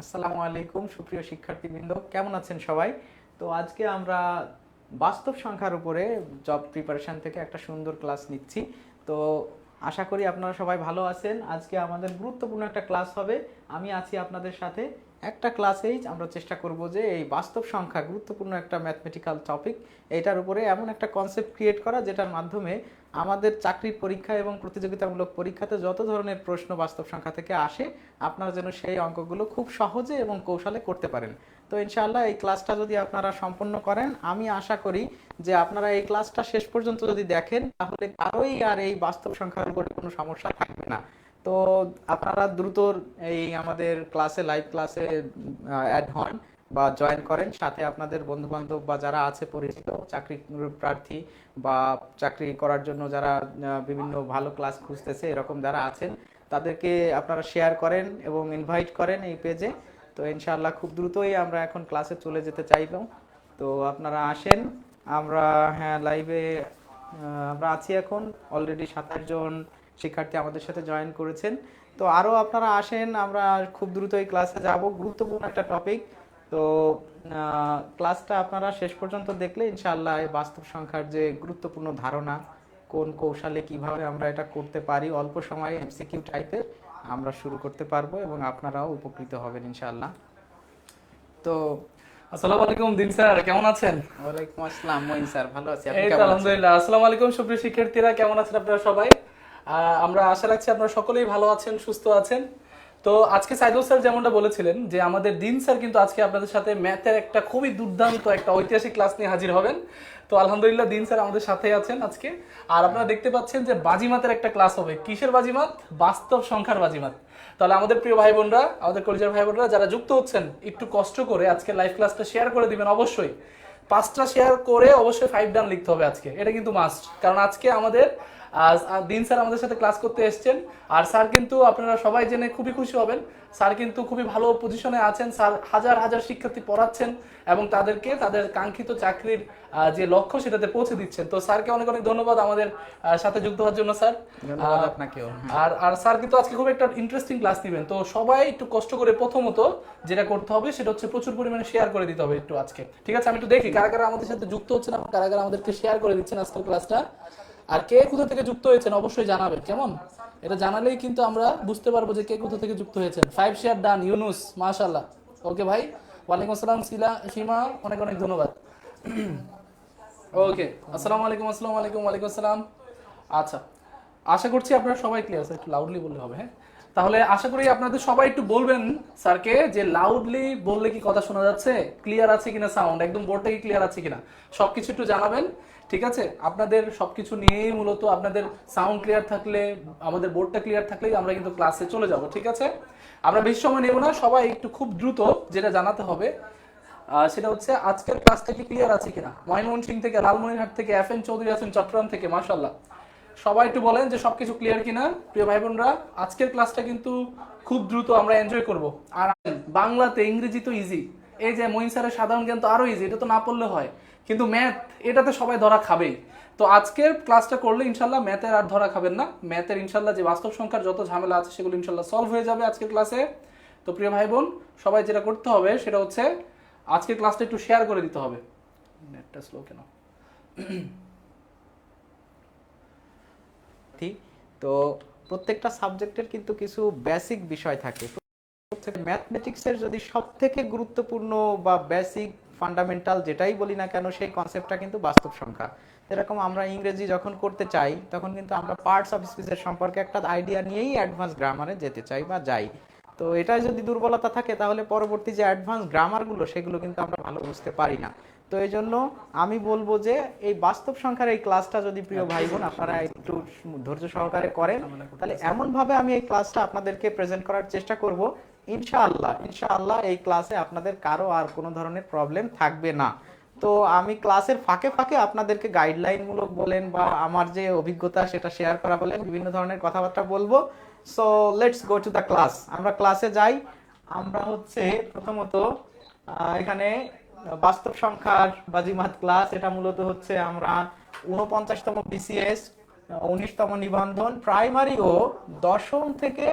আসসালামু আলাইকুম সুপ্রিয় শিক্ষার্থীবৃন্দ, কেমন আছেন সবাই? তো আজকে আমরা বাস্তব সংখ্যার উপরে জব প্রিপারেশন থেকে একটা সুন্দর ক্লাস নিচ্ছি। তো আশা করি আপনারা সবাই ভালো আছেন। আজকে আমাদের গুরুত্বপূর্ণ একটা ক্লাস হবে। আমি আছি আপনাদের সাথে। একটা ক্লাসেই আমরা চেষ্টা করব যে এই বাস্তব সংখ্যা গুরুত্বপূর্ণ একটা ম্যাথমেটিক্যাল টপিক, এটার উপরে এমন একটা কনসেপ্ট ক্রিয়েট করা যেটার মাধ্যমে আমাদের চাকরির পরীক্ষা এবং প্রতিযোগিতামূলক পরীক্ষাতে যত ধরনের প্রশ্ন বাস্তব সংখ্যা থেকে আসে আপনারা যেন সেই অঙ্কগুলো খুব সহজে এবং কৌশলে করতে পারেন। তো ইনশাআল্লাহ এই ক্লাসটা যদি আপনারা সম্পন্ন করেন, আমি আশা করি যে আপনারা এই ক্লাসটা শেষ পর্যন্ত যদি দেখেন তাহলে কারোই আর এই বাস্তব সংখ্যার উপরে কোনো সমস্যা থাকবে না। তো আপনারা দ্রুত এই আমাদের ক্লাসে, লাইভ ক্লাসে অ্যাড হন বা জয়েন করেন, সাথে আপনাদের বন্ধু বান্ধব বা যারা আছে পরিচিত চাকরি প্রার্থী বা চাকরি করার জন্য যারা বিভিন্ন ভালো ক্লাস খুঁজতেছে এরকম যারা আছেন তাদেরকে আপনারা শেয়ার করেন এবং ইনভাইট করেন এই পেজে। তো ইনশাআল্লাহ খুব দ্রুতই আমরা এখন ক্লাসে চলে যেতে চাইব। তো আপনারা আসেন। আমরা লাইভে আমরা আছি এখন। অলরেডি 27 জন শিক্ষার্থী আমাদের সাথে জয়েন করেছেন। তো আরও আপনারা আসেন, আমরা খুব দ্রুতই ক্লাসে যাব। গুরুত্বপূর্ণ একটা টপিক। তো ক্লাসটা আপনারা শেষ পর্যন্ত দেখলে ইনশাআল্লাহ এই বাস্তব সংখ্যার যে গুরুত্বপূর্ণ ধারণা, কোন কৌশলে কিভাবে আমরা এটা করতে পারি অল্প সময়ে এমসিকিউ টাইপের, আমরা শুরু করতে পারবো এবং আপনারাও উপকৃত হবেন ইনশাআল্লাহ। তো আসসালামু আলাইকুম দিন স্যার, কেমন আছেন? ওয়ালাইকুম আসসালাম মঈন স্যার, ভালো আছি, আপনি এই তো কেমন আছেন? আলহামদুলিল্লাহ। আসসালামু আলাইকুম সুপ্রিয় শিক্ষার্থীরা, কেমন আছেন আপনারা সবাই? আমরা আশা রাখছি আপনারা সকলেই ভালো আছেন, সুস্থ আছেন। তো আজকে সাইদুল স্যার যেমনটা বলেছিলেন যে আমাদের দিন স্যার কিন্তু আজকে আপনাদের সাথে ম্যাথের একটা খুবই দুর্দান্ত একটা ঐতিহাসিক ক্লাস নিয়ে হাজির হবেন। তো আলহামদুলিল্লাহ দিন স্যার আমাদের সাথেই আছেন আজকে। আর আপনারা দেখতে পাচ্ছেন যে বাজিমাতের একটা ক্লাস হবে। কিসের বাজিমাত? বাস্তব সংখ্যার বাজিমাত। তাহলে আমাদের প্রিয় ভাই বোনরা, আমাদের কলেজের ভাই বোনরা যারা যুক্ত হচ্ছেন, একটু কষ্ট করে আজকে লাইভ ক্লাসটা শেয়ার করে দিবেন অবশ্যই। 5টা শেয়ার করে অবশ্যই 5 ডান লিখতে হবে আজকে, এটা কিন্তু মাস্ট। কারণ আজকে আমাদের দিন স্যার আমাদের সাথে ক্লাস করতে এসেছেন। আর স্যার কিন্তু আপনারা সবাই জেনে খুবই খুশি হবেন, স্যার কিন্তু খুবই ভালো পজিশনে আছেন। স্যার হাজার হাজার শিক্ষার্থী পড়াচ্ছেন এবং তাদেরকে তাদের কাঙ্ক্ষিত চাকরির যে লক্ষ্য সেটাতে পৌঁছে দিচ্ছেন। তো স্যারকে অনেক অনেক ধন্যবাদ আমাদের সাথে যুক্ত হওয়ার জন্য স্যার। ধন্যবাদ আপনাকেও। আর আর স্যার কিন্তু আজকে খুব একটা ইন্টারেস্টিং ক্লাস নেবেন। তো সবাই একটু কষ্ট করে প্রথমত যেটা করতে হবে সেটা হচ্ছে প্রচুর পরিমাণে শেয়ার করে দিতে হবে একটু আজকে। ঠিক আছে, আমি একটু দেখি কারা কারা আমাদের সাথে যুক্ত হচ্ছেন, কারা কারা আমাদেরকে শেয়ার করে দিচ্ছেন আজকের ক্লাসটা। আর কে কোথা থেকে যুক্ত হয়েছেন অবশ্যই জানাবেন, কেমন? এটা জানালেই কিন্তু আমরা বুঝতে পারবো যে কে কোথা থেকে যুক্ত হয়েছেন। 5 শেয়ার ডান। ইউনুস, মাশাআল্লাহ। ওকে ভাই, ওয়ালাইকুম আসসালাম। সীমা, অনেক অনেক ধন্যবাদ। ওকে, আসসালামু আলাইকুম। আসসালামু আলাইকুম। ওয়ালাইকুম আসসালাম। আচ্ছা, আশা করছি আপনারা সবাই ক্লিয়ার। স্যার একটু লাউডলি বললে হবে, হ্যাঁ? তাহলে আশা করি আপনাদের সবাই একটু বলবেন স্যারকে যে লাউডলি বললে কি কথা শোনা যাচ্ছে, ক্লিয়ার আছে কিনা সাউন্ড, একদম বোর্ডটা কি ক্লিয়ার আছে কিনা, সবকিছু একটু জানাবেন। ঠিক আছে, আপনাদের সবকিছু নিয়েই মূলত আপনাদের সাউন্ড ক্লিয়ার থাকলে, আমাদের বোর্ডটা ক্লিয়ার থাকলেই আমরা কিন্তু ক্লাসে চলে যাব। ঠিক আছে, আমরা বেশি সময় নেব না, সবাই একটু খুব দ্রুত যেটা জানাতে হবে সেটা হচ্ছে আজকের ক্লাসটা কি ক্লিয়ার আছে কিনা। ময়মনসিংহ থেকে, লালমনিরহাট থেকে, FN চৌধুরী আছেন চট্টগ্রাম থেকে, মাশাআল্লাহ। সবাই একটু বলেন যে সবকিছু ক্লিয়ার কিনা। প্রিয় ভাই বোনরা, আজকের ক্লাসটা কিন্তু খুব দ্রুত আমরা এনজয় করব। আর বাংলাতে, ইংরেজি তো ইজি, এই যে মঈন স্যারের সাধারণ জ্ঞান তো আরো ইজি, এটা তো না পড়লে হয়। কিন্তু ম্যাথ, এটাতে সবাই ধরা খাবেই। তো আজকের ক্লাসটা করলে ইনশাল্লাহ ম্যাথের আর ধরা খাবেন না। ম্যাথের ইনশাল্লাহ যে বাস্তব সংখ্যার যত ঝামেলা আছে সেগুলো ইনশাল্লাহ সলভ হয়ে যাবে আজকের ক্লাসে। তো প্রিয় ভাই বোন, সবাই যেটা করতে হবে সেটা হচ্ছে আজকের ক্লাসটা একটু শেয়ার করে দিতে হবে। নেটটা স্লো কেন? তো প্রত্যেকটা সাবজেক্টের কিন্তু কিছু বেসিক বিষয় থাকে। ম্যাথমেটিক্সের যদি সব থেকে গুরুত্বপূর্ণ বা বেসিক ফান্ডামেন্টাল যেটাই বলি না কেন, সেই কনসেপ্টটা কিন্তু বাস্তব সংখ্যা। যেরকম আমরা ইংরেজি যখন করতে চাই তখন কিন্তু আমরা পার্টস অফ স্পিচের সম্পর্কে একটা আইডিয়া নিয়েই অ্যাডভান্স গ্রামারে যেতে চাই বা যাই। তো এটা যদি দুর্বলতা থাকে তাহলে পরবর্তী যে অ্যাডভান্স গ্রামারগুলো সেগুলো কিন্তু আমরা ভালো বুঝতে পারি না। তো এই জন্য আমি বলবো যে এই বাস্তব সংখ্যার এই ক্লাসটা যদি প্রিয় ভাই বোন আপনারা একটু ধৈর্য সহকারে করেন, তাহলে এমনভাবে আমি এই ক্লাসটা আপনাদেরকে প্রেজেন্ট করার চেষ্টা করব ইনশাআল্লাহ ইনশাআল্লাহ এই ক্লাসে আপনাদের কারো আর কোনো ধরনের প্রবলেম থাকবে না। তো আমি ক্লাসের ফাঁকে ফাঁকে আপনাদেরকে গাইডলাইনমূলক বলেন বা আমার যে অভিজ্ঞতা সেটা শেয়ার করা বলেন, বিভিন্ন ধরনের কথাবার্তা বলবো। So let's go to the class. আমরা ক্লাসে যাই। আমরা হচ্ছে প্রথমত এখানে বাস্তব সংখ্যার বাজিমাত ক্লাস, এটা মূলত হচ্ছে আমরা 49তম BCS 19তম নিবন্ধন প্রাইমারি ও 10ম থেকে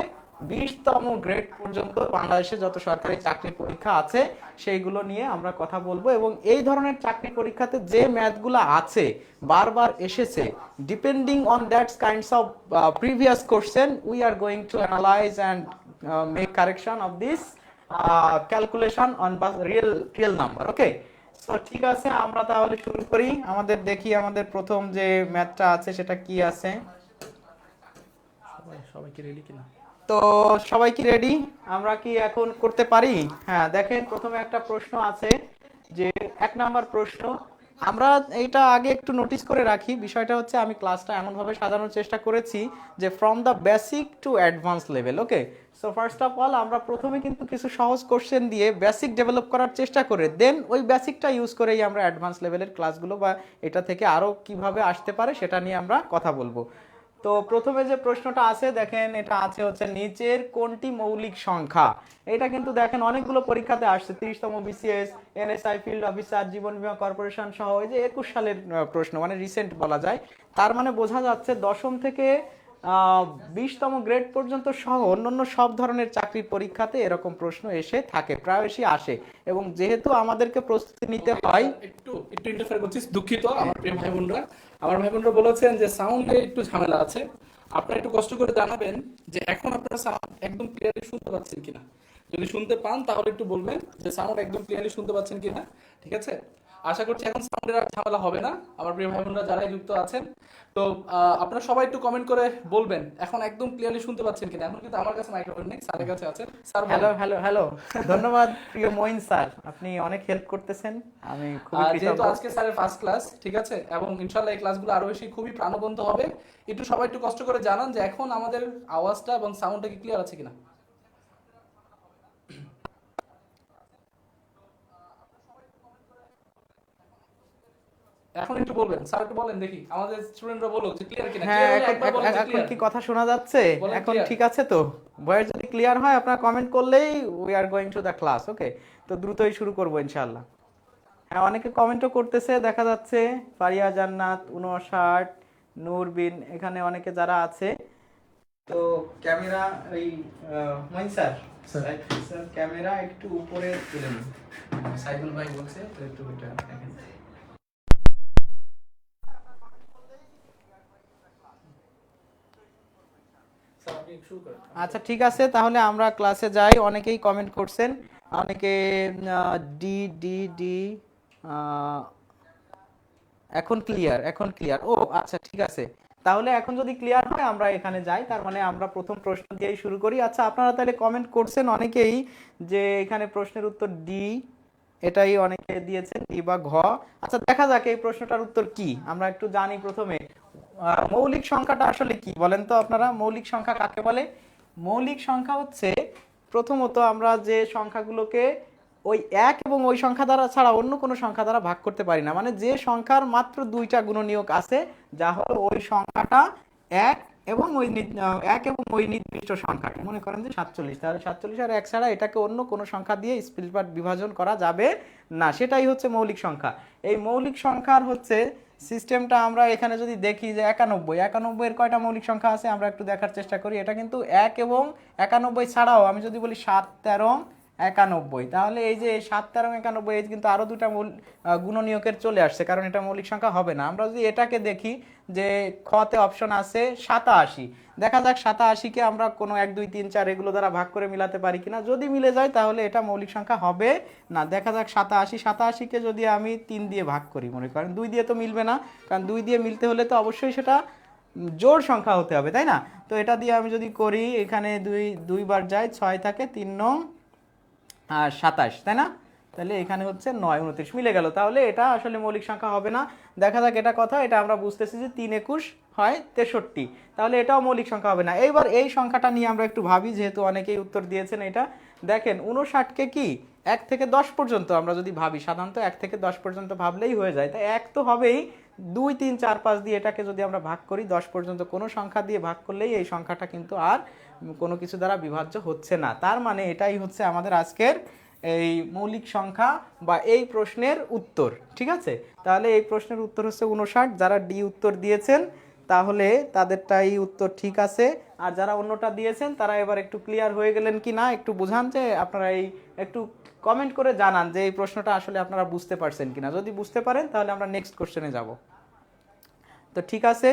20তম গ্রেড পর্যন্ত বাংলাদেশে যত সরকারি চাকরি পরীক্ষা আছে সেইগুলো নিয়ে আমরা কথা বলবো, এবং এই ধরনের চাকরি পরীক্ষাতে যে ম্যাথগুলো আছে বারবার এসেছে, depending on that kinds of previous question we are going to analyze and make correction of this calculation on real number. Okay, তো ঠিক আছে, আমরা তাহলে শুরু করি। আমাদের দেখি আমাদের প্রথম যে ম্যাথটা আছে সেটা কি আছে। সবাই কি রেডি কিনা? তো সবাই কি রেডি? আমরা কি এখন করতে পারি? হ্যাঁ, দেখেন প্রথমে একটা প্রশ্ন আছে, যে 1 নাম্বার প্রশ্ন। আমরা এটা আগে একটু নোটিস করে রাখি, বিষয়টা হচ্ছে আমি ক্লাসটা এমনভাবে সাজানোর চেষ্টা করেছি যে from the basic to advance level. Okay, so first of all আমরা প্রথমে কিন্তু কিছু সহজ কোশ্চেন দিয়ে বেসিক ডেভেলপ করার চেষ্টা করে দেন ওই বেসিকটা ইউজ করেই আমরা অ্যাডভান্স লেভেলের ক্লাসগুলো বা এটা থেকে আরও কিভাবে আসতে পারে সেটা নিয়ে আমরা কথা বলবো। তো প্রথমে যে প্রশ্নটা আছে দেখেন, এটা আছে হচ্ছে নিচের কোনটি মৌলিক সংখ্যা। এটা কিন্তু দেখেন অনেকগুলো পরীক্ষাতে আসছে, 30তম বিসিএস, এনএসআই, ফিল্ড অফিসার, জীবন বীমা কর্পোরেশন সহ, এই যে 21 সালের প্রশ্ন, মানে রিসেন্ট বলা যায়। তার মানে বোঝা যাচ্ছে 10ম থেকে 20তম গ্রেড পর্যন্ত সহ অন্যান্য সব ধরনের চাকরির পরীক্ষাতে এরকম প্রশ্ন এসে থাকে, প্রায়শই আসে। এবং যেহেতু আমাদেরকে প্রস্তুতি নিতে হয়, একটু একটু ইন্টারফেয়ার করছি, দুঃখিত আমার প্রিয় ভাই বোনরা। আমার ভাই বোনরা বলেছেন যে সাউন্ডে একটু ঝামেলা আছে, আপনারা একটু কষ্ট করে জানাবেন যে এখন আপনারা সাউন্ড একদম ক্লিয়ারলি শুনতে পাচ্ছেন কিনা। যদি শুনতে পান তাহলে একটু বলবেন যে সাউন্ড একদম ক্লিয়ারলি শুনতে পাচ্ছেন কিনা, ঠিক আছে? আশা করছি এখন সাউন্ডের আর ঝামেলা হবে না আমার প্রিয় ভাই বোনরা যারাই যুক্ত আছেন। তো আপনারা সবাই একটু কমেন্ট করে বলবেন এখন একদম ক্লিয়ারলি শুনতে পাচ্ছেন কিনা। এখন কিন্তু আমার কাছে মাইক্রোফোন নেই, স্যারের কাছে আছে। স্যার হ্যালো হ্যালো হ্যালো, ধন্যবাদ প্রিয় মঈন স্যার, আপনি অনেক হেল্প করতেছেন, আমি খুবই যেহেতু কৃতজ্ঞ। আজকে স্যারের ফার্স্ট ক্লাস, ঠিক আছে, এবং ইনশাআল্লাহ এই ক্লাসগুলো আরো বেশি খুবই প্রাণবন্ত হবে। একটু সবাই একটু কষ্ট করে জানান যে এখন আমাদের আওয়াজটা এবং সাউন্ডটা কি ক্লিয়ার আছে কিনা। এখন একটু বলবেন, স্যার একটু বলেন দেখি আমাদের স্টুডেন্টরা বলুক যে ক্লিয়ার কিনা। হ্যাঁ, ক্লিয়ার হলে একবার বলেন যে এখন ক্লিয়ার। কি কথা শোনা যাচ্ছে? বলেন এখন clear। ঠিক আছে তো? ভয়েস যদি ক্লিয়ার হয় আপনারা কমেন্ট করলেই we are going to the class. Okay, তো দ্রুতই শুরু করব ইনশাআল্লাহ। হ্যাঁ, অনেকে কমেন্টও করতেছে দেখা যাচ্ছে, ফারিয়া জান্নাত, 59, নূরবিন, এখানে অনেকে যারা আছে। তো ক্যামেরা ওই মঈন স্যার, স্যার ক্যামেরা একটু উপরে তুলে নিন, সাইদুল ভাই বলছে তো একটু এটা দেখেন। স্যার আপনি শুরু করেন। আচ্ছা ঠিক আছে, তাহলে আমরা ক্লাসে যাই। অনেকেই কমেন্ট করছেন, অনেকে ডি ডি ডি এখন ক্লিয়ার, এখন ক্লিয়ার। ও আচ্ছা ঠিক আছে, তাহলে এখন যদি ক্লিয়ার হয় আমরা এখানে যাই। তার মানে আমরা প্রথম প্রশ্ন দিয়েই শুরু করি। আচ্ছা, আপনারা তাহলে কমেন্ট করছেন অনেকেই যে এখানে প্রশ্নের উত্তর ডি, এটাই অনেকে দিয়েছেন, ডি বা ঘ। আচ্ছা দেখা যাক এই প্রশ্নটার উত্তর কি, আমরা একটু জানি প্রথমে। মৌলিক সংখ্যাটা আসলে কি বলেন তো আপনারা? মৌলিক সংখ্যা কাকে বলে? মৌলিক সংখ্যা হচ্ছে প্রথমত আমরা যে সংখ্যাগুলোকে ওই এক এবং ওই সংখ্যা দ্বারা ছাড়া অন্য কোনো সংখ্যা দ্বারা ভাগ করতে পারি না, মানে যে সংখ্যার মাত্র 2টা গুণনীয়ক আছে, যা হলো ওই সংখ্যাটা এক এবং এক এবং ওই নির্দিষ্ট সংখ্যাটা, মনে করেন যে 47, তাহলে 47 আর 1 ছাড়া এটাকে অন্য কোনো সংখ্যা দিয়ে স্প্লিট পার্ট বিভাজন করা যাবে না, সেটাই হচ্ছে মৌলিক সংখ্যা। এই মৌলিক সংখ্যার হচ্ছে সিস্টেমটা আমরা এখানে যদি দেখি যে 91 এর কয়টা মৌলিক সংখ্যা আছে আমরা একটু দেখার চেষ্টা করি। এটা কিন্তু 1 এবং 91 ছাড়াও আমি যদি বলি 7, 13, 91, তাহলে এই যে 7, 13, 91 এই কিন্তু আরো দুটা গুণনীয়কের চলে আসছে, কারণ এটা মৌলিক সংখ্যা হবে না। আমরা যদি এটাকে দেখি যে খতে অপশন আছে 87, দেখা যাক 87কে আমরা কোনো 1, 2, 3, 4 এগুলো দ্বারা ভাগ করে মিলাতে পারি কিনা। যদি মিলে যায় তাহলে এটা মৌলিক সংখ্যা হবে না। দেখা যাক 87কে যদি আমি 3 দিয়ে ভাগ করি, মনে করেন 2 দিয়ে তো মিলবে না, কারণ 2 দিয়ে মিলতে হলে তো অবশ্যই সেটা জোড় সংখ্যা হতে হবে, তাই না? তো এটা দিয়ে আমি যদি করি, এখানে 2 বার যায়, 6 থাকে, 3 নং 27, তাই না? তাহলে এখানে হচ্ছে 9, 29 মিলে গেল, তাহলে এটা আসলে মৌলিক সংখ্যা হবে না। দেখা যাক এটা কথা, এটা আমরা বুঝতেছি যে 3 21 হয় 63, তাহলে এটাও মৌলিক সংখ্যা হবে না। এইবার এই সংখ্যাটা নিয়ে আমরা একটু ভাবি, যেহেতু অনেকেই উত্তর দিয়েছেন এটা। দেখেন 59কে কি 1 থেকে 10 পর্যন্ত আমরা যদি ভাবি, সাধারণত 1 থেকে 10 পর্যন্ত ভাবলেই হয়ে যায়, তাই 1 তো হবেই। 2, 3, 4, 5 দিয়ে এটাকে যদি আমরা ভাগ করি, 10 পর্যন্ত কোনো সংখ্যা দিয়ে ভাগ করলেই এই সংখ্যাটা কিন্তু আর কোনো কিছু দ্বারা বিভাজ্য হচ্ছে না। তার মানে এটাই হচ্ছে আমাদের আজকের এই মৌলিক সংখ্যা বা এই প্রশ্নের উত্তর, ঠিক আছে? তাহলে এই প্রশ্নের উত্তর হচ্ছে 59। যারা ডি উত্তর দিয়েছেন তাহলে তাদেরটাই উত্তর ঠিক আছে। আর যারা অন্যটা দিয়েছেন তারা এবার একটু ক্লিয়ার হয়ে গেলেন কি না একটু বুঝান, যে আপনারা এই একটু কমেন্ট করে জানান যে এই প্রশ্নটা আসলে আপনারা বুঝতে পারছেন কিনা। যদি বুঝতে পারেন তাহলে আমরা নেক্সট কোশ্চেনে যাব। তো ঠিক আছে,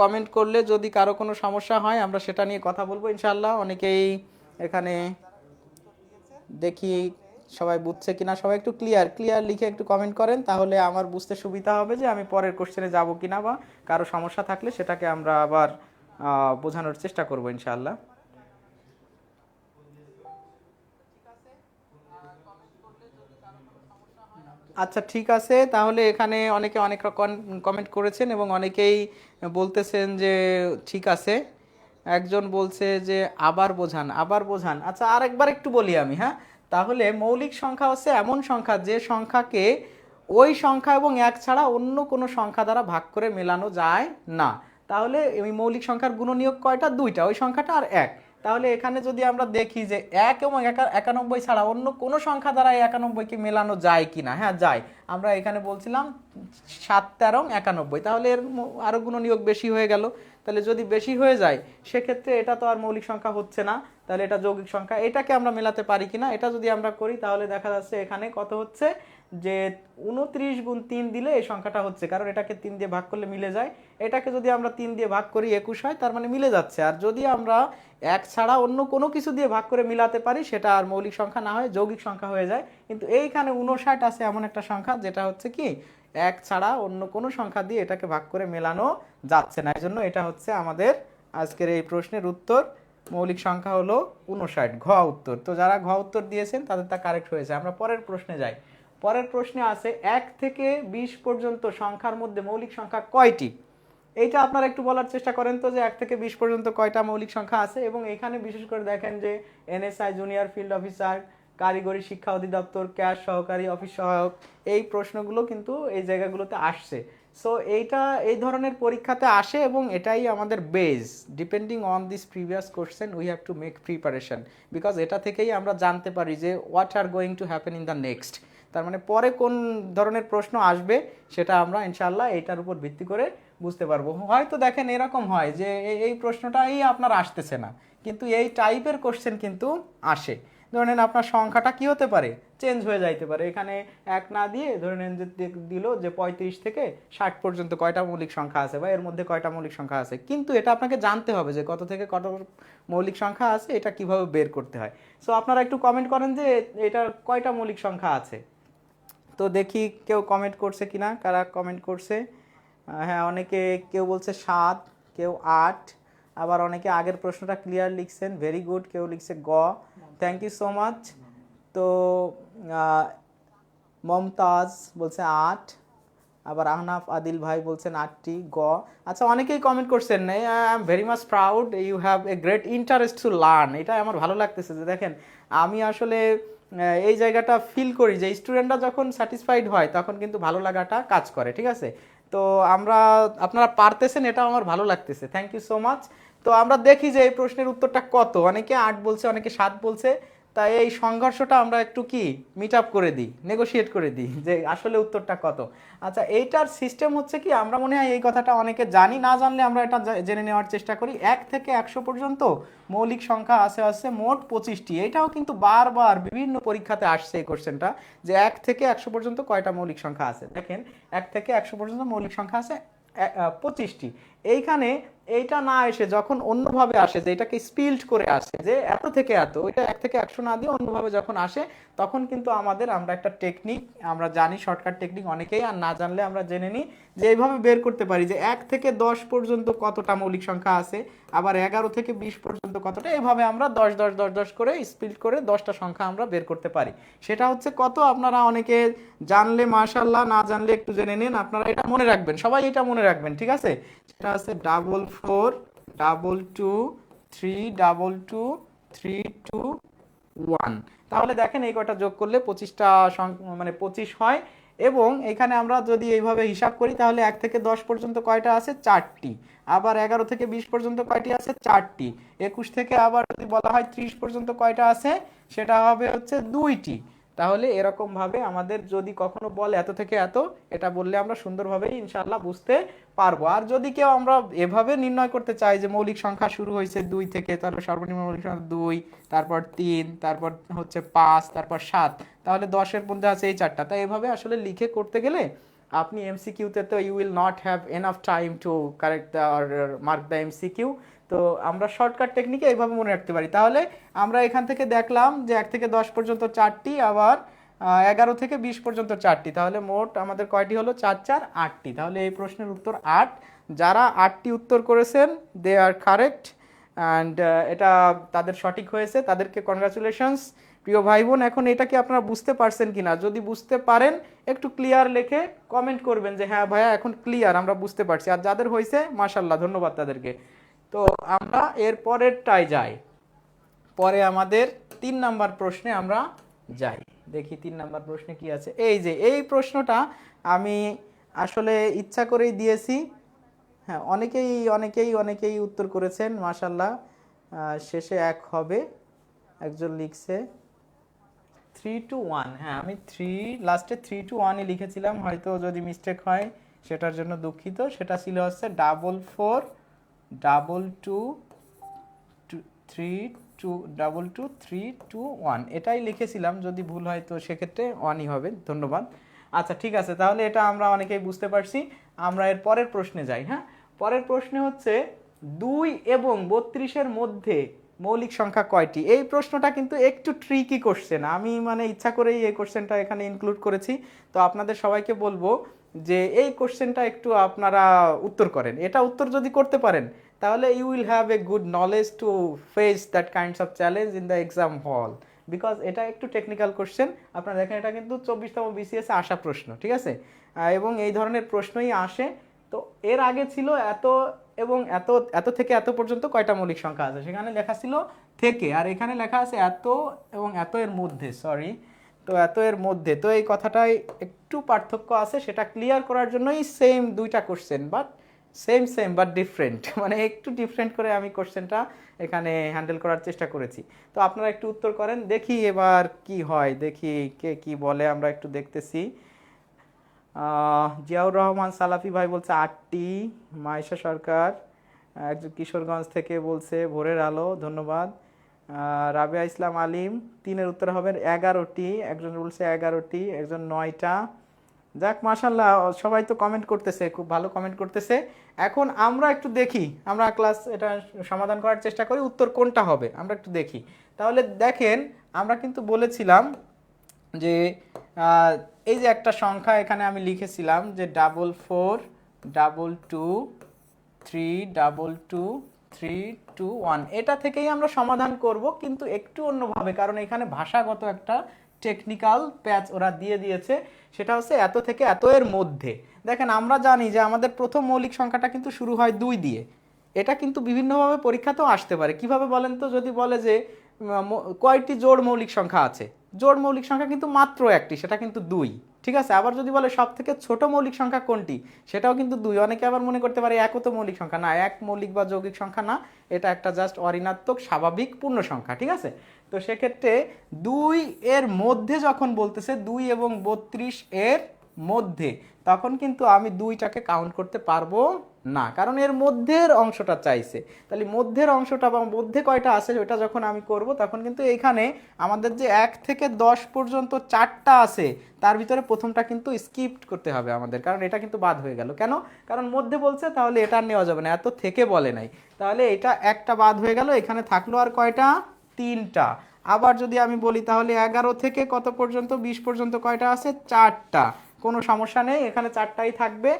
কমেন্ট করলে যদি কারো কোনো সমস্যা হয় আমরা সেটা নিয়ে কথা বলবো ইনশাআল্লাহ। অনেকেই এখানে দেখি সবাই বুঝছে কিনা, সবাই একটু ক্লিয়ার ক্লিয়ার লিখে একটু কমেন্ট করেন, তাহলে আমার বুঝতে সুবিধা হবে যে আমি পরের কোশ্চেনে যাব কিনা, বা কারো সমস্যা থাকলে সেটাকে আমরা আবার বোঝানোর চেষ্টা করব ইনশাআল্লাহ। আচ্ছা ঠিক আছে, তাহলে এখানে অনেকে অনেক রকম কমেন্ট করেছেন এবং অনেকেই বলতেছেন যে ঠিক আছে। একজন বলছে যে আবার বোঝান আবার বোঝান। আচ্ছা আরেকবার একটু বলি আমি, হ্যাঁ। তাহলে মৌলিক সংখ্যা হচ্ছে এমন সংখ্যা যে সংখ্যাকে ওই সংখ্যা এবং এক ছাড়া অন্য কোনো সংখ্যা দ্বারা ভাগ করে মেলানো যায় না। তাহলে ওই মৌলিক সংখ্যার গুণনীয়ক কয়টা? দুইটা, ওই সংখ্যাটা আর এক। তাহলে এখানে যদি আমরা দেখি যে এক এবং একানব্বই ছাড়া অন্য কোনো সংখ্যা দ্বারা এই একানব্বইকে মেলানো যায় কিনা, হ্যাঁ যায়। আমরা এখানে বলছিলাম 7, 13, 91, তাহলে এর আরো গুণনীয়ক বেশি হয়ে গেল। তাহলে যদি বেশি হয়ে যায় সেক্ষেত্রে এটা তো আর মৌলিক সংখ্যা হচ্ছে না, তাহলে এটা যৌগিক সংখ্যা। এটাকে আমরা মেলাতে পারি কিনা, এটা যদি আমরা করি তাহলে দেখা যাচ্ছে এখানে কত হচ্ছে যে 29 গুণ 3 দিলে এই সংখ্যাটা হচ্ছে, কারণ এটাকে 3 দিয়ে ভাগ করলে মিলে যায়। এটাকে যদি আমরা 3 দিয়ে ভাগ করি 21 হয়, তার মানে মিলে যাচ্ছে। আর যদি আমরা এক ছাড়া অন্য কোনো কিছু দিয়ে ভাগ করে মিলাতে পারি সেটা আর মৌলিক সংখ্যা না হয় যৌগিক সংখ্যা হয়ে যায়। কিন্তু এইখানে 59 আছে এমন একটা সংখ্যা যেটা হচ্ছে কি এক ছাড়া অন্য কোনো সংখ্যা দিয়ে এটাকে ভাগ করে মেলানো যাচ্ছে না, এই জন্য এটা হচ্ছে আমাদের আজকের এই প্রশ্নের উত্তর। মৌলিক সংখ্যা হলো 59, ঘ উত্তর। তো যারা ঘ উত্তর দিয়েছেন তাদের তা কারেক্ট হয়েছে। আমরা পরের প্রশ্নে যাই। পরের প্রশ্নে আছে 1 থেকে 20 পর্যন্ত সংখ্যার মধ্যে মৌলিক সংখ্যা কয়টি? এইটা আপনারা একটু বলার চেষ্টা করেন তো যে 1 থেকে 20 পর্যন্ত কয়টা মৌলিক সংখ্যা আছে। এবং এখানে বিশেষ করে দেখেন যে এনএসআই, জুনিয়র ফিল্ড অফিসার, কারিগরি শিক্ষা অধিদপ্তর, ক্যাশ সহকারী, অফিস সহায়ক, এই প্রশ্নগুলো কিন্তু এই জায়গাগুলোতে আসছে। সো এইটা এই ধরনের পরীক্ষাতে আসে এবং এটাই আমাদের base. Depending on this previous question we have to make preparation, because এটা থেকেই আমরা জানতে পারি যে what are going to happen in the next. তার মানে পরে কোন ধরনের প্রশ্ন আসবে সেটা আমরা ইনশাআল্লাহ এইটার উপর ভিত্তি করে বুঝতে পারবো। হয়তো দেখেন এরকম হয় যে এই প্রশ্নটাই আপনার আসতেছে না, কিন্তু এই টাইপের কোশ্চেন কিন্তু আসে। ধরে নেন আপনার সংখ্যাটা কি হতে পারে, চেঞ্জ হয়ে যাইতে পারে। এখানে এক না দিয়ে ধরে নেন যে দিল যে 35 থেকে 60 পর্যন্ত কয়টা মৌলিক সংখ্যা আছে বা এর মধ্যে কয়টা মৌলিক সংখ্যা আছে, কিন্তু এটা আপনাকে জানতে হবে যে কত থেকে কত মৌলিক সংখ্যা আছে, এটা কিভাবে বের করতে হয়। সো আপনারা একটু কমেন্ট করেন যে এটার কয়টা মৌলিক সংখ্যা আছে। তো দেখি কেউ কমেন্ট করছে কিনা, কারা কমেন্ট করছে। হ্যাঁ অনেকে, কেউ বলছে 7, কেউ 8, আবার অনেকে আগের প্রশ্নটা ক্লিয়ার লিখছেন, ভেরি গুড। কেউ লিখছে গ, থ্যাংক ইউ সো মাচ। তো মমতাজ বলছে 8, আবার আহনাফ আদিল ভাই বলছেন 8টি, গ। আচ্ছা অনেকেই কমেন্ট করছেন, I am very much proud, you have a great interest to learn. এটা আমার ভালো লাগতেছে যে দেখেন আমি আসলে এই জায়গাটা ফিল করি যে স্টুডেন্টরা যখন স্যাটিসফাইড হয় তখন কিন্তু ভালো লাগাটা কাজ করে, ঠিক আছে। তো আপনারা পারতেছেন, এটা আমার ভালো লাগতেছে, থ্যাংক ইউ সো মাচ। তো আমরা দেখি যে এই প্রশ্নের উত্তরটা কত। অনেকে 8 বলছে, অনেকে 7 বলছে। তাই এই সংঘর্ষটা আমরা একটু কি মিট আপ করে দিই, নেগোশিয়েট করে দিই যে আসলে উত্তরটা কত। আচ্ছা এইটার সিস্টেম হচ্ছে কি, আমরা মনে হয় এই কথাটা অনেকে জানি, না জানলে আমরা এটা জেনে নেওয়ার চেষ্টা করি। 1 থেকে 100 পর্যন্ত মৌলিক সংখ্যা আছে মোট 25টি। এটাও কিন্তু বারবার বিভিন্ন পরীক্ষাতে আসছে এই কোশ্চেনটা, যে 1 থেকে 100 পর্যন্ত কয়টা মৌলিক সংখ্যা আছে। দেখেন 1 থেকে 100 পর্যন্ত মৌলিক সংখ্যা আছে 25টি। এইখানে এইটা না এসে যখন অন্যভাবে আসে, যে এটাকে স্পিল্ড করে আসে যে এত থেকে এত, ওইটা 1 থেকে 100 না দিয়ে অন্যভাবে যখন আসে, তখন কিন্তু আমরা একটা টেকনিক আমরা জানি, শর্টকাট টেকনিক অনেকেই, আর না জানলে আমরা জেনে নিই যে এইভাবে বের করতে পারি যে 1 থেকে 10 পর্যন্ত কতটা মৌলিক সংখ্যা আছে, আবার 11 থেকে 20 পর্যন্ত কতটা, এইভাবে আমরা 10 10 10 10 করে স্পিল্ড করে 10টা সংখ্যা আমরা বের করতে পারি। সেটা হচ্ছে কত, আপনারা অনেকে জানলে মাশাআল্লাহ, না জানলে একটু জেনে নিন। আপনারা এটা মনে রাখবেন, সবাই এটা মনে রাখবেন, ঠিক আছে। সেটা আছে 4 4 2 3 2 2 3 2 1। তাহলে দেখেন এই কয়টা যোগ করলে 25টা মানে 25 হয়। এবং এখানে আমরা যদি এইভাবে হিসাব করি তাহলে 1 থেকে 10 পর্যন্ত কয়টা আছে, 4টি। আবার 11 থেকে 20 পর্যন্ত কয়টি আছে, 4টি। 21 থেকে আবার যদি বলা হয় 30 পর্যন্ত কয়টা আছে, সেটা হবে হচ্ছে 2টি। তাহলে এরকমভাবে আমাদের যদি কখনো বলে এত থেকে এত, এটা বললে আমরা সুন্দরভাবে ইনশাআল্লাহ বুঝতে পারবো। আর যদি কেউ আমরা এভাবে নির্ণয় করতে চাই যে মৌলিক সংখ্যা শুরু হয়েছে 2 থেকে, তাহলে সর্বনিম্ন মৌলিক সংখ্যা 2, তারপর 3, তারপর হচ্ছে 5, তারপর 7, তাহলে 10-এর মধ্যে আছে এই 4টা। তাই এভাবে আসলে লিখে করতে গেলে আপনি এমসিকিউতে তো you will not have enough time to correct the or mark the MCQ. তো আমরা শর্টকাট টেকনিকে এইভাবে মনে রাখতে পারি। তাহলে আমরা এখান থেকে দেখলাম যে 1 থেকে 10 পর্যন্ত 4টি, আবার 11 থেকে 20 পর্যন্ত 4টি, তাহলে মোট আমাদের কয়টি হলো? 4 4 8টি। তাহলে এই প্রশ্নের উত্তর 8। যারা 8টি উত্তর করেছেন দে আর কারেক্ট অ্যান্ড এটা তাদের সঠিক হয়েছে, তাদেরকে কনগ্রাচুলেশনস। প্রিয় ভাই বোন, এখন এটা কি আপনারা বুঝতে পারছেন কিনা? যদি বুঝতে পারেন একটু ক্লিয়ার লিখে কমেন্ট করবেন যে হ্যাঁ ভাইয়া এখন ক্লিয়ার, আমরা বুঝতে পারছি। আর যাদের হয়েছে মাশাআল্লাহ, ধন্যবাদ তাদেরকে। তো আমরা এর পরেরটায় যাই। পরে আমাদের 3 নাম্বার প্রশ্নে আমরা যাই। দেখি 3 নাম্বার প্রশ্নে কি আছে। এই যে এই প্রশ্নটা আমি আসলে ইচ্ছা করেই দিয়েছি। হ্যাঁ, অনেকেই উত্তর করেছেন মাশাআল্লাহ। শেষে 1 হবে, একজন লিখছে 3 to 1। হ্যাঁ, আমি লাস্টে 3 to 1 লিখেছিলাম, হয়তো যদি মিস্টেক হয় সেটার জন্য দুঃখিত। সেটা ছিল হচ্ছে 4 4 2 2 3 2 2 2 3 2 1, এটাই লিখেছিলাম। যদি ভুল হয় তো সেক্ষেত্রে 1ই হবে। ধন্যবাদ। আচ্ছা ঠিক আছে, তাহলে এটা আমরা অনেকেই বুঝতে পারছি। আমরা এর পরের প্রশ্নে যাই। হ্যাঁ, পরের প্রশ্নে হচ্ছে 2 এবং 32-এর মধ্যে মৌলিক সংখ্যা কয়টি? এই প্রশ্নটা কিন্তু একটু ট্রিকি কোশ্চেন, আমি মানে ইচ্ছা করেই এই কোশ্চেনটা এখানে ইনক্লুড করেছি। তো আপনাদের সবাইকে বলবো যে এই কোশ্চেনটা একটু আপনারা উত্তর করেন। এটা উত্তর যদি করতে পারেন তাহলে you will have a good knowledge to face that kinds of challenge in the exam hall, because এটা একটু টেকনিক্যাল কোশ্চেন। আপনারা দেখেন এটা কিন্তু 24তম বিসিএস আসা প্রশ্ন, ঠিক আছে? এবং এই ধরনের প্রশ্নই আসে। তো এর আগে ছিল এত এবং এত, এত থেকে এত পর্যন্ত কয়টা মৌলিক সংখ্যা আছে, সেখানে লেখা ছিল থেকে, আর এখানে লেখা আছে এত এবং এত এর মধ্যে, সরি। তো এত এর মধ্যে, তো এই কথাটাই একটু পার্থক্য আছে, সেটা ক্লিয়ার করার জন্যই সেম দুইটা question, but same but different, মানে একটু ডিফারেন্ট করে আমি কোশ্চেনটা এখানে হ্যান্ডেল করার চেষ্টা করেছি। তো আপনারা একটু উত্তর করেন, দেখি এবার কি হয়, দেখি কে কি বলে, আমরা একটু দেখতেছি। জিয়াউর রহমান সালাফি ভাই বলছে 8টি। মাইশা সরকার একজন কিশোরগঞ্জ থেকে বলছে ভোরের আলো, ধন্যবাদ। রাবিয়া ইসলাম আলিম 3-এর উত্তর হবে 11টি, একজন বলছে 11টি, একজন 9টা। যাক মাশাআল্লাহ, সবাই তো কমেন্ট করতেছে, খুব ভালো কমেন্ট করতেছে। এখন আমরা একটু দেখি, আমরা ক্লাস এটা সমাধান করার চেষ্টা করি, উত্তর কোনটা হবে আমরা একটু দেখি। তাহলে দেখেন, আমরা কিন্তু বলেছিলাম যে এই যে একটা সংখ্যা এখানে আমি লিখেছিলাম যে 4 4 2 3 2 2 3 2 1, এটা থেকেই আমরা সমাধান করব, কিন্তু একটু অন্যভাবে, কারণ এখানে ভাষাগত একটা টেকনিক্যাল প্যাচ ওরা দিয়ে দিয়েছে। সেটা হচ্ছে এত থেকে এত এর মধ্যে। দেখেন, আমরা জানি যে আমাদের প্রথম মৌলিক সংখ্যাটা কিন্তু শুরু হয় 2 দিয়ে। এটা কিন্তু বিভিন্নভাবে পরীক্ষাতেও আসতে পারে। কিভাবে বলেন তো? যদি বলে যে কয়টি জোড় মৌলিক সংখ্যা আছে, জোড় মৌলিক সংখ্যা কিন্তু মাত্র একটি, সেটা কিন্তু 2, ঠিক আছে? আবার যদি বলে সব থেকে ছোট মৌলিক সংখ্যা কোনটি, সেটাও কিন্তু 2। অনেকে আবার মনে করতে পারে একও তো মৌলিক সংখ্যা না, এক মৌলিক বা যৌগিক সংখ্যা না, এটা একটা জাস্ট অঋণাত্মক স্বাভাবিক পূর্ণ সংখ্যা, ঠিক আছে? তো সেক্ষেত্রে 2 এর মধ্যে যখন বলতেছে 2 এবং 32 এর মধ্যে, তখন কিন্তু আমি 2টাকে কাউন্ট করতে পারবো না, কারণ এর মধ্যের অংশটা চাইছে। তাহলে মধ্যের অংশটা বা মধ্যে কয়টা আছে ওটা যখন আমি করব, তখন কিন্তু এইখানে আমাদের যে 1 থেকে 10 পর্যন্ত 4টা আছে, তার ভিতরে প্রথমটা কিন্তু স্কিপ করতে হবে আমাদের, কারণ এটা কিন্তু বাদ হয়ে গেল। কেন? কারণ মধ্যে বলছে, তাহলে এটা নেওয়া যাবে না, এত থেকে বলে নাই, তাহলে এটা একটা বাদ হয়ে গেল। এখানে থাকলো আর কয়টা? 3টা। আবার যদি আমি বলি তাহলে 11 থেকে কত পর্যন্ত? 20 পর্যন্ত কয়টা আছে? 4টা। কোনো সমস্যা নেই, এখানে 4টাই থাকবে।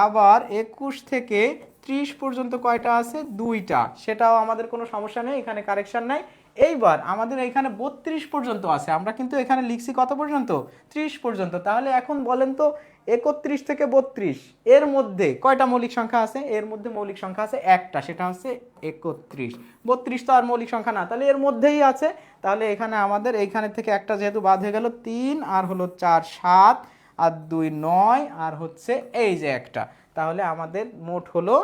আবার 21 থেকে 30 পর্যন্ত কয়টা আছে? 2টা, সেটাও আমাদের কোনো সমস্যা নেই, এখানে কারেকশন নাই। এইবার আমাদের এখানে 32 পর্যন্ত আছে, আমরা কিন্তু এখানে লিখছি কত পর্যন্ত? 30 পর্যন্ত। তাহলে এখন বলেন তো, 31 থেকে 32 এর মধ্যে কয়টা মৌলিক সংখ্যা আছে? এর মধ্যে মৌলিক সংখ্যা আছে একটা, সেটা হচ্ছে 31। 32 তো আর মৌলিক সংখ্যা না, তাহলে এর মধ্যেই আছে। তাহলে এখানে আমাদের এইখানে থেকে একটা যেহেতু বাদ হয়ে গেল, 3 আর হলো 4 7 আর 2 9 আর হচ্ছে এই যে একটা, তাহলে আমাদের মোট হলো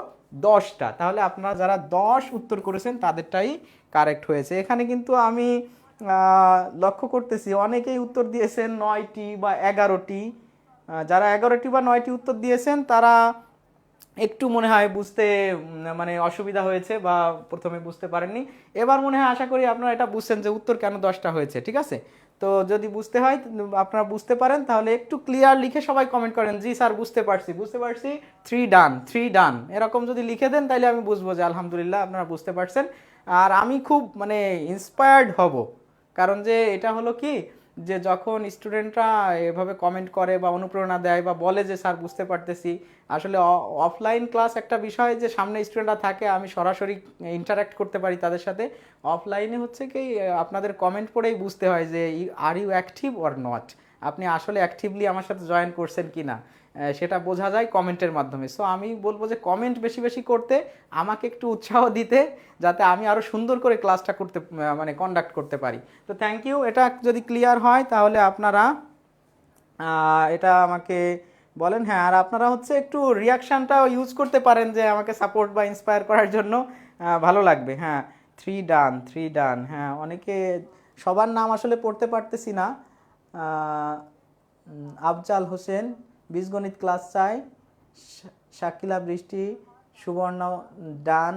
10টা। তাহলে আপনারা যারা 10 উত্তর করেছেন তাদেরটাই কারেক্ট হয়েছে। এখানে কিন্তু আমি লক্ষ্য করতেছি অনেকেই উত্তর দিয়েছেন 9টি বা 11টি। যারা 11টি বা 9টি উত্তর দিয়েছেন তারা একটু মনে হয় বুঝতে মানে অসুবিধা হয়েছে বা প্রথমে বুঝতে পারেননি। এবার মনে হয় আশা করি আপনারা এটা বুঝছেন যে উত্তর কেন 10টা হয়েছে, ঠিক আছে? তো যদি বুঝতে হয়, আপনারা বুঝতে পারেন, তাহলে একটু ক্লিয়ার লিখে সবাই কমেন্ট করেন, জি স্যার বুঝতে পারছি, বুঝতে পারছি, 3 ডান, 3 ডান, এরকম যদি লিখে দেন তাহলে আমি বুঝবো যে আলহামদুলিল্লাহ আপনারা বুঝতে পারছেন। আর আমি খুব মানে ইন্সপায়ার্ড হব, কারণ যে এটা হলো কি, যে যখন স্টুডেন্টরা এভাবে কমেন্ট করে বা অনুপ্রেরণা দেয় বা বলে যে স্যার বুঝতে পারতেছি, আসলে অফলাইন ক্লাস একটা বিষয় যে সামনে স্টুডেন্টরা থাকে, আমি সরাসরি ইন্টারাক্ট করতে পারি তাদের সাথে। অফলাইনে হচ্ছে কি আপনাদের কমেন্ট পড়েই বুঝতে হয় যে are you active or not, আপনি আসলে অ্যাক্টিভলি আমার সাথে জয়েন করছেন কি না, সেটা বোঝা যায় কমেন্টের মাধ্যমে। সো আমি বলবো যে কমেন্ট বেশি বেশি করতে, আমাকে একটু উৎসাহ দিতে, যাতে আমি আরও সুন্দর করে ক্লাসটা করতে মানে কন্ডাক্ট করতে পারি। তো থ্যাংক ইউ। এটা যদি ক্লিয়ার হয় তাহলে আপনারা এটা আমাকে বলেন। হ্যাঁ, আর আপনারা হচ্ছে একটু রিয়াকশানটাও ইউজ করতে পারেন যে আমাকে সাপোর্ট বা ইন্সপায়ার করার জন্য, ভালো লাগবে। হ্যাঁ, 3 ডান, 3 ডান। হ্যাঁ, অনেকে সবার নাম আসলে পড়তে পারতেছি না। আফজাল হোসেন বীজগণিত ক্লাস চাই, Shakila Brishti, Subarna done,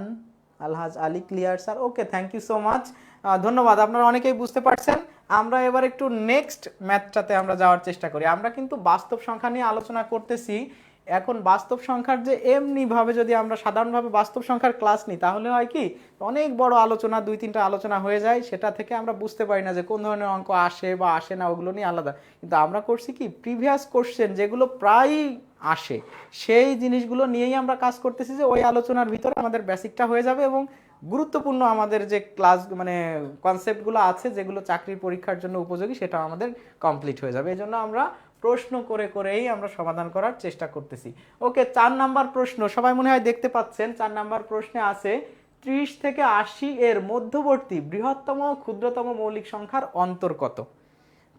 Alhaj Ali clear sir, okay, thank you so much, ধন্যবাদ। আপনারা অনেকেই বুঝতে পারছেন। আমরা এবার একটু নেক্সট ম্যাথটাতে আমরা যাওয়ার চেষ্টা করি। আমরা কিন্তু বাস্তব সংখ্যা নিয়ে আলোচনা করতেছি। এখন বাস্তব সংখ্যার যে এমনিভাবে যদি আমরা সাধারণভাবে বাস্তব সংখ্যার ক্লাস নিই, তাহলে হয় কি অনেক বড় আলোচনা, 2-3টা আলোচনা হয়ে যায়, সেটা থেকে আমরা বুঝতে পারি না যে কোন ধরনের অঙ্ক আসে বা আসে না, ওগুলো নিয়ে আলাদা। কিন্তু আমরা করছি কি প্রিভিয়াস কোশ্চেন যেগুলো প্রায়ই আসে, সেই জিনিসগুলো নিয়েই আমরা কাজ করতেছি, যে ওই আলোচনার ভিতরে আমাদের বেসিকটা হয়ে যাবে এবং গুরুত্বপূর্ণ আমাদের যে ক্লাস মানে কনসেপ্টগুলো আছে যেগুলো চাকরির পরীক্ষার জন্য উপযোগী, সেটা আমাদের কমপ্লিট হয়ে যাবে। এই জন্য আমরা প্রশ্ন করে করেই আমরা সমাধান করার চেষ্টা করতেছি। ওকে, 4 নাম্বার প্রশ্ন সবাই মনে হয় দেখতে পাচ্ছেন। 4 নাম্বার প্রশ্নে আছে 30 থেকে 80 এর মধ্যবর্তী বৃহত্তম ক্ষুদ্রতম মৌলিক সংখ্যার অন্তর কত?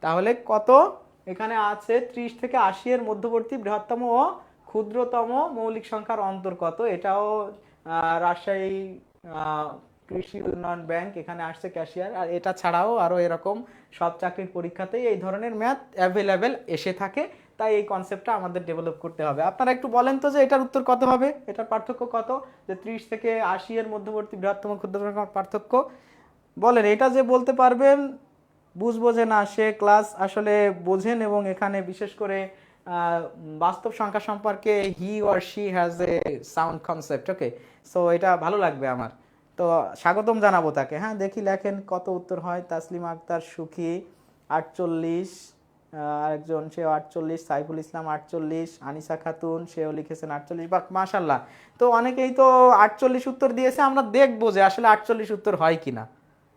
তাহলে কত এখানে আছে 30 থেকে 80 এর মধ্যবর্তী বৃহত্তম ও ক্ষুদ্রতম মৌলিক সংখ্যার অন্তর কত? এটাও রাজশাহী কৃষি উন্নয়ন ব্যাংক এখানে আসছে ক্যাশিয়ার। আর এটা ছাড়াও আরো এরকম সব চাকরির পরীক্ষাতেই এই ধরনের ম্যাথ অ্যাভেলেবেল এসে থাকে, তাই এই কনসেপ্টটা আমাদের ডেভেলপ করতে হবে। আপনারা একটু বলেন তো যে এটার উত্তর কত হবে, এটার পার্থক্য কত, যে 30 থেকে 80 এর মধ্যবর্তী বৃহত্তম ক্ষুদ্রতম পার্থক্য বলেন। এটা যে বলতে পারবেন বুঝবো যে না সে ক্লাস আসলে বোঝেন, এবং এখানে বিশেষ করে বাস্তব সংখ্যা সম্পর্কে he or she has a sound concept. Okay, so এটা ভালো লাগবে আমার, তো স্বাগতম জানাবো তাকে। হ্যাঁ, দেখি লেখেন কত উত্তর হয়। তাসলিমা আক্তার সুখী 48, আরেকজন সেও 48, সাইফুল ইসলাম 48, আনিসা খাতুন সেও লিখেছেন 48। বাহ, মাশাল্লাহ। তো অনেকেই তো 48 উত্তর দিয়েছে, আমরা দেখবো যে আসলে 48 উত্তর হয় কিনা।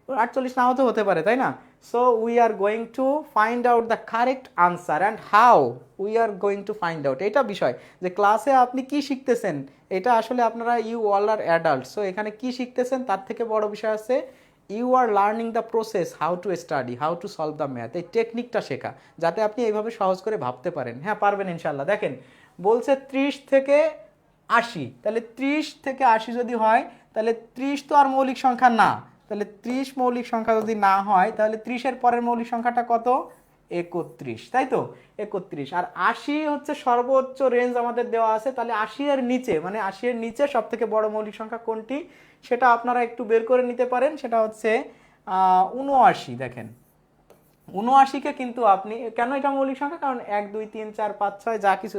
48 নাও তো হতে পারে, তাই না? So we are going to find out the correct answer and how we are going to find out. এটা বিষয় যে ক্লাসে আপনি কি শিখতেছেন, এটা আসলে আপনারা you all are adult, so এখানে কি শিখতেছেন তার থেকে বড় বিষয় আছে you are learning the process, how to study, how to solve the math, এই টেকনিকটা শেখা, যাতে আপনি এইভাবে সহজ করে ভাবতে পারেন। হ্যাঁ, পারবেন ইনশাল্লাহ। দেখেন বলছে 30 থেকে 80, তাহলে 30 থেকে 80 যদি হয়, তাহলে 30 তো আর মৌলিক সংখ্যা না, তাহলে 30 মৌলিক সংখ্যা যদি না হয়, তাহলে 30 এর পরের মৌলিক সংখ্যাটা কত? 31, তাই তো? 31। আর 80 হচ্ছে সর্বোচ্চ রেঞ্জ আমাদের দেওয়া আছে, তাহলে 80 এর নিচে, মানে 80 এর নিচে সব থেকে বড় মৌলিক সংখ্যা কোনটি, সেটা আপনারা একটু বের করে নিতে পারেন। সেটা হচ্ছে 79। দেখেন 79কে কিন্তু আপনি, কেন এটা মৌলিক সংখ্যা, কারণ 1 2 3 4 5 6 যা কিছু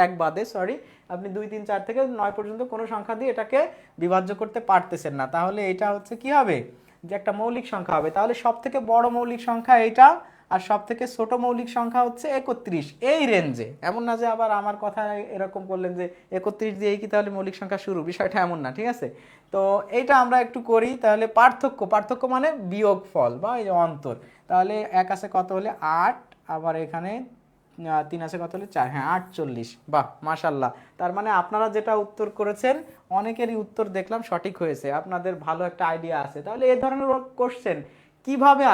এক বাদে, সরি, আপনি 2 3 4 থেকে 9 পর্যন্ত কোনো সংখ্যা দিয়ে এটাকে বিভাজ্য করতে পারতেছেন না, তাহলে এটা হচ্ছে কি হবে, যে একটা মৌলিক সংখ্যা হবে। তাহলে সব থেকে বড় মৌলিক সংখ্যা এটা, আর সব থেকে ছোট মৌলিক সংখ্যা হচ্ছে 31, এই রেঞ্জে। এমন না যে আবার আমার কথা এরকম করলেন যে 31 দিয়েই কি তাহলে মৌলিক সংখ্যা শুরু, বিষয়টা এমন না, ঠিক আছে? তো এইটা আমরা একটু করি। তাহলে পার্থক্য মানে বিয়োগ ফল বা এই যে অন্তর। তাহলে 1 আছে কত হলে 8, আবার এখানে 3 আছে কত হলে 4, হ্যাঁ 48। বাহ, মাশাল্লাহ। তার মানে আপনারা যেটা উত্তর করেছেন অনেকেরই উত্তর দেখলাম সঠিক হয়েছে, আপনাদের ভালো একটা আইডিয়া আছে। তাহলে এই ধরনের কোশ্চেন কিভাবে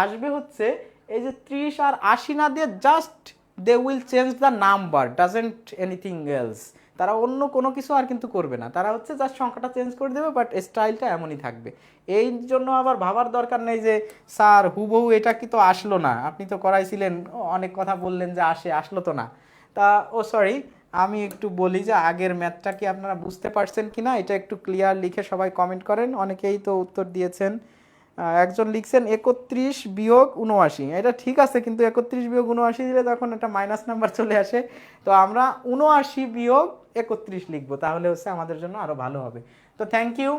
আসবে হচ্ছে এই যে 30 আর 80 না দিয়ে just they will change the number, doesn't anything else. তারা অন্য কোনো কিছু আর কিন্তু করবে না, তারা হচ্ছে জাস্ট সংখ্যাটা চেঞ্জ করে দেবে, বাট স্টাইলটা এমনই থাকবে। এই জন্য আবার ভাবার দরকার নেই যে স্যার হুবহু এটা কি তো আসলো না, আপনি তো করাইছিলেন, অনেক কথা বললেন যে আসলো তো না। তা সরি, আমি একটু বলি যে আগের ম্যাথটা কি আপনারা বুঝতে পারছেন কি না, এটা একটু ক্লিয়ার লিখে সবাই কমেন্ট করেন। অনেকেই তো উত্তর দিয়েছেন। একজন লিখছেন 31 - 79, এটা ঠিক আছে, কিন্তু 31 - 79 দিলে তখন একটা মাইনাস নাম্বার চলে আসে। তো আমরা 79 - 31 লিখবো, তাহলে হচ্ছে আমাদের জন্য আরো ভালো হবে। তো থ্যাংক ইউ।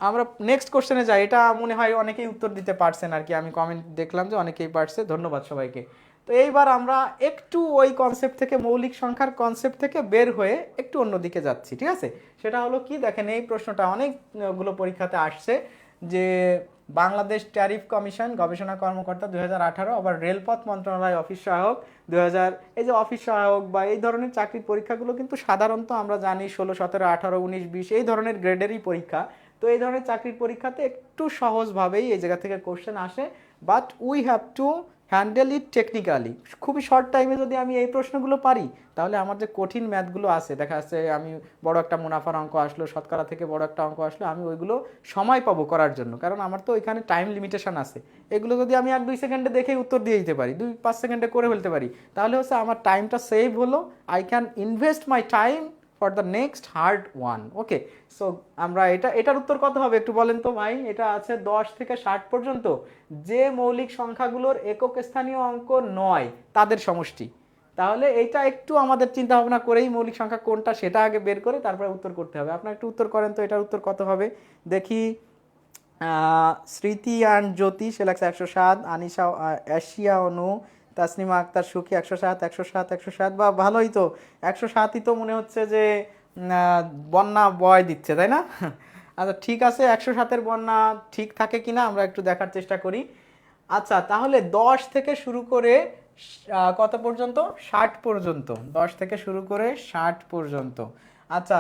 আমরা নেক্সট কোশ্চেনে যাই। এটা মনে হয় অনেকেই উত্তর দিতে পারছেন আর কি, আমি কমেন্ট দেখলাম যে অনেকেই পারছে, ধন্যবাদ সবাইকে। তো এইবার আমরা একটু ওই কনসেপ্ট থেকে, মৌলিক সংখ্যার কনসেপ্ট থেকে বের হয়ে একটু অন্যদিকে যাচ্ছি, ঠিক আছে? সেটা হলো কি, দেখেন এই প্রশ্নটা অনেকগুলো পরীক্ষাতে আসছে যে বাংলাদেশ ট্যারিফ কমিশন গবেষণা কর্মকর্তা 2018, আবার রেলপথ মন্ত্রণালয় অফিস সহায়ক 2000, এই যে অফিস সহায়ক বা এই ধরনের চাকরির পরীক্ষাগুলো কিন্তু সাধারণত আমরা জানি 16, 17, 18, 19, 20 এই ধরনের গ্রেডেরই পরীক্ষা। তো এই ধরনের চাকরির পরীক্ষাতে একটু সহজভাবেই এই জায়গা থেকে কোশ্চেন আসে, but we have to handle it technically. খুবই শর্ট টাইমে যদি আমি এই প্রশ্নগুলো পারি, তাহলে আমার যে কঠিন ম্যাথগুলো আছে, দেখা যাচ্ছে আমি বড় একটা মুনাফার অঙ্ক আসলো, শতকরা থেকে বড় একটা অঙ্ক আসলো, আমি ওইগুলো সময় পাবো করার জন্য, কারণ আমার তো ওইখানে টাইম লিমিটেশন আছে। এগুলো যদি আমি 1-2 সেকেন্ডে দেখেই উত্তর দিয়ে দিতে পারি, 2-5 সেকেন্ডে করে ফেলতে পারি, তাহলে হচ্ছে আমার টাইমটা সেভ হলো। I can invest my time for the next hard one. Okay, so আমরা এটার উত্তর কত হবে একটু বলেন তো ভাই? এটা আছে 10 থেকে 60 পর্যন্ত, যে মৌলিক সংখ্যাগুলোর একক স্থানীয় অঙ্ক নয় তাদের সমষ্টি। তাহলে এইটা একটু আমাদের চিন্তা ভাবনা করেই মৌলিক সংখ্যা কোনটা সেটা আগে বের করে তারপরে উত্তর করতে হবে। আপনারা একটু উত্তর করেন তো, এটার উত্তর কত হবে দেখি। স্মৃতি অ্যান্ড জ্যোতি সে লাগছে 107, আনিশা, এশিয়া, অনু, তাসনিমা আক্তার, সুখী 107, 107, 107, বা ভালোই তো, 107ই তো মনে হচ্ছে যে বন্যা বয় দিচ্ছে, তাই না? আচ্ছা ঠিক আছে, 107-এর বন্যা ঠিক থাকে কিনা আমরা একটু দেখার চেষ্টা করি। আচ্ছা তাহলে 10 থেকে শুরু করে কত পর্যন্ত? 60 পর্যন্ত। 10 থেকে শুরু করে 60 পর্যন্ত। আচ্ছা,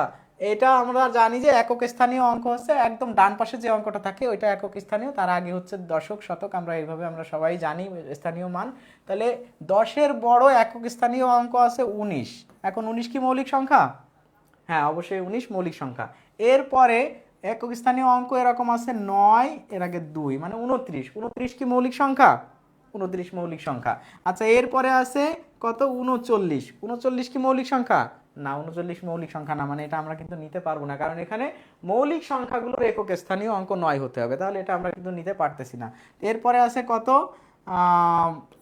এটা আমরা জানি যে একক স্থানীয় অঙ্ক হচ্ছে একদম ডান পাশে যে অঙ্কটা থাকে ওইটা একক স্থানীয়, তার আগে হচ্ছে দশক, শতক, আমরা এইভাবে আমরা সবাই জানি স্থানীয় মান। তাহলে 10-এর বড় একক স্থানীয় অঙ্ক আছে 19। এখন 19 কি মৌলিক সংখ্যা? হ্যাঁ অবশ্যই 19 মৌলিক সংখ্যা। এরপরে একক স্থানীয় অঙ্ক এরকম আছে 9, এর আগে 2, মানে 29। 29 কি মৌলিক সংখ্যা? 29 মৌলিক সংখ্যা। আচ্ছা এরপরে আছে কত? 39। 39 কি মৌলিক সংখ্যা? না, 39 মৌলিক সংখ্যা না, মানে এটা আমরা কিন্তু নিতে পারবো না, কারণ এখানে মৌলিক সংখ্যাগুলোর একক স্থানীয় অঙ্ক 9 হতে হবে, তাহলে এটা আমরা কিন্তু নিতে পারতেছি না। এরপরে আছে কত?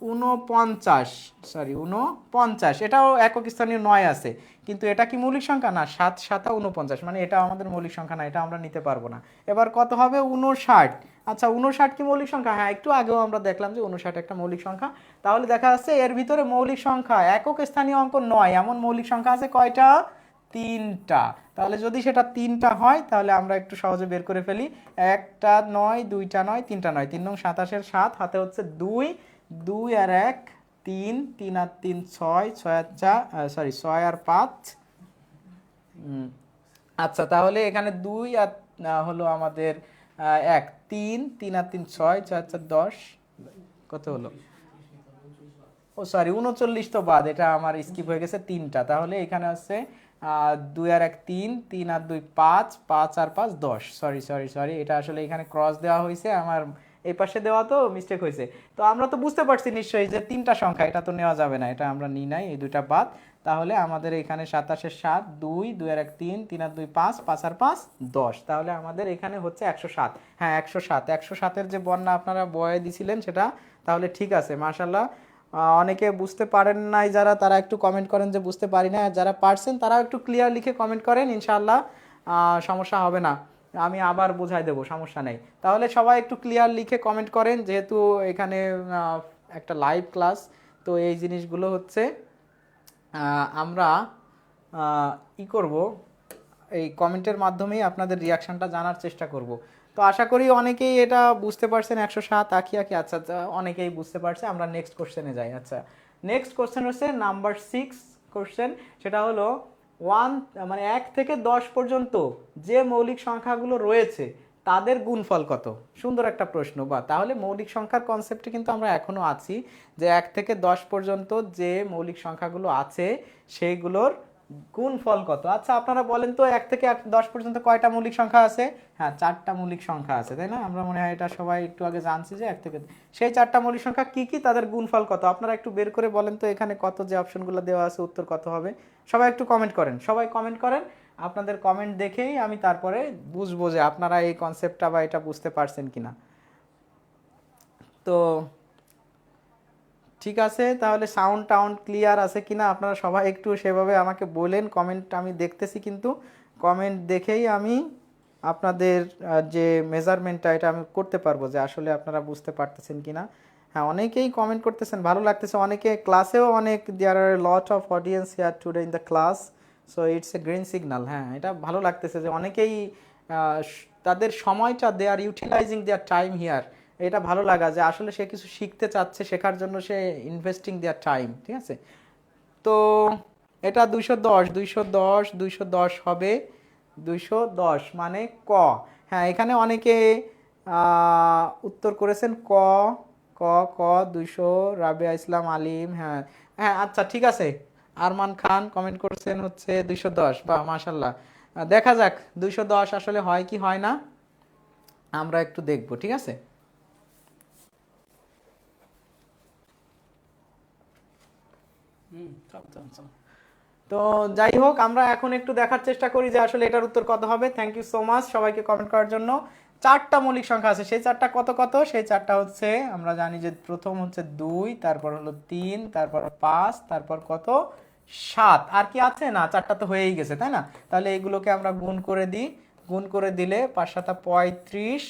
49, সরি 49, এটাও একক স্থানীয় 9 আছে, কিন্তু এটা কি মৌলিক সংখ্যা? না, 7 7 49, মানে এটা আমাদের মৌলিক সংখ্যা না, এটা আমরা নিতে পারবো না। এবার কত হবে? 59। আচ্ছা 59 কি মৌলিক সংখ্যা? হ্যাঁ, একটু আগেও আমরা দেখলাম যে 59 একটা মৌলিক সংখ্যা। তাহলে দেখা যাচ্ছে এর ভিতরে মৌলিক সংখ্যা একক স্থানীয় অঙ্ক 9 এমন মৌলিক সংখ্যা আছে কয়টা? 3টা। তাহলে যদি সেটা 3টা হয় তাহলে আমরা একটু সহজে বের করে ফেলি। 1টা 9, 2টা 9, 3টা 9, 3 নং 27-এর 7, হাতে হচ্ছে 2, 2 আর 1 3, 3 আর 3 6, 6 আর 4, সরি 6 আর 5। আচ্ছা তাহলে এখানে 2 আর হলো আমাদের 1, 3, 3 আর 3 6, 6 আর 4 10, কত হলো? ও সরি 39 তো বাদ, এটা আমার স্কিপ হয়ে গেছে 3টা। তাহলে এখানে আছে 2 আর 1 3, 3 আর 2 5, 5 আর 5 10। সরি সরি সরি, এটা আসলে এখানে ক্রস দেওয়া হয়েছে, আমার এই পাশে দেওয়া তো মিস্টেক হয়েছে। তো আমরা তো বুঝতে পারছি নিশ্চয়ই যে 3টা সংখ্যা, এটা তো নেওয়া যাবে না, এটা আমরা নিই নাই, এই দুইটা বাদ। তাহলে আমাদের এখানে 27-এর 7, 2, 2 আর 1 3, 3 আর 2 5, 5 আর 5 10। তাহলে আমাদের এখানে হচ্ছে 107। হ্যাঁ 107, 107-এর যে বর্ণনা আপনারা বয়ে দিছিলেন সেটা তাহলে ঠিক আছে, মাশাআল্লাহ। অনেকে বুঝতে পারেন নাই যারা, তারা একটু কমেন্ট করেন যে বুঝতে পারি না, যারা পারছেন তারাও একটু ক্লিয়ার লিখে কমেন্ট করেন, ইনশাআল্লাহ সমস্যা হবে না, আমি আবার বোঝাই দেবো, সমস্যা নেই। তাহলে সবাই একটু ক্লিয়ার লিখে কমেন্ট করেন, যেহেতু এখানে একটা লাইভ ক্লাস, তো এই জিনিসগুলো হচ্ছে আমরা ই করব, এই কমেন্টের মাধ্যমেই আপনাদের রিয়াকশনটা জানার চেষ্টা করব। তো আশা করি অনেকেই এটা বুঝতে পারছেন। 107 আঁকি আঁকি, আচ্ছা আচ্ছা অনেকেই বুঝতে পারছে। আমরা নেক্সট কোশ্চেনে যাই। আচ্ছা নেক্সট কোশ্চেন হচ্ছে নাম্বার 6 কোশ্চেন, সেটা হলো 1 মানে 1 থেকে 10 পর্যন্ত যে মৌলিক সংখ্যাগুলো রয়েছে তাদের গুণফল কত? সুন্দর একটা প্রশ্ন। বা তাহলে মৌলিক সংখ্যার কনসেপ্টে কিন্তু আমরা এখনো আছি যে 1 থেকে 10 পর্যন্ত যে মৌলিক সংখ্যাগুলো আছে সেইগুলোর গুণফল কত? আচ্ছা আপনারা বলেন তো 1 থেকে 10 পর্যন্ত কয়টা মৌলিক সংখ্যা আছে? হ্যাঁ 4টা মৌলিক সংখ্যা আছে, তাই না? আমরা মনে হয় এটা সবাই একটু আগে জানছি যে 1 থেকে, সেই 4টা মৌলিক সংখ্যা কি কি, তাদের গুণফল কত? আপনারা একটু বের করে বলেন তো এখানে কত, যে অপশনগুলো দেওয়া আছে উত্তর কত হবে? সবাই একটু কমেন্ট করেন, সবাই কমেন্ট করেন। আপনাদের কমেন্ট দেখেই আমি তারপরে বুঝবো যে আপনারা এই কনসেপ্টটা বা এটা বুঝতে পারছেন কিনা। তো ঠিক আছে, তাহলে সাউন্ড টাউন্ড ক্লিয়ার আছে কিনা আপনারা সবাই একটু সেভাবে আমাকে বলেন। কমেন্ট আমি দেখতেছি, কিন্তু কমেন্ট দেখেই আমি আপনাদের যে মেজারমেন্টটা এটা আমি করতে পারবো যে আসলে আপনারা বুঝতে পারতেছেন কিনা। হ্যাঁ অনেকেই কমেন্ট করতেছেন, ভালো লাগতেছে। অনেকে ক্লাসেও অনেক, there are lot of audience here today in the class, so it's a green signal. হ্যাঁ এটা ভালো লাগতেছে যে অনেকেই তাদের সময়টা, they are utilizing their time here. এটা ভালো লাগা যে আসলে সে কিছু শিখতে চাচ্ছে, শেখার জন্য সে ইনভেস্টিং দেয়ার টাইম। ঠিক আছে, তো এটা 210 210 210 হবে। 210 মানে ক। হ্যাঁ এখানে অনেকে উত্তর করেছেন ক, ক ক 200, রাবিয়া ইসলাম আলিম। হ্যাঁ হ্যাঁ আচ্ছা ঠিক আছে। আরমান খান কমেন্ট করেছেন হচ্ছে 210, বা মাশাল্লাহ। দেখা যাক 210 আসলে হয় কি হয় না, আমরা একটু দেখবো। ঠিক আছে, তো যাই হোক আমরা এখন একটু দেখার চেষ্টা করি যে আসলে এটার উত্তর কত হবে। থ্যাংক ইউ সো মাচ সবাইকে কমেন্ট করার জন্য। 4টা মৌলিক সংখ্যা আছে, সেই 4টা কত কত? সেই 4টা হচ্ছে, আমরা জানি যে প্রথম হচ্ছে 2, তারপর হলো 3, তারপর 5, তারপর কত 7। আর কি আছে? না 4টা তো হয়েই গেছে, তাই না? তাহলে এইগুলোকে আমরা গুণ করে দিই। গুণ করে দিলে 5 7 35,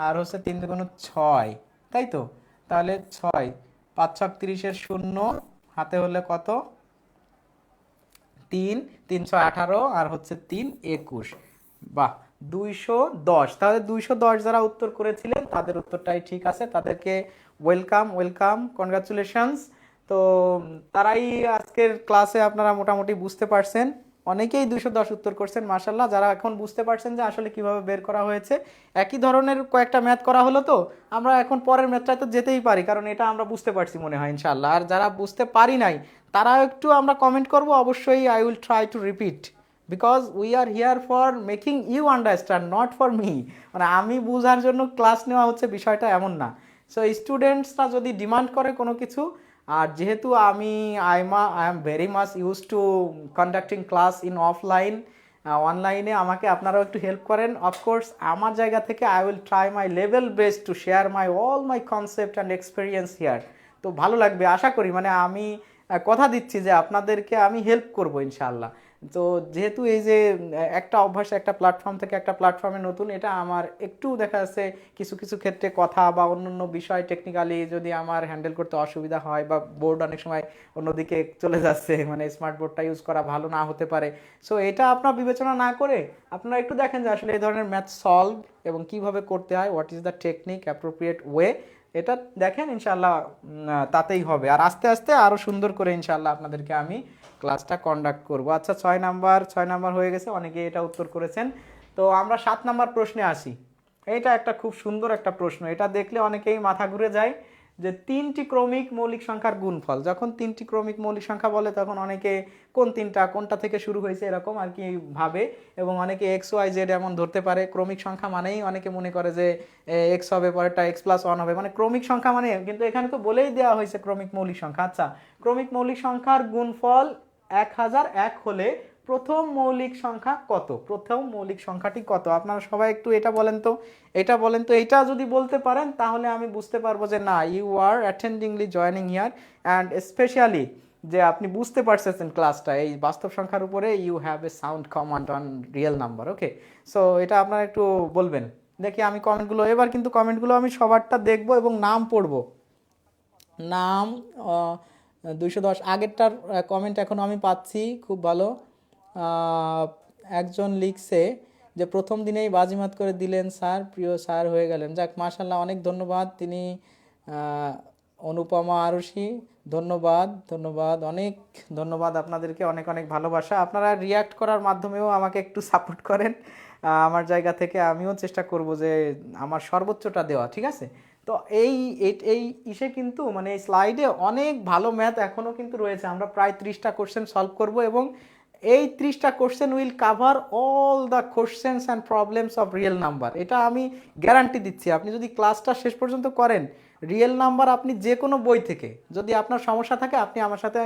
আর হচ্ছে 3 2 6, তাই তো? তাহলে 6, 5 6 30 শূন্য, হাতে হলে কত? 3 318, আর হচ্ছে 3 21। বাহ 210। তাহলে 210 যারা উত্তর করেছিলেন তাদের উত্তরটাই ঠিক আছে, তাদেরকে ওয়েলকাম ওয়েলকাম, কনগ্রাচুলেশনস। তো তারাই আজকের ক্লাসে আপনারা মোটামুটি বুঝতে পারছেন, অনেকেই 210 উত্তর করছেন মাশাল্লাহ। যারা এখন বুঝতে পারছেন যে আসলে কিভাবে বের করা হয়েছে, একই ধরনের কয়েকটা ম্যাথ করা হলো, তো আমরা এখন পরের ম্যাথটায় তো যেতেই পারি, কারণ এটা আমরা বুঝতে পারছি মনে হয় ইনশাআল্লাহ। আর যারা বুঝতে পারি নাই তারাও একটু আমরা কমেন্ট করব অবশ্যই। I will try to repeat, because we are here for making you understand, not for me. মানে আমি বোঝার জন্য ক্লাস নেওয়া হচ্ছে, বিষয়টা এমন না। সো স্টুডেন্টসরা যদি ডিমান্ড করে কোনো কিছু, আর যেহেতু আমি I am very much use to conducting class in offline, অনলাইনে আমাকে আপনারাও একটু হেল্প করেন। অফকোর্স আমার জায়গা থেকে I will try my level best to share my all my concept and experience here. তো ভালো লাগবে আশা করি, মানে আমি কথা দিচ্ছি যে আপনাদেরকে আমি হেল্প করব ইনশাআল্লাহ। তো যেহেতু এই যে একটা অভ্যাস একটা প্ল্যাটফর্ম থেকে একটা প্ল্যাটফর্মে নতুন, এটা আমার একটু দেখা যাচ্ছে কিছু কিছু ক্ষেত্রে কথা বা অন্যান্য বিষয় টেকনিক্যালি যদি আমার হ্যান্ডেল করতে অসুবিধা হয়, বা বোর্ড অনেক সময় অন্যদিকে চলে যাচ্ছে, মানে স্মার্ট বোর্ডটা ইউজ করা ভালো না হতে পারে। সো এটা আপনার বিবেচনা না করে আপনারা একটু দেখেন যে আসলে এই ধরনের ম্যাথ সলভ এবং কিভাবে করতে হয়, what is the technique appropriate way, এটা দেখেন ইনশাল্লাহ। তাতেই হবে। আর আস্তে আস্তে আরও সুন্দর করে ইনশাল্লাহ আপনাদেরকে আমি ক্লাসটা কন্ডাক্ট করব। আচ্ছা 6 নাম্বার হয়ে গেছে, অনেকে এটা উত্তর করেছেন। তো আমরা 7 নাম্বার প্রশ্নে আসি। এটা একটা খুব সুন্দর একটা প্রশ্ন, এটা দেখলে অনেকেই মাথা ঘুরে যায় যে 3টি ক্রমিক মৌলিক সংখ্যার গুণফল। যখন 3টি ক্রমিক মৌলিক সংখ্যা বলে তখন অনেকে কোন 3টা, কোনটা থেকে শুরু হয়েছে এরকম আর কি ভাবে, এবং অনেকে এক্স ওয়াই জেড এমন ধরতে পারে। ক্রমিক সংখ্যা মানেই অনেকে মনে করে যে এক্স হবে, পরেরটা x+1 হবে, মানে ক্রমিক সংখ্যা মানে। কিন্তু এখানে তো বলেই দেওয়া হয়েছে ক্রমিক মৌলিক সংখ্যা। আচ্ছা ক্রমিক মৌলিক সংখ্যার গুণফল 1001 হলে প্রথম মৌলিক সংখ্যা কত? প্রথম মৌলিক সংখ্যাটি কত? আপনারা সবাই একটু এটা বলেন তো, এটা বলেন তো। এটা যদি বলতে পারেন তাহলে আমি বুঝতে পারবো যে না, you are attendingly joining here, and specially যে আপনি বুঝতে পারছেন ক্লাসটা এই বাস্তব সংখ্যার উপরে। You have a sound command on real number. Okay, so এটা আপনারা একটু বলবেন। দেখি আমি কমেন্টগুলো, এবার কিন্তু কমেন্টগুলো আমি সবারটা দেখবো এবং নাম পড়বো। নাম 210, আগেরটার কমেন্ট এখনও আমি পাচ্ছি, খুব ভালো। একজন লিখছে যে প্রথম দিনেই বাজিমাত করে দিলেন স্যার, প্রিয় স্যার হয়ে গেলেন। যাক মাশাল্লাহ, অনেক ধন্যবাদ। তিনি অনুপমা আরুষি, ধন্যবাদ ধন্যবাদ, অনেক ধন্যবাদ আপনাদেরকে, অনেক অনেক ভালোবাসা। আপনারা রিয়্যাক্ট করার মাধ্যমেও আমাকে একটু সাপোর্ট করেন। আমার জায়গা থেকে আমিও চেষ্টা করব যে আমার সর্বোচ্চটা দেওয়া। ঠিক আছে, তো এই এই ইসে কিন্তু মানে এই স্লাইডে অনেক ভালো ম্যাথ এখনও কিন্তু রয়েছে। আমরা প্রায় 30টা কোশ্চেন সলভ করব, এবং এই 30টা question will cover all the questions and problems of real number. এটা আমি গ্যারান্টি দিচ্ছি, আপনি যদি ক্লাসটা শেষ পর্যন্ত করেন, রিয়েল নাম্বার আপনি যে কোনো বই থেকে, যদি আপনার সমস্যা থাকে আপনি আমার সাথে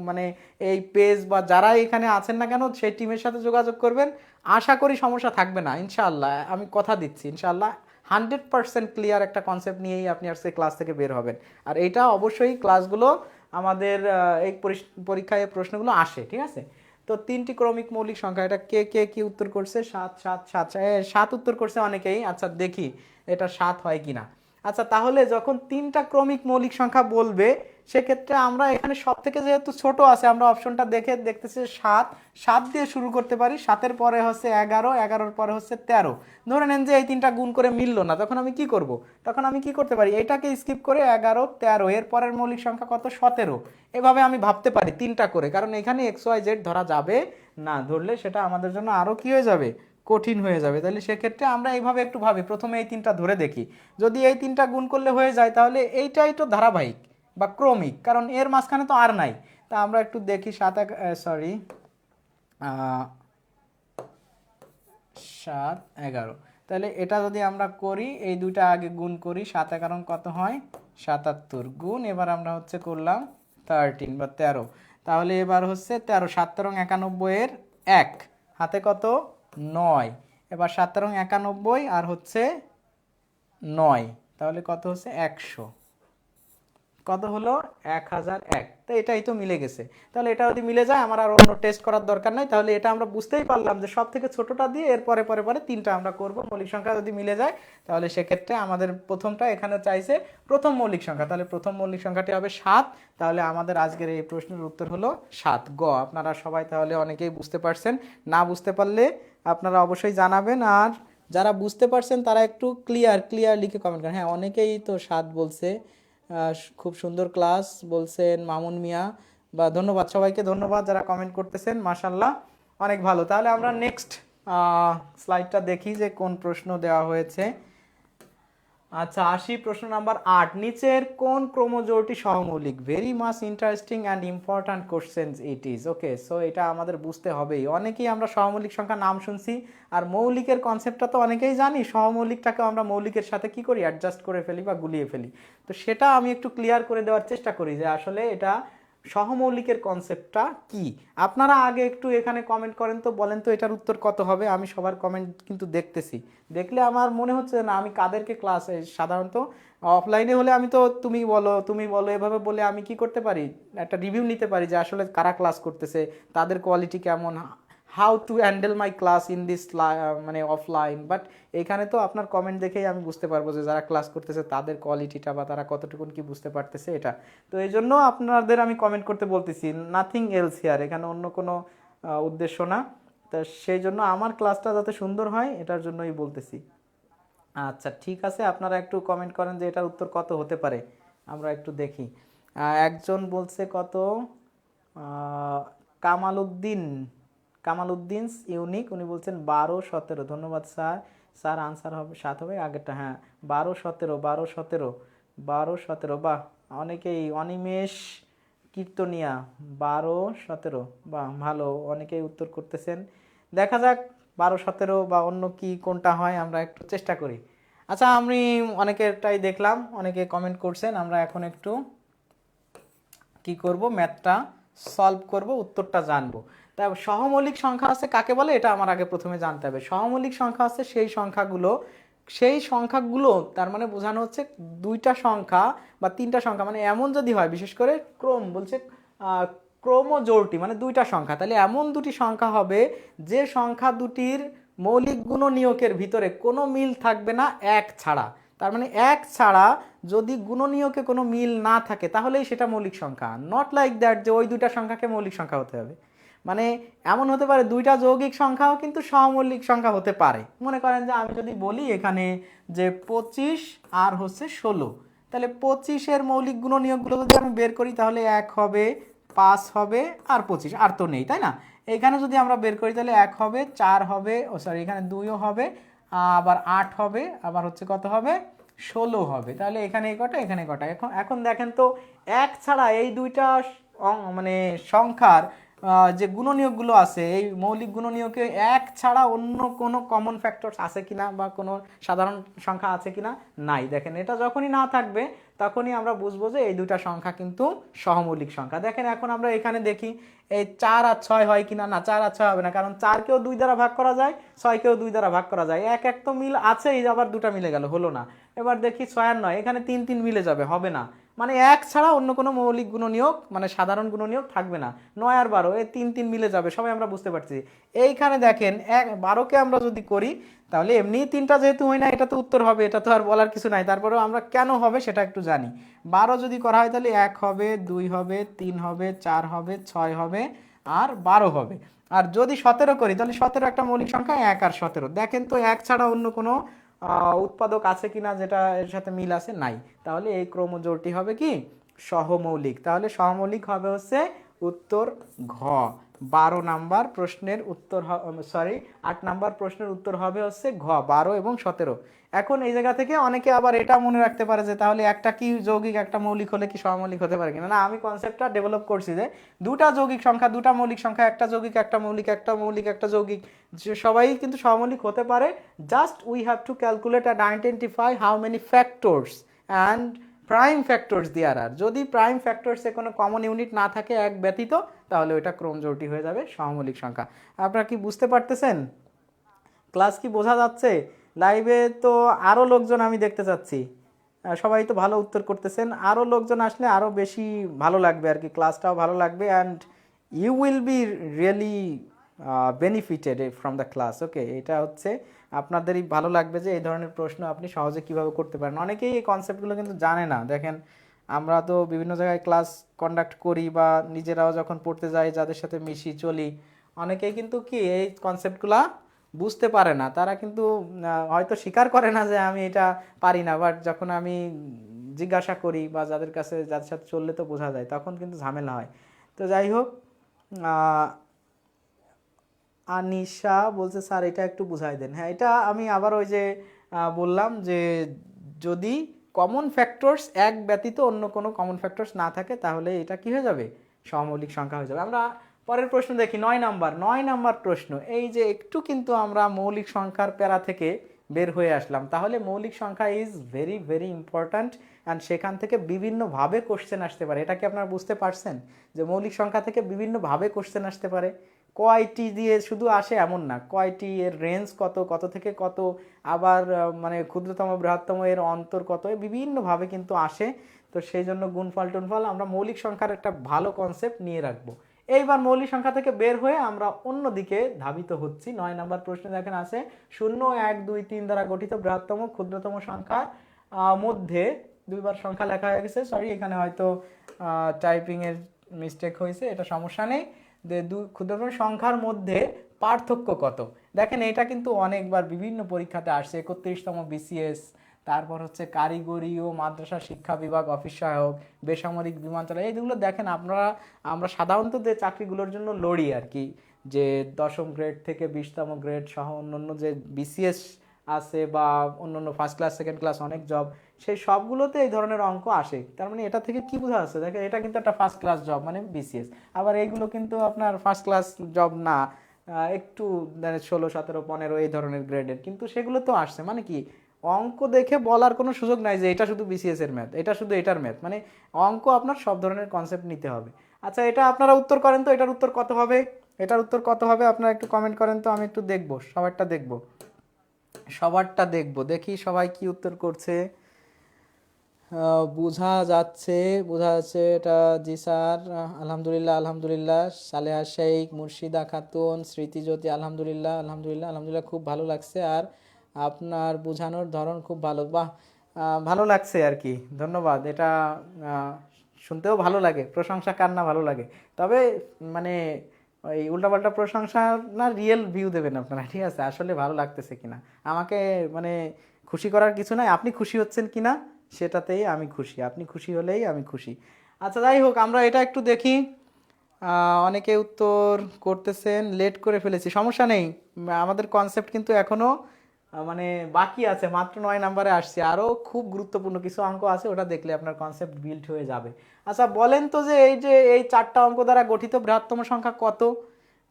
মানে এই পেজ বা যারা এখানে আছেন না কেন সেই টিমের সাথে যোগাযোগ করবেন, আশা করি সমস্যা থাকবে না ইনশাআল্লাহ, আমি কথা দিচ্ছি ইনশাআল্লাহ 100% ক্লিয়ার একটা কনসেপ্ট নিয়েই আপনি আর সেই ক্লাস থেকে বের হবেন। আর এটা অবশ্যই ক্লাসগুলো আমাদের এই পরীক্ষায় প্রশ্নগুলো আসে, ঠিক আছে। তো 3টি ক্রমিক মৌলিক সংখ্যা, এটা কে কে কি উত্তর করছে? 7 7 7 7 উত্তর করছে অনেকেই। আচ্ছা দেখি এটা 7 হয় কিনা। আচ্ছা তাহলে যখন 3টা ক্রমিক মৌলিক সংখ্যা বলবে সেক্ষেত্রে আমরা এখানে সব থেকে যেহেতু ছোট আছে আমরা অপশনটা দেখে দেখতেছি 7, 7 দিয়ে শুরু করতে পারি, 7-এর পরে হচ্ছে 11, 11-এর পরে হচ্ছে 13। ধরে নেন যে এই 3টা গুণ করে মিললো না, তখন আমি কি করব? তখন আমি কি করতে পারি, এটাকে স্কিপ করে 11, 13, এর পরের মৌলিক সংখ্যা কত? 17। এভাবে আমি ভাবতে পারি 3টা করে, কারণ এখানে এক্স ওয়াই জেড ধরা যাবে না, ধরলে সেটা আমাদের জন্য আরও কি হয়ে যাবে, কঠিন হয়ে যাবে। তাহলে সেক্ষেত্রে আমরা এইভাবে একটু ভাবি, প্রথমে এই 3টা ধরে দেখি, যদি এই 3টা গুণ করলে হয়ে যায় তাহলে এইটাই তো ধারাবাহিক বা ক্রমিক, কারণ এর মাঝখানে তো আর নাই। তা আমরা একটু দেখি 7 11, তাহলে এটা যদি আমরা করি, এই দুইটা আগে গুণ করি, 7 11 কত হয়? 77 গুণ, এবার আমরা হচ্ছে করলাম 13 বা 13, তাহলে এবার হচ্ছে 13, 7 13 91 এর 1 হাতে কত? 9, এবার 7 13 91 আর হচ্ছে 9, তাহলে কত হচ্ছে? 100, কত হলো? 1001। তো এটাই তো মিলে গেছে। তাহলে এটা যদি মিলে যায় আমার আর অন্য টেস্ট করার দরকার নাই, তাহলে এটা আমরা বুঝতেই পারলাম যে সব থেকে ছোটটা দিয়ে এর পরে পরে পরে 3টা আমরা করব। মৌলিক সংখ্যা যদি মিলে যায় তাহলে সেক্ষেত্রে আমাদের প্রথমটা এখানে চাইছে প্রথম মৌলিক সংখ্যা, তাহলে প্রথম মৌলিক সংখ্যাটি হবে 7। তাহলে আমাদের আজকের এই প্রশ্নের উত্তর হলো 7 গ। আপনারা সবাই তাহলে অনেকেই বুঝতে পারছেন, না বুঝতে পারলে আপনারা অবশ্যই জানাবেন। আর যারা বুঝতে পারছেন তারা একটু ক্লিয়ার লিখে কমেন্ট করেন। হ্যাঁ অনেকেই তো 7 বলছে। খুব সুন্দর ক্লাস বলছেন মামুন মিয়া, বা ধন্যবাদ সবাইকে, ধন্যবাদ যারা কমেন্ট করতেছেন, মাশাল্লাহ অনেক ভালো। তাহলে আমরা নেক্সট স্লাইডটা দেখি যে কোন প্রশ্ন দেওয়া হয়েছে। আচ্ছা আসি প্রশ্ন নাম্বার 8, নিচের কোন ক্রোমোজোড়টি সহমৌলিক? Very much interesting and important questions it is. Okay, so এটা আমাদের বুঝতে হবেই। অনেকেই আমরা সহমৌলিক সংখ্যা নাম শুনছি, আর মৌলিকের কনসেপ্টটা তো অনেকেই জানি, সহমৌলিকটাকে আমরা মৌলিকের সাথে কি করি, অ্যাডজাস্ট করে ফেলি বা গুলিয়ে ফেলি। তো সেটা আমি একটু ক্লিয়ার করে দেওয়ার চেষ্টা করি যে আসলে এটা সহমৌলিকের কনসেপ্টটা কি। আপনারা আগে একটু এখানে কমেন্ট করেন তো, বলেন তো এটার উত্তর কত হবে। আমি সবার কমেন্ট কিন্তু দেখতেছি, দেখলে আমার মনে হচ্ছে না আমি কাদেরকে ক্লাস, সাধারণত অফলাইনে হলে আমি তো তুমি বলো এভাবে বলে আমি কি করতে পারি, একটা রিভিউ নিতে পারি যে আসলে কারা ক্লাস করতেছে, তাদের কোয়ালিটি কেমন, how to handle my class in this মানে অফলাইন। বাট এখানে তো আপনার কমেন্ট দেখেই আমি বুঝতে পারবো যে যারা ক্লাস করতেছে তাদের কোয়ালিটিটা বা তারা কতটুকুন কি বুঝতে পারতেছে এটা। তো এই জন্য আপনাদের আমি কমেন্ট করতে বলতেছি, নাথিং এলস হিয়ার, এখানে অন্য কোনো উদ্দেশ্য না। তা সেই জন্য আমার ক্লাসটা যাতে সুন্দর হয় এটার জন্যই বলতেছি। আচ্ছা ঠিক আছে, আপনারা একটু কমেন্ট করেন যে এটার উত্তর কত হতে পারে, আমরা একটু দেখি। একজন বলছে কত, কামাল উদ্দিন ইউনিক, উনি বলছেন 12 17। ধন্যবাদ স্যার। স্যার আনসার হবে 7 হবে আগেরটা, হ্যাঁ 12 17 12 17 12 17, বাহ অনেকেই। অনিমেষ কীর্তনিয়া 12 17, বাহ ভালো, অনেকেই উত্তর করতেছেন। দেখা যাক 12 17 বা অন্য কি কোনটা হয়, আমরা একটু চেষ্টা করি। আচ্ছা আমি অনেকেরটাই দেখলাম, অনেকে কমেন্ট করছেন, আমরা এখন একটু কি করব, ম্যাথটা সলভ করব, উত্তরটা জানবো। তাই সহমৌলিক সংখ্যা আছে কাকে বলে এটা আমার আগে প্রথমে জানতে হবে। সহমৌলিক সংখ্যা আছে সেই সংখ্যাগুলো তার মানে বোঝানো হচ্ছে দুইটা সংখ্যা বা 3টা সংখ্যা, মানে এমন যদি হয়, বিশেষ করে ক্রম বলছে ক্রোমোজোড়টি মানে দুইটা সংখ্যা, তাহলে এমন দুটি সংখ্যা হবে যে সংখ্যা দুটির মৌলিক গুণনীয়কের ভিতরে কোনো মিল থাকবে না এক ছাড়া। তার মানে এক ছাড়া যদি গুণনীয়কে কোনো মিল না থাকে তাহলেই সেটা মৌলিক সংখ্যা। নট লাইক দ্যাট যে ওই দুইটা সংখ্যাকে মৌলিক সংখ্যা হতে হবে। মানে এমন হতে পারে দুইটা যৌগিক সংখ্যাও কিন্তু সহমৌলিক সংখ্যা হতে পারে। মনে করেন যে আমি যদি বলি এখানে যে 25 আর হচ্ছে 16, তাহলে 25-এর মৌলিক গুণনীয়কগুলো যদি আমি বের করি তাহলে 1 হবে, 5 হবে আর 25, আর তো নেই তাই না। এখানে যদি আমরা বের করি তাহলে 1 হবে, 4 হবে, এখানে 2ও হবে, আবার 8 হবে, আবার হচ্ছে কত হবে, 16 হবে। তাহলে এখানে কটা, এখানে কটা। এখন দেখেন তো এক ছাড়া এই দুইটা মানে সংখ্যার যে গুণনীয়কগুলো আছে এই মৌলিক গুণনীয়কে এক ছাড়া অন্য কোনো কমন ফ্যাক্টরস আছে কিনা বা কোনো সাধারণ সংখ্যা আছে কিনা, নাই। দেখেন এটা যখনই না থাকবে তখনই আমরা বুঝবো যে এই দুটা সংখ্যা কিন্তু সহমৌলিক সংখ্যা। দেখেন এখন আমরা এখানে দেখি এই 4 আর 6 হয় কিনা, না 4 আর 6 হবে না, কারণ 4কেও 2 দ্বারা ভাগ করা যায়, 6কেও 2 দ্বারা ভাগ করা যায়। এক এক তো মিল আছেই, আবার দুটা মিলে গেল, হলো না। এবার দেখি 6 আর 9, এখানে 3 3 মিলে যাবে, হবে না। মানে এক ছাড়া অন্য কোনো মৌলিক গুণনীয়ক মানে সাধারণ গুণনীয়ক থাকবে না। 9 আর 12 এই 3 3 মিলে যাবে, সবাই আমরা বুঝতে পারছি। এইখানে দেখেন 12কে আমরা যদি করি তাহলে এমনি তিনটা যেহেতু হয় না, এটা তো উত্তর হবে, এটা তো আর বলার কিছু নাই। তারপরেও আমরা কেন হবে সেটা একটু জানি। 12 যদি করা হয় তাহলে 1 হবে, 2 হবে, 3 হবে, 4 হবে, 6 হবে আর 12 হবে। আর যদি 17 করি তাহলে 17 একটা মৌলিক সংখ্যা, 1 আর 17। দেখেন তো এক ছাড়া অন্য কোনো উৎপাদক আছে কিনা যেটা এর সাথে মিল আছে, নাই। তাহলে এই ক্রমজোড়টি হবে কি সহমৌলিক। তাহলে সহমৌলিক হবে হচ্ছে উত্তর ঘ। 12 নাম্বার প্রশ্নের উত্তর 8 নাম্বার প্রশ্নের উত্তর হবে হচ্ছে ঘ, 12 এবং 17। এখন এই জায়গা থেকে অনেকে আবার এটা মনে রাখতে পারে যে তাহলে একটা কি যৌগিক একটা মৌলিক হলে কি সহমৌলিক হতে পারে কিনা। না, আমি কনসেপ্টটা ডেভেলপ করছি যে দুটা যৌগিক সংখ্যা, দুটা মৌলিক সংখ্যা, একটা যৌগিক একটা মৌলিক, একটা মৌলিক একটা যৌগিক, যে সবাই কিন্তু সহমৌলিক হতে পারে। Just we have to calculate and identify how many factors and prime factors there are. যদি প্রাইম ফ্যাক্টরসে কোনো কমন ইউনিট না থাকে এক ব্যতীত, তাহলে ওইটা ক্রমজোড়টি হয়ে যাবে সহমৌলিক সংখ্যা। আপনারা কি বুঝতে পারতেছেন? ক্লাস কি বোঝা যাচ্ছে? লাইভে তো আরও লোকজন আমি দেখতে চাচ্ছি, সবাই তো ভালো উত্তর করতেছেন। আরও লোকজন আসলে আরও বেশি ভালো লাগবে আর কি, ক্লাসটাও ভালো লাগবে and you will be really benefited from the class. Okay, এটা হচ্ছে আপনাদেরই ভালো লাগবে যে এই ধরনের প্রশ্ন আপনি সহজে কিভাবে করতে পারেন। অনেকেই এই কনসেপ্টগুলো কিন্তু জানে না। দেখেন আমরা তো বিভিন্ন জায়গায় ক্লাস কন্ডাক্ট করি বা নিজেরাও যখন পড়তে যাই, যাদের সাথে মিশি চলি, অনেকেই কিন্তু কি এই কনসেপ্টগুলা বুঝতে পারে না। তারা কিন্তু হয়তো স্বীকার করে না যে আমি এটা পারি না, বাট যখন আমি জিজ্ঞাসা করি বা যাদের কাছে যাদের সাথে চললে তো বোঝা যায়, তখন কিন্তু ঝামেলা হয়। তো যাই হোক, আনিশা বলছে স্যার এটা একটু বুঝাই দেন। হ্যাঁ, এটা আমি আবার ওই যে বললাম যে যদি কমন ফ্যাক্টরস এক ব্যতীত অন্য কোনো কমন ফ্যাক্টরস না থাকে তাহলে এটা কি হয়ে যাবে সহমৌলিক সংখ্যা হয়ে যাবে। আমরা পরের প্রশ্ন দেখি, 9 নাম্বার প্রশ্ন। এই যে একটু কিন্তু আমরা মৌলিক সংখ্যার প্যারা থেকে বের হয়ে আসলাম, তাহলে মৌলিক সংখ্যা is very very important and সেখান থেকে বিভিন্নভাবে কোশ্চেন আসতে পারে। এটা কি আপনারা বুঝতে পারছেন যে মৌলিক সংখ্যা থেকে বিভিন্নভাবে কোশ্চেন আসতে পারে? কয়টি দিয়ে শুধু আসে এমন না, কয়টি এর রেঞ্জ কত, কত থেকে কত, আবার মানে ক্ষুদ্রতম বৃহত্তম এর অন্তর কত, বিভিন্নভাবে কিন্তু আসে। তো সেই জন্য গুণফল টুনফল আমরা মৌলিক সংখ্যার একটা ভালো কনসেপ্ট নিয়ে রাখবো। এইবার মৌলিক সংখ্যা থেকে বের হয়ে আমরা অন্যদিকে ধাবিত হচ্ছি। 9 নাম্বার প্রশ্নে দেখেন আছে 0, 1, 2, 3 দ্বারা গঠিত বৃহত্তম ক্ষুদ্রতম সংখ্যার মধ্যে, দুইবার সংখ্যা লেখা হয়ে গেছে, সরি এখানে হয়তো টাইপিং এর মিস্টেক হয়েছে, এটা সমস্যা নেই। ক্ষুদ্রতম সংখ্যার মধ্যে পার্থক্য কত। দেখেন এটা কিন্তু অনেকবার বিভিন্ন পরীক্ষাতে আসছে, 31তম বিসিএস, তারপর হচ্ছে কারিগরি ও মাদ্রাসা শিক্ষা বিভাগ অফিস সহায়ক, বেসামরিক বিমান চালক, এইগুলো দেখেন আমরা সাধারণত যে চাকরিগুলোর জন্য লড়ি আর কি, যে 10ম গ্রেড থেকে 20তম গ্রেড সহ অন্যান্য যে বিসিএস আছে বা অন্যান্য ফার্স্ট ক্লাস সেকেন্ড ক্লাস অনেক জব, সেই সবগুলোতে এই ধরনের অঙ্ক আসে। তার মানে এটা থেকে কি বোঝা যাচ্ছে, দেখেন এটা কিন্তু একটা ফার্স্ট ক্লাস জব মানে বিসিএস, আবার এইগুলো কিন্তু আপনার ফার্স্ট ক্লাস জব না, একটু 16, 17, 15 এই ধরনের গ্রেডের, কিন্তু সেগুলো তো আসছে। মানে কি অঙ্ক দেখে বলার কোনো সুযোগ নাই যে এটা শুধু বিসিএস এর ম্যাথ, এটা শুধু এটার ম্যাথ, মানে অঙ্ক আপনার সব ধরনের কনসেপ্ট নিতে হবে। আচ্ছা, এটা আপনারা উত্তর করেন তো, এটার উত্তর কত হবে, এটার উত্তর কত হবে আপনারা একটু কমেন্ট করেন তো, আমি একটু দেখবো, সবারটা দেখবো, দেখি সবাই কি উত্তর করছে। বোঝা যাচ্ছে এটা। জি স্যার, আলহামদুলিল্লাহ। সালেহা শেখ, মুর্শিদা খাতুন, স্মৃতিজ্যোতি, আলহামদুলিল্লাহ খুব ভালো লাগছে, আর আপনার বোঝানোর ধরন খুব ভালো। বাহ, ভালো লাগছে আর কি, ধন্যবাদ। এটা শুনতেও ভালো লাগে, প্রশংসা কার না ভালো লাগে। তবে মানে ওই উল্টাপাল্টা প্রশংসা না, রিয়েল ভিউ দেবেন আপনারা, ঠিক আছে? আসলে ভালো লাগতেছে কিনা, আমাকে মানে খুশি করার কিছু নাই, আপনি খুশি হচ্ছেন কিনা সেটাতেই আমি খুশি, আপনি খুশি হলেই আমি খুশি। আচ্ছা যাই হোক, আমরা এটা একটু দেখি। অনেকে উত্তর করতেছেন, লেট করে ফেলেছি, সমস্যা নেই, আমাদের কনসেপ্ট কিন্তু এখনও মানে বাকি আছে, মাত্র 9 নম্বরে আসছে, আরো খুব গুরুত্বপূর্ণ কিছু অঙ্ক আছে, ওটা দেখলে আপনার কনসেপ্ট বিল্ড হয়ে যাবে। আচ্ছা বলেন তো যে এই 4টা অঙ্ক দ্বারা গঠিত বৃহত্তম সংখ্যা কত?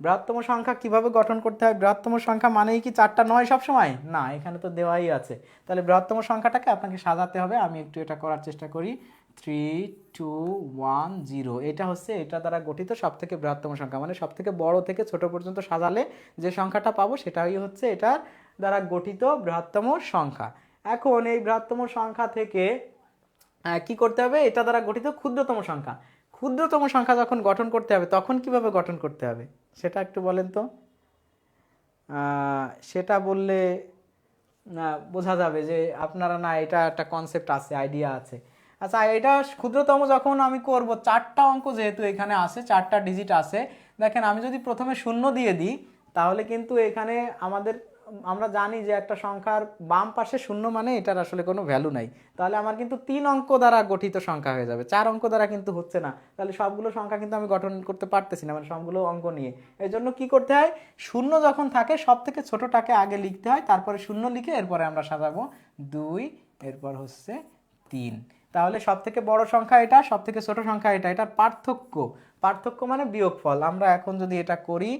বৃহত্তম সংখ্যা কিভাবে গঠন করতে হয়? বৃহত্তম সংখ্যা মানেই কি 4টা 9 সব সময়? না, এখানে তো দেওয়াই আছে। তাহলে বৃহত্তম সংখ্যাটাকে আপনাকে সাজাতে হবে। আমি একটু এটা করার চেষ্টা করি। 3 2 1 0, এটা হচ্ছে এটা দ্বারা গঠিত সব থেকে বৃহত্তম সংখ্যা, মানে সব থেকে বড় থেকে ছোট পর্যন্ত সাজালে যে সংখ্যাটা পাবো সেটাই হচ্ছে এটার দ্বারা গঠিত বৃহত্তম সংখ্যা। এখন এই বৃহত্তম সংখ্যা থেকে কি করতে হবে? এটা দ্বারা গঠিত ক্ষুদ্রতম সংখ্যা। ক্ষুদ্রতম সংখ্যা যখন গঠন করতে হবে তখন কিভাবে গঠন করতে হবে সেটা একটু বলেন তো। সেটা বললে বোঝা যাবে যে আপনারা না, এটা একটা কনসেপ্ট আছে, আইডিয়া আছে। আচ্ছা, এটা ক্ষুদ্রতম যখন আমি করব, 4টা অঙ্ক যেহেতু এখানে আছে, 4টা ডিজিট আছে, দেখেন আমি যদি প্রথমে শূন্য দিয়ে দিই তাহলে কিন্তু এখানে আমরা জানি যে একটা সংখ্যার বাম পাশে শূন্য মানে এটার আসলে কোনো ভ্যালু নাই। তাহলে আমার কিন্তু 3 অঙ্ক দ্বারা গঠিত সংখ্যা হয়ে যাবে, 4 অঙ্ক দ্বারা কিন্তু হচ্ছে না। তাহলে সবগুলো সংখ্যা কিন্তু আমি গঠন করতে পারতেছি না, মানে সবগুলো অঙ্ক নিয়ে। এই জন্য কি করতে হয়? শূন্য যখন থাকে সব থেকে ছোটটাকে আগে লিখতে হয়, তারপরে শূন্য লিখে এরপরে আমরা সাজাবো 2, এরপর হচ্ছে 3। তাহলে সব থেকে বড় সংখ্যা এটা, সব থেকে ছোট সংখ্যা এটা, এটার পার্থক্য মানে বিয়োগফল। আমরা এখন যদি এটা করি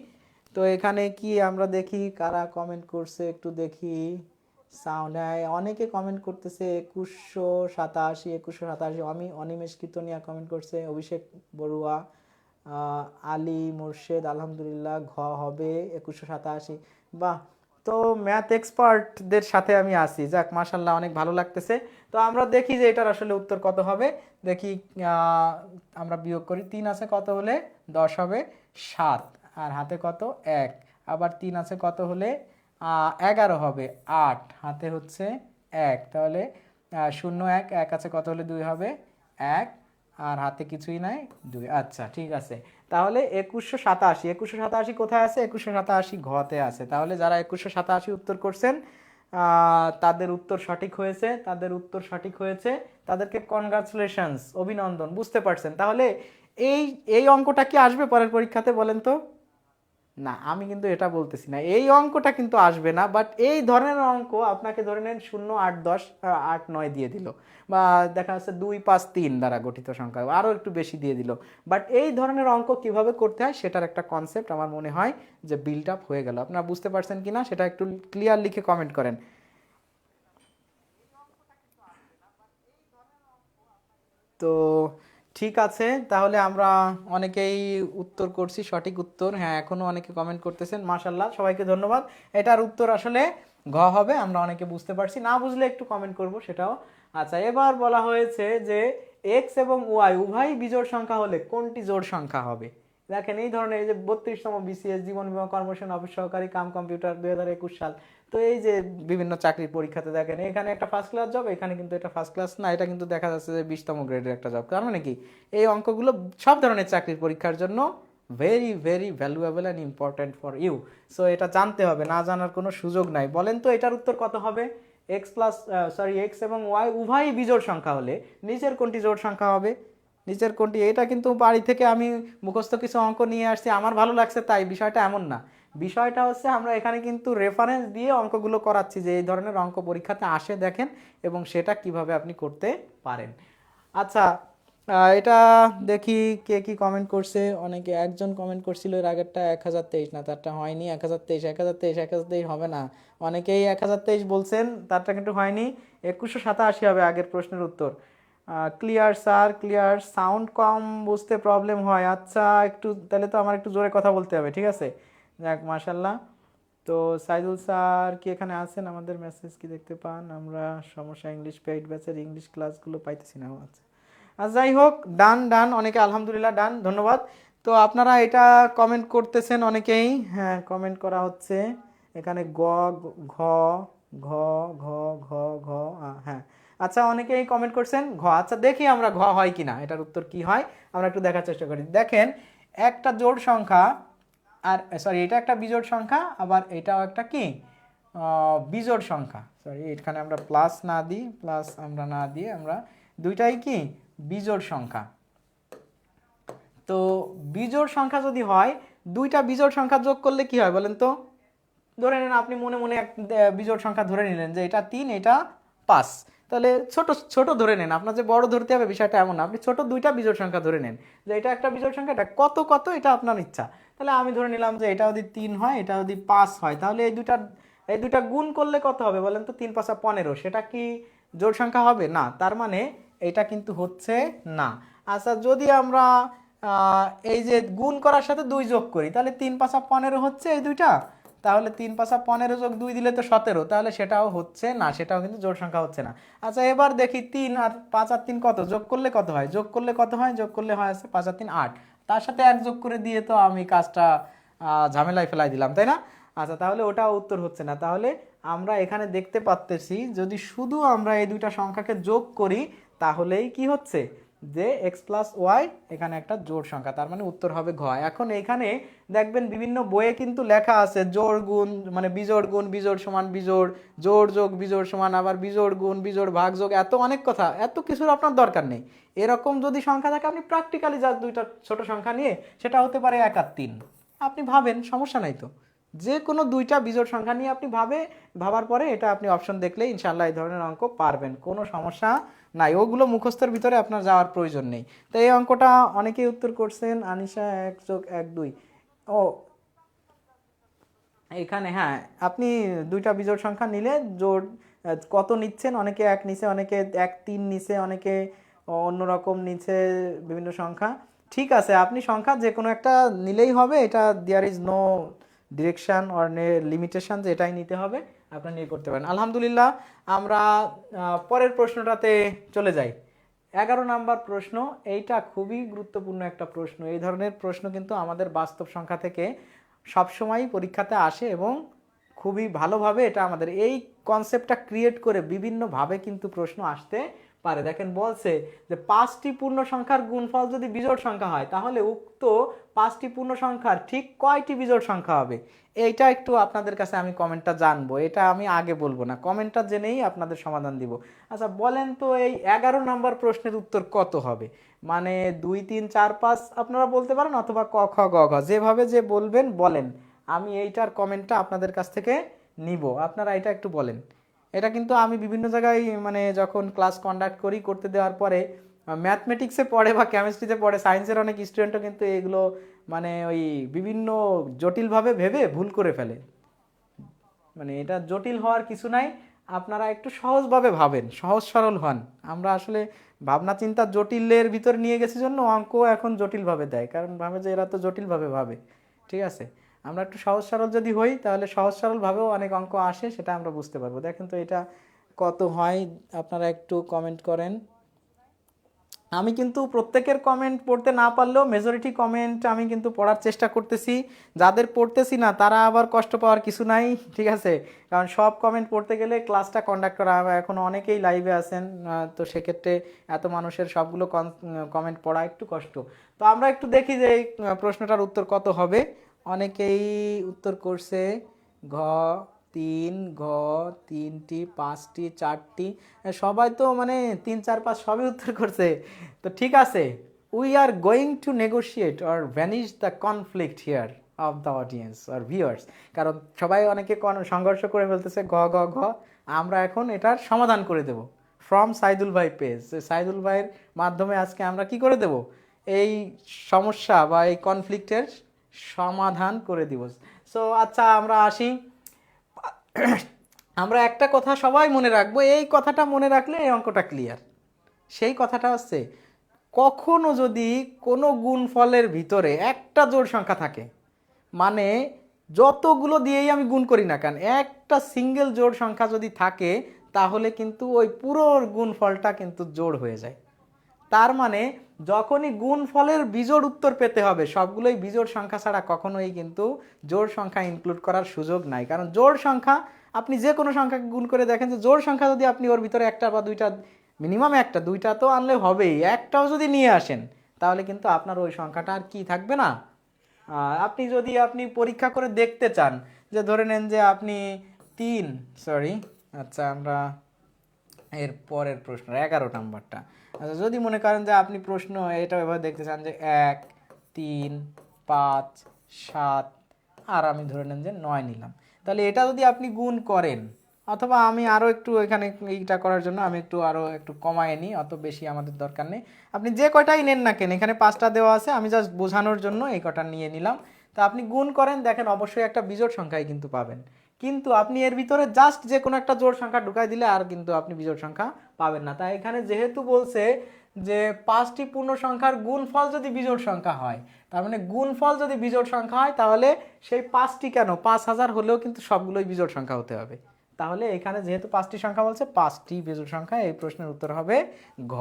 তো এখানে কি আমরা দেখি কারা কমেন্ট করছে, একটু দেখি। সাউন্ড, অনেকে কমেন্ট করতেছে 2187, আমি অনিমেষ কীর্তনিয়া কমেন্ট করছে, অভিষেক বড়ুয়া, আলী মুর্শেদ, আলহামদুলিল্লাহ ঘ হবে 2187। বাহ, তো ম্যাথ এক্সপার্টদের সাথে আমি আছি, যাক মাশাল্লাহ, অনেক ভালো লাগতেছে। তো আমরা দেখি যে এটার আসলে উত্তর কত হবে। দেখি, আমরা বিয়োগ করি, 3 আছে কত হলে 10 হবে? 7। আর হাতে কত? 1। আবার 3 আছে কত হলে 11 হবে? 8। হাতে হচ্ছে 1, তাহলে 0 1 1 আছে কত হলে 2 হবে? 1। আর হাতে কিছুই নাই, 2। আচ্ছা ঠিক আছে, তাহলে 2187 কোথায় আছে? 2187 ঘতে আছে। তাহলে যারা 2187 উত্তর করছেন তাদের উত্তর সঠিক হয়েছে, তাদেরকে কনগ্রাচুলেশনস, অভিনন্দন। বুঝতে পারছেন? তাহলে এই এই অঙ্কটা কি আসবে পরের পরীক্ষাতে বলেন তো? না, আমি কিন্তু এটা বলতেছি না, এই অঙ্কটা কিন্তু আসবে না। বাট এই ধরনের অঙ্ক আপনাকে ধরে নেন 0 8 10 8 9 দিয়ে দিল, বা দেখা যাচ্ছে 2 5 3 দ্বারা গঠিত সংখ্যা আরও একটু বেশি দিয়ে দিল। বাট এই ধরনের অঙ্ক কিভাবে করতে হয় সেটার একটা কনসেপ্ট আমার মনে হয় যে বিল্ড আপ হয়ে গেল। আপনারা বুঝতে পারছেন কিনা সেটা একটু ক্লিয়ার লিখে কমেন্ট করেন। তো ঠিক আছে, তাহলে আমরা অনেকেই উত্তর করছি, সঠিক উত্তর। হ্যাঁ, এখনো অনেকে কমেন্ট করতেছেন, মাশাল্লাহ, সবাইকে ধন্যবাদ। এটার উত্তর আসলে ঘ হবে, আমরা অনেকে বুঝতে পারছি, না বুঝলে একটু কমেন্ট করব সেটাও। আচ্ছা, এবার বলা হয়েছে যে এক্স এবং ওয়াই উভয় বিজোড় সংখ্যা হলে কোনটি জোড় সংখ্যা হবে? দেখেন, এই ধরনের, এই যে 32তম বিসিএস জীবন বীমা কর্মসূচি অফিস সহকারী কাম কম্পিউটার 2021 সাল, তো এই যে বিভিন্ন চাকরির পরীক্ষাতে দেখেন এখানে একটা ফার্স্ট ক্লাস জব, এখানে কিন্তু এটা ফার্স্ট ক্লাস না, এটা কিন্তু দেখা যাচ্ছে যে 20তম গ্রেডের একটা জব। তার মানে কি এই অঙ্কগুলো সব ধরনের চাকরির পরীক্ষার জন্য very very valuable and important for you. So এটা জানতে হবে, না জানার কোনো সুযোগ নাই। বলেন তো এটার উত্তর কত হবে? এক্স এবং ওয়াই উভয়ই বিজোড় সংখ্যা হলে নিচের কোনটি জোড় সংখ্যা হবে? নিচের কোনটি? এটা কিন্তু বাড়ি থেকে আমি মুখস্থ কিছু অঙ্ক নিয়ে আসছি, আমার ভালো লাগছে তাই, বিষয়টা এমন না। বিষয়টা হচ্ছে আমরা এখানে কিন্তু রেফারেন্স দিয়ে অঙ্কগুলো করাচ্ছি যে এই ধরনের অঙ্ক পরীক্ষাতে আসে, দেখেন, এবং সেটা কিভাবে আপনি করতে পারেন। আচ্ছা, এটা দেখি কে কি কমেন্ট করছে। অনেকে, একজন কমেন্ট করছিল এর আগেরটা 1023, না তারটা হয়নি। 1023 হবে না, অনেকেই 1023 বলছেন, তারটা কিন্তু হয়নি। 2187 হবে আগের প্রশ্নের উত্তর। Clear sir, clear. সাউন্ড কম বুঝতে প্রবলেম হয়, আচ্ছা একটু, তাহলে তো আমার একটু জোরে কথা বলতে হবে, ঠিক আছে। যাক মাশাল্লাহ। তো সাইদুল স্যার কি এখানে আছেন? আমাদের মেসেজ কি দেখতে পান? আমরা সমস্যা ইংলিশ পেইড ব্যাচের ইংলিশ ক্লাসগুলো পাইতেছি না। আচ্ছা, আর যাই হোক, ডান ডান, অনেকে আলহামদুলিল্লাহ ডান, ধন্যবাদ। তো আপনারা এটা কমেন্ট করতেছেন অনেকেই, হ্যাঁ কমেন্ট করা হচ্ছে এখানে গ ঘ ঘ ঘ ঘ ঘ হ্যাঁ। আচ্ছা, অনেকেই কমেন্ট করছেন ঘ। আচ্ছা, দেখি আমরা ঘ হয় কিনা, এটার উত্তর কি হয় আমরা একটু দেখার চেষ্টা করি। দেখেন, একটা জোড় সংখ্যা, আর সরি এটা একটা বিজোড় সংখ্যা, আবার এটাও একটা কি বিজোড় সংখ্যা। সরি, এখানে আমরা প্লাস না দিই, প্লাস আমরা না দিয়ে আমরা দুইটাই কি বিজোড় সংখ্যা। তো বিজোড় সংখ্যা যদি হয়, দুইটা বিজোড় সংখ্যা যোগ করলে কি হয় বলেন তো? ধরে নেন আপনি মনে মনে এক বিজোড় সংখ্যা ধরে নিলেন যে এটা 3 এটা 5, তাহলে ছোট ছোট ধরে নেন, আপনার যে বড় ধরতে হবে বিষয়টা এমন না, আপনি ছোট দুইটা বিজোড় সংখ্যা ধরে নেন যে এটা একটা বিজোড় সংখ্যা, এটা কত কত এটা আপনার ইচ্ছা। তাহলে আমি ধরে নিলাম যে এটা যদি 3 হয়, এটা যদি 5 হয়, তাহলে এই দুইটা গুণ করলে কত হবে বলেন তো? 3 5 15, সেটা কি জোড় সংখ্যা হবে? না, তার মানে এটা কিন্তু হচ্ছে না। আচ্ছা, যদি আমরা এই যে গুণ করার সাথে 2 যোগ করি, তাহলে 3 5 15 হচ্ছে এই দুইটা, তাহলে 3 5 15 যোগ 2 দিলে তো 17, তাহলে সেটাও হচ্ছে না, সেটাও কিন্তু জোড় সংখ্যা হচ্ছে না। আচ্ছা, এবার দেখি 3 আর 5 আর 3 কত, যোগ করলে কত হয়? যোগ করলে কত হয়? যোগ করলে হয় আছে 5 আর 3 8, তার সাথে 1 যোগ করে দিয়ে তো আমি কাজটা ঝামেলায় ফেলাই দিলাম, তাই না? আচ্ছা, তাহলে ওটাও উত্তর হচ্ছে না। তাহলে আমরা এখানে দেখতে পাচ্তেছি যদি শুধু আমরা এই দুইটা সংখ্যাকে যোগ করি তাহলেই কি হচ্ছে যে এক্স প্লাস ওয়াই এখানে একটা জোড় সংখ্যা, তার মানে উত্তর হবে ঘ। এখন এখানে দেখবেন বিভিন্ন বইয়ে কিন্তু লেখা আছে জোড় গুণ মানে বিজোড় গুণ, বিজোড় সমান বিজোড়, জোড় যোগ বিজোড় সমান আবার বিজোড় গুণ, বিজোড় ভাগ যোগ, এত অনেক কথা, এত কিছুর আপনার দরকার নেই। এরকম যদি সংখ্যা থাকে আপনি প্র্যাকটিক্যালি যা দুইটা ছোট সংখ্যা নিয়ে, সেটা হতে পারে 1 আর 3, আপনি ভাবেন, সমস্যা নাই তো। যে কোনো দুইটা বিজোড় সংখ্যা নিয়ে আপনি ভাবার পরে এটা আপনি অপশন দেখলে ইনশাআল্লাহ এই ধরনের অঙ্ক পারবেন, কোনো সমস্যা নাই। ওগুলো মুখস্থের ভিতরে আপনার যাওয়ার প্রয়োজন নেই। তো এই অঙ্কটা অনেকেই উত্তর করছেন। আনিশা 1 যোগ 1 2, ও এখানে হ্যাঁ, আপনি দুইটা বিজোড় সংখ্যা নিলে জোড় কত নিচ্ছেন, অনেকে 1 নিছে, অনেকে 1 3 নিছে, অনেকে অন্যরকম নিচ্ছে বিভিন্ন সংখ্যা। ঠিক আছে, আপনি সংখ্যা যে কোনো একটা নিলেই হবে, এটা there is no direction or limitation যে এটাই নিতে হবে, আপনারা নিয়ে করতে পারেন। আলহামদুলিল্লাহ, আমরা পরের প্রশ্নটাতে চলে যাই। 11 নাম্বার প্রশ্ন, এইটা খুবই গুরুত্বপূর্ণ একটা প্রশ্ন। এই ধরনের প্রশ্ন কিন্তু আমাদের বাস্তব সংখ্যা থেকে সবসময়ই পরীক্ষাতে আসে এবং খুবই ভালোভাবে এটা আমাদের এই কনসেপ্টটা ক্রিয়েট করে বিভিন্নভাবে কিন্তু প্রশ্ন আসতে পারে। দেখেন বলছে যে 5টি পূর্ণ সংখ্যার গুণফল যদি বিজোড় সংখ্যা হয়, তাহলে উক্ত 5টি পূর্ণ সংখ্যার ঠিক কয়টি বিজোড় সংখ্যা হবে? এইটা একটু আপনাদের কাছে আমি কমেন্টটা জানবো, এটা আমি আগে বলবো না, কমেন্টটা জেনেই আপনাদের সমাধান দিব। আচ্ছা বলেন তো এই 11 নম্বর প্রশ্নের উত্তর কত হবে? মানে 2 3 4 5 আপনারা বলতে পারেন, অথবা ক খ গ ঘ, যেভাবে যে বলবেন বলেন, আমি এইটার কমেন্টটা আপনাদের কাছ থেকে নিব, আপনারা এটা একটু বলেন। এটা কিন্তু আমি বিভিন্ন জায়গায় মানে যখন ক্লাস কন্ডাক্ট করি, করতে দেওয়ার পরে ম্যাথমেটিক্সে পড়ে বা কেমিস্ট্রিতে পড়ে, সায়েন্সের অনেক স্টুডেন্টও কিন্তু এগুলো মানে ওই বিভিন্ন জটিলভাবে ভেবে ভুল করে ফেলে। মানে এটা জটিল হওয়ার কিছু নাই, আপনারা একটু সহজভাবে ভাবেন, সহজ সরল হন। আমরা আসলে ভাবনা চিন্তা জটিলের ভিতর নিয়ে গেছি জন্য অঙ্ক এখন জটিলভাবে দেয়, কারণ ভাবে যে এরা তো জটিলভাবে ভাবে। ঠিক আছে, আমরা একটু সহজ সরল যদি হই তাহলে সহজ সরলভাবেও অনেক অঙ্ক আসে, সেটা আমরা বুঝতে পারবো। দেখেন তো এটা কত হয়, আপনারা একটু কমেন্ট করেন। আমি কিন্তু প্রত্যেকের কমেন্ট পড়তে না পারলেও মেজরিটি কমেন্ট আমি কিন্তু পড়ার চেষ্টা করতেছি। যাদের পড়তেছি না তারা আবার কষ্ট পাওয়ার কিছু নাই, ঠিক আছে? কারণ সব কমেন্ট পড়তে গেলে ক্লাসটা কন্ডাক্ট করা হবে, এখন অনেকেই লাইভে আছেন, তো সেক্ষেত্রে এত মানুষের সবগুলো কমেন্ট পড়া একটু কষ্ট। তো আমরা একটু দেখি যে এই প্রশ্নটার উত্তর কত হবে। অনেকেই উত্তর করছে ঘ 3, ঘ 3টি, 5টি, 4টি, সবাই তো মানে 3 4 5 সবই উত্তর করছে। তো ঠিক আছে, we are going two negotiate or vanish the conflict here of the audience or viewers, কারণ সবাই অনেকে সংঘর্ষ করে ফেলতেছে ঘ ঘ ঘ, আমরা এখন এটার সমাধান করে দেব ফ্রম সাইদুল ভাই পেজ। সাইদুল ভাইয়ের মাধ্যমে আজকে আমরা কি করে দেব, এই সমস্যা বা এই কনফ্লিক্টের সমাধান করে দিব। সো আচ্ছা, আমরা আসি। আমরা একটা কথা সবাই মনে রাখবো, এই কথাটা মনে রাখলে এই অঙ্কটা ক্লিয়ার। সেই কথাটা হচ্ছে, কখনো যদি কোনো গুণফলের ভিতরে একটা জোড় সংখ্যা থাকে, মানে যতগুলো দিয়েই আমি গুণ করি না কেন, একটা সিঙ্গেল জোড় সংখ্যা যদি থাকে, তাহলে কিন্তু ওই পুরো গুণফলটা কিন্তু জোড় হয়ে যায়। তার মানে যখনই গুণফলের বিজোড় উত্তর পেতে হবে, সবগুলোই বিজোড় সংখ্যা ছাড়া কখনোই কিন্তু জোড় সংখ্যা ইনক্লুড করার সুযোগ নাই। কারণ জোড় সংখ্যা আপনি যে কোনো সংখ্যাকে গুণ করে দেখেন, যে জোড় সংখ্যা যদি আপনি ওর ভিতরে একটা বা দুইটা, মিনিমাম একটা দুইটা তো আনলে হবেই, একটাও যদি নিয়ে আসেন তাহলে কিন্তু আপনার ওই সংখ্যাটা আর কি থাকবে না। আপনি যদি আপনি পরীক্ষা করে দেখতে চান, যে ধরে নেন যে আপনি আচ্ছা আমরা এর পরের প্রশ্ন 11 নাম্বারটা। আচ্ছা, যদি মনে করেন যে আপনি প্রশ্ন এটা এভাবে দেখতে চান যে 1 3 5 7, আর আমি ধরে নেন যে 9 নিলাম, তাহলে এটা যদি আপনি গুণ করেন, অথবা আমি আরও একটু এখানে এইটা করার জন্য আমি একটু আরও একটু কমায় নিই, অত বেশি আমাদের দরকার নেই। আপনি যে কয়টাই নেন না কেন, এখানে 5টা দেওয়া আছে, আমি জাস্ট বোঝানোর জন্য এই কটা নিয়ে নিলাম। তা আপনি গুণ করেন, দেখেন অবশ্যই একটা বিজোড় সংখ্যাই কিন্তু পাবেন। কিন্তু আপনি এর ভিতরে জাস্ট যে কোনো একটা জোড় সংখ্যা ঢুকাই দিলে আর কিন্তু আপনি বিজোড় সংখ্যা পাবেন না। তাই এখানে যেহেতু বলছে যে 5টি পূর্ণ সংখ্যার গুণফল যদি বিজোড় সংখ্যা হয়, তার মানে গুণফল যদি বিজোড় সংখ্যা হয়, তাহলে সেই 5টি কেন 5000 হলেও কিন্তু সবগুলোই বিজোড় সংখ্যা হতে হবে। তাহলে এখানে যেহেতু 5টি সংখ্যা বলছে, 5টি বিজোড় সংখ্যা, এই প্রশ্নের উত্তর হবে ঘ।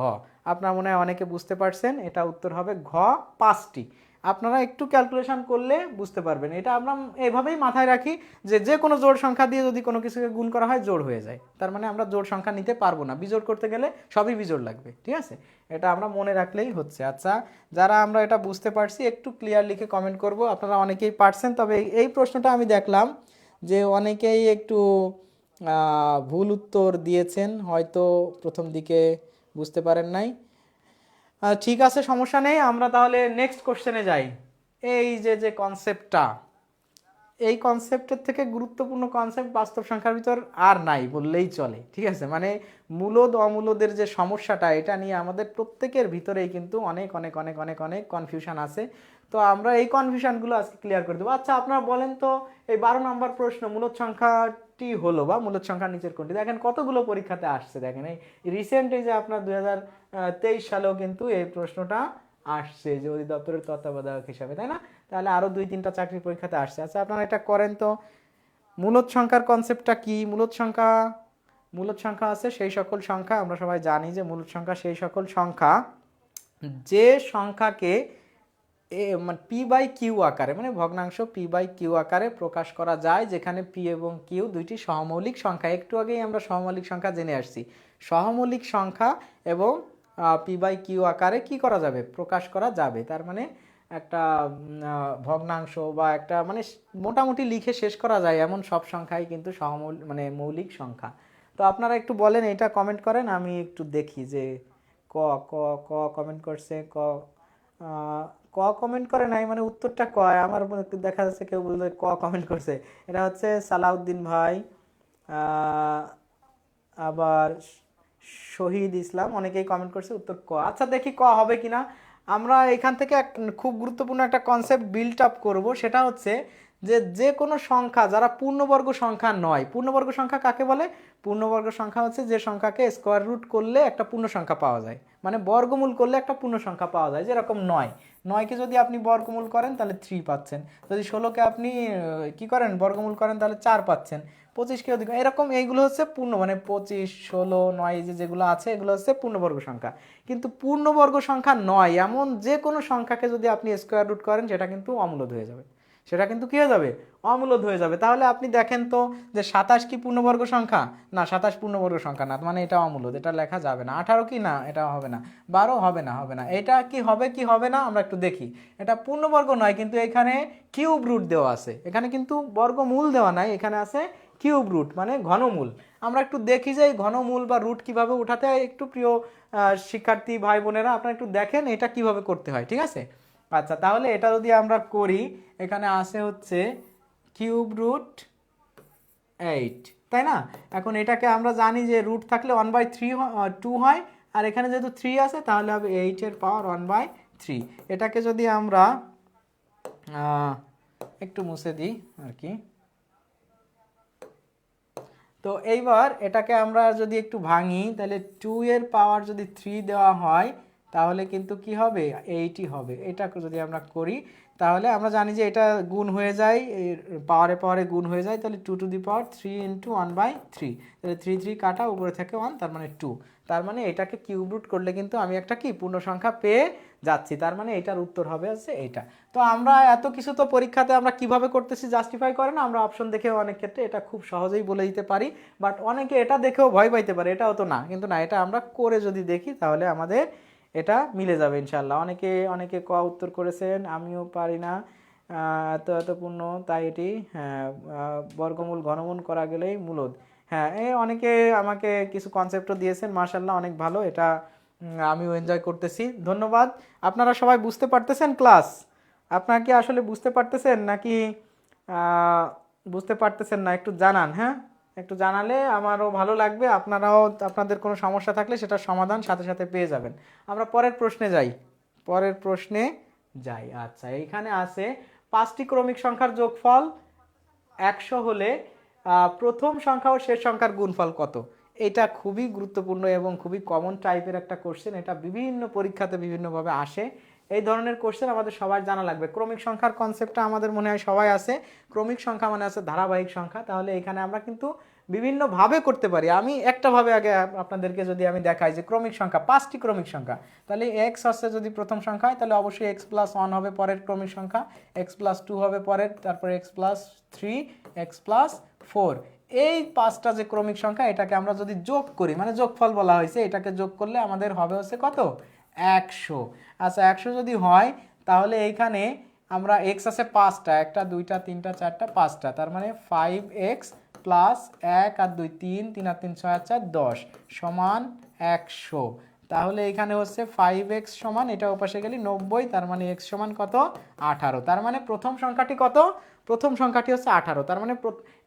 আপনার মনে হয় অনেকে বুঝতে পারছেন, এটা উত্তর হবে ঘ, 5টি। আপনারা একটু ক্যালকুলেশন করলে বুঝতে পারবেন। এটা আমরা এভাবেই মাথায় রাখি যে যে কোনো জোড় সংখ্যা দিয়ে যদি কোনো কিছুকে গুণ করা হয় জোড় হয়ে যায়, তার মানে আমরা জোড় সংখ্যা নিতে পারবো না, বিজোড় করতে গেলে সবই বিজোড় লাগবে। ঠিক আছে, এটা আমরা মনে রাখলেই হচ্ছে। আচ্ছা, যারা আমরা এটা বুঝতে পারছি একটু ক্লিয়ার লিখে কমেন্ট করব। আপনারা অনেকেই পারছেন, তবে এই প্রশ্নটা আমি দেখলাম যে অনেকেই একটু ভুল উত্তর দিয়েছেন, হয়তো প্রথম দিকে বুঝতে পারেন নাই। ঠিক আছে, সমস্যা নেই, আমরা তাহলে নেক্সট কোশ্চেনে যাই। এই যে কনসেপ্টটা, এই কনসেপ্টের থেকে গুরুত্বপূর্ণ কনসেপ্ট বাস্তব সংখ্যার ভিতর আর নাই বললেই চলে। ঠিক আছে, মানে মূলদ অমূলদের যে সমস্যাটা, এটা নিয়ে আমাদের প্রত্যেকের ভিতরেই কিন্তু অনেক অনেক অনেক অনেক অনেক কনফিউশন আছে। তো আমরা এই কনফিউশনগুলো আজকে ক্লিয়ার করে দেবো। আচ্ছা, আপনারা বলেন তো, এই 12 নম্বর প্রশ্ন, মূলদ সংখ্যাটি হলো বা মূলদ সংখ্যার নিচের কোনটি, দেখেন কতগুলো পরীক্ষাতে আসছে। দেখেন এই রিসেন্ট, এই যে আপনার 2023 সালেও কিন্তু এই প্রশ্নটা আসছে, যে অধিদপ্তরের তত্ত্বাবধায়ক হিসাবে, তাই না? তাহলে আরও 2-3টা চাকরির পরীক্ষাতে আসছে। আচ্ছা, আপনারা এটা করেন তো, মূলদ সংখ্যার কনসেপ্টটা কি? মূলদ সংখ্যা আছে সেই সকল সংখ্যা, আমরা সবাই জানি যে মূলদ সংখ্যা সেই সকল সংখ্যা যে সংখ্যাকে মানে পি বাই কিউ আকারে, মানে ভগ্নাংশ পি বাই কিউ আকারে প্রকাশ করা যায়, যেখানে পি এবং কিউ দুইটি সহমৌলিক সংখ্যা। একটু আগেই আমরা সহমৌলিক সংখ্যা জেনে আসছি। সহমৌলিক সংখ্যা এবং পি বাই কিউ আকারে কি করা যাবে, প্রকাশ করা যাবে। তার মানে একটা ভগ্নাংশ বা একটা মানে মোটামুটি লিখে শেষ করা যায় এমন সব সংখ্যাই কিন্তু মানে মৌলিক সংখ্যা। তো আপনারা একটু বলেন, এটা কমেন্ট করেন, আমি একটু দেখি যে ক ক ক কমেন্ট করছে, ক কমেন্ট করে নাই, মানে উত্তরটা ক। আমার দেখা যাচ্ছে কেউ বলছে ক কমেন্ট করছে, এটা হচ্ছে সালাউদ্দিন ভাই, আবার শহীদ ইসলাম, অনেকেই কমেন্ট করছে উত্তর ক। আচ্ছা, দেখি ক হবে কিনা। আমরা এখান থেকে খুব গুরুত্বপূর্ণ একটা কনসেপ্ট বিল্ড আপ করব, সেটা হচ্ছে যে যে কোনো সংখ্যা যারা পূর্ণবর্গ সংখ্যা নয়। পূর্ণবর্গ সংখ্যা কাকে বলে? পূর্ণবর্গ সংখ্যা হচ্ছে যে সংখ্যাকে স্কোয়ার রুট করলে একটা পূর্ণ সংখ্যা পাওয়া যায়, মানে বর্গমূল করলে একটা পূর্ণ সংখ্যা পাওয়া যায়। যেরকম 9কে যদি আপনি বর্গমূল করেন তাহলে 3 পাচ্ছেন, যদি 16কে আপনি কি করেন বর্গমূল করেন তাহলে 4 পাচ্ছেন, 25কে অধিক, এরকম এইগুলো হচ্ছে পূর্ণ, মানে 25, 16, 9 যেগুলো আছে এগুলো হচ্ছে পূর্ণবর্গ সংখ্যা। কিন্তু পূর্ণবর্গ সংখ্যা নয় এমন যে কোনো সংখ্যাকে যদি আপনি স্কোয়ার রুট করেন, সেটা কিন্তু অমূলদ হয়ে যাবে। সেটা কিন্তু কি হয়ে যাবে, অমূলদ হয়ে যাবে। তাহলে আপনি দেখেন তো যে 27 কি পূর্ণবর্গ সংখ্যা? না, 27 পূর্ণবর্গ সংখ্যা না, মানে এটা অমূলদ, এটা লেখা যাবে না। 18 কি? না, এটা হবে না। 12 হবে না, হবে না। এটা কি হবে কি হবে না আমরা একটু দেখি। এটা পূর্ণবর্গ নয়, কিন্তু এখানে কিউব রুট দেওয়া আছে, এখানে কিন্তু বর্গমূল দেওয়া নাই, এখানে আছে কিউব রুট মানে ঘনমূল। আমরা একটু দেখি যে এই ঘনমূল বা রুট কিভাবে উঠাতে হয়। একটু প্রিয় শিক্ষার্থী ভাই বোনেরা, আপনারা একটু দেখেন এটা কিভাবে করতে হয়। ঠিক আছে, আচ্ছা, তাহলে এটা যদি আমরা করি, এখানে আসে হচ্ছে কিউব রুট 8, তাই না? এখন এটাকে আমরা জানি যে রুট থাকলে 1/2 হয়, আর এখানে যেহেতু 3 আছে তাহলে হবে 8 এর পাওয়ার 1/3। এটাকে যদি আমরা একটু মুছে দিই আর কি। তো এইবার এটাকে আমরা যদি একটু ভাঙি, তাহলে 2 এর পাওয়ার যদি 3 দেওয়া হয় তাহলে কিন্তু কি হবে, 8ই হবে। এটাকে যদি আমরা করি তাহলে আমরা জানি যে এটা গুণ হয়ে যায়, পাওয়ারে পাওয়ারে গুণ হয়ে যায়, তাহলে 2 টু দি পাওয়ার 3 ইন্টু 1/3, তাহলে 3 কাটা, উপরে থেকে 1, তার মানে 2। তার মানে এটাকে কিউব রুট করলে কিন্তু আমি একটা কি পূর্ণ সংখ্যা পেয়ে যাচ্ছি। তার মানে এটার উত্তর হবে হচ্ছে এটা। তো আমরা এত কিছু তো পরীক্ষাতে আমরা কিভাবে করতেছি জাস্টিফাই করে না, আমরা অপশন দেখেও অনেক ক্ষেত্রে এটা খুব সহজেই বলে দিতে পারি, বাট অনেকে এটা দেখেও ভয় পাইতে পারে, এটাও তো না, কিন্তু না, এটা আমরা করে যদি দেখি তাহলে আমাদের এটা মিলে যাবে ইনশাল্লাহ। অনেকে ক উত্তর করেছেন, আমিও পারি না এত পূর্ণ, তাই এটি হ্যাঁ বর্গমূল ঘনমূল করা গেলেই মূলদ। হ্যাঁ, অনেকে আমাকে কিছু কনসেপ্টও দিয়েছেন, মাশাআল্লাহ, অনেক ভালো, এটা আমিও এনজয় করতেছি, ধন্যবাদ। আপনারা সবাই বুঝতে পারতেছেন ক্লাস? আপনারা কি আসলে বুঝতে পারতেছেন নাকি বুঝতে পারতেছেন না একটু জানান, হ্যাঁ একটু জানালে আমারও ভালো লাগবে, আপনারাও আপনাদের কোনো সমস্যা থাকলে সেটার সমাধান সাথে সাথে পেয়ে যাবেন। আমরা পরের প্রশ্নে যাই, পরের প্রশ্নে যাই। আচ্ছা এইখানে আছে 5টি ক্রমিক সংখ্যার যোগফল 100 হলে প্রথম সংখ্যা ও শেষ সংখ্যার গুণফল কত? এটা খুবই গুরুত্বপূর্ণ এবং খুবই কমন টাইপের একটা কোশ্চেন, এটা বিভিন্ন পরীক্ষাতে বিভিন্নভাবে আসে। এই ধরনের কোশ্চেন আমাদের সবার জানা লাগবে। ক্রমিক সংখ্যার কনসেপ্টটা আমাদের মনে হয় সবাই আছে, ক্রমিক সংখ্যা মানে আছে ধারাবাহিক সংখ্যা। তাহলে এখানে আমরা কিন্তু বিভিন্নভাবে করতে পারি। আমি একটাভাবে আগে আপনাদেরকে যদি আমি দেখাই যে ক্রমিক সংখ্যা 5টি ক্রমিক সংখ্যা, তাহলে এক্স হচ্ছে যদি প্রথম সংখ্যা হয় তাহলে অবশ্যই এক্স প্লাস 1 হবে পরের ক্রমিক সংখ্যা, এক্স প্লাস 2 হবে পরের, তারপরে এক্স প্লাস 3, এক্স প্লাস 4। এই 5টা যে ক্রমিক সংখ্যা এটাকে আমরা যদি যোগ করি, মানে যোগফল বলা হয়েছে, এটাকে যোগ করলে আমাদের হবে হচ্ছে কত? 100। আচ্ছা 100 যদি হয় তাহলে এইখানে আমরা এক্স আছে 5টা, 1টা 2টা 3টা 4টা 5টা, তার মানে 5x প্লাস 1 আর 2 3, 3 আর 3 6 আর 4 10 সমান 100। তাহলে এখানে হচ্ছে 5x সমান, এটা ওপাশে গেলে 90, তার মানে x সমান কত? 18। তার মানে প্রথম সংখ্যাটি কত? প্রথম সংখ্যাটি হচ্ছে 18। তার মানে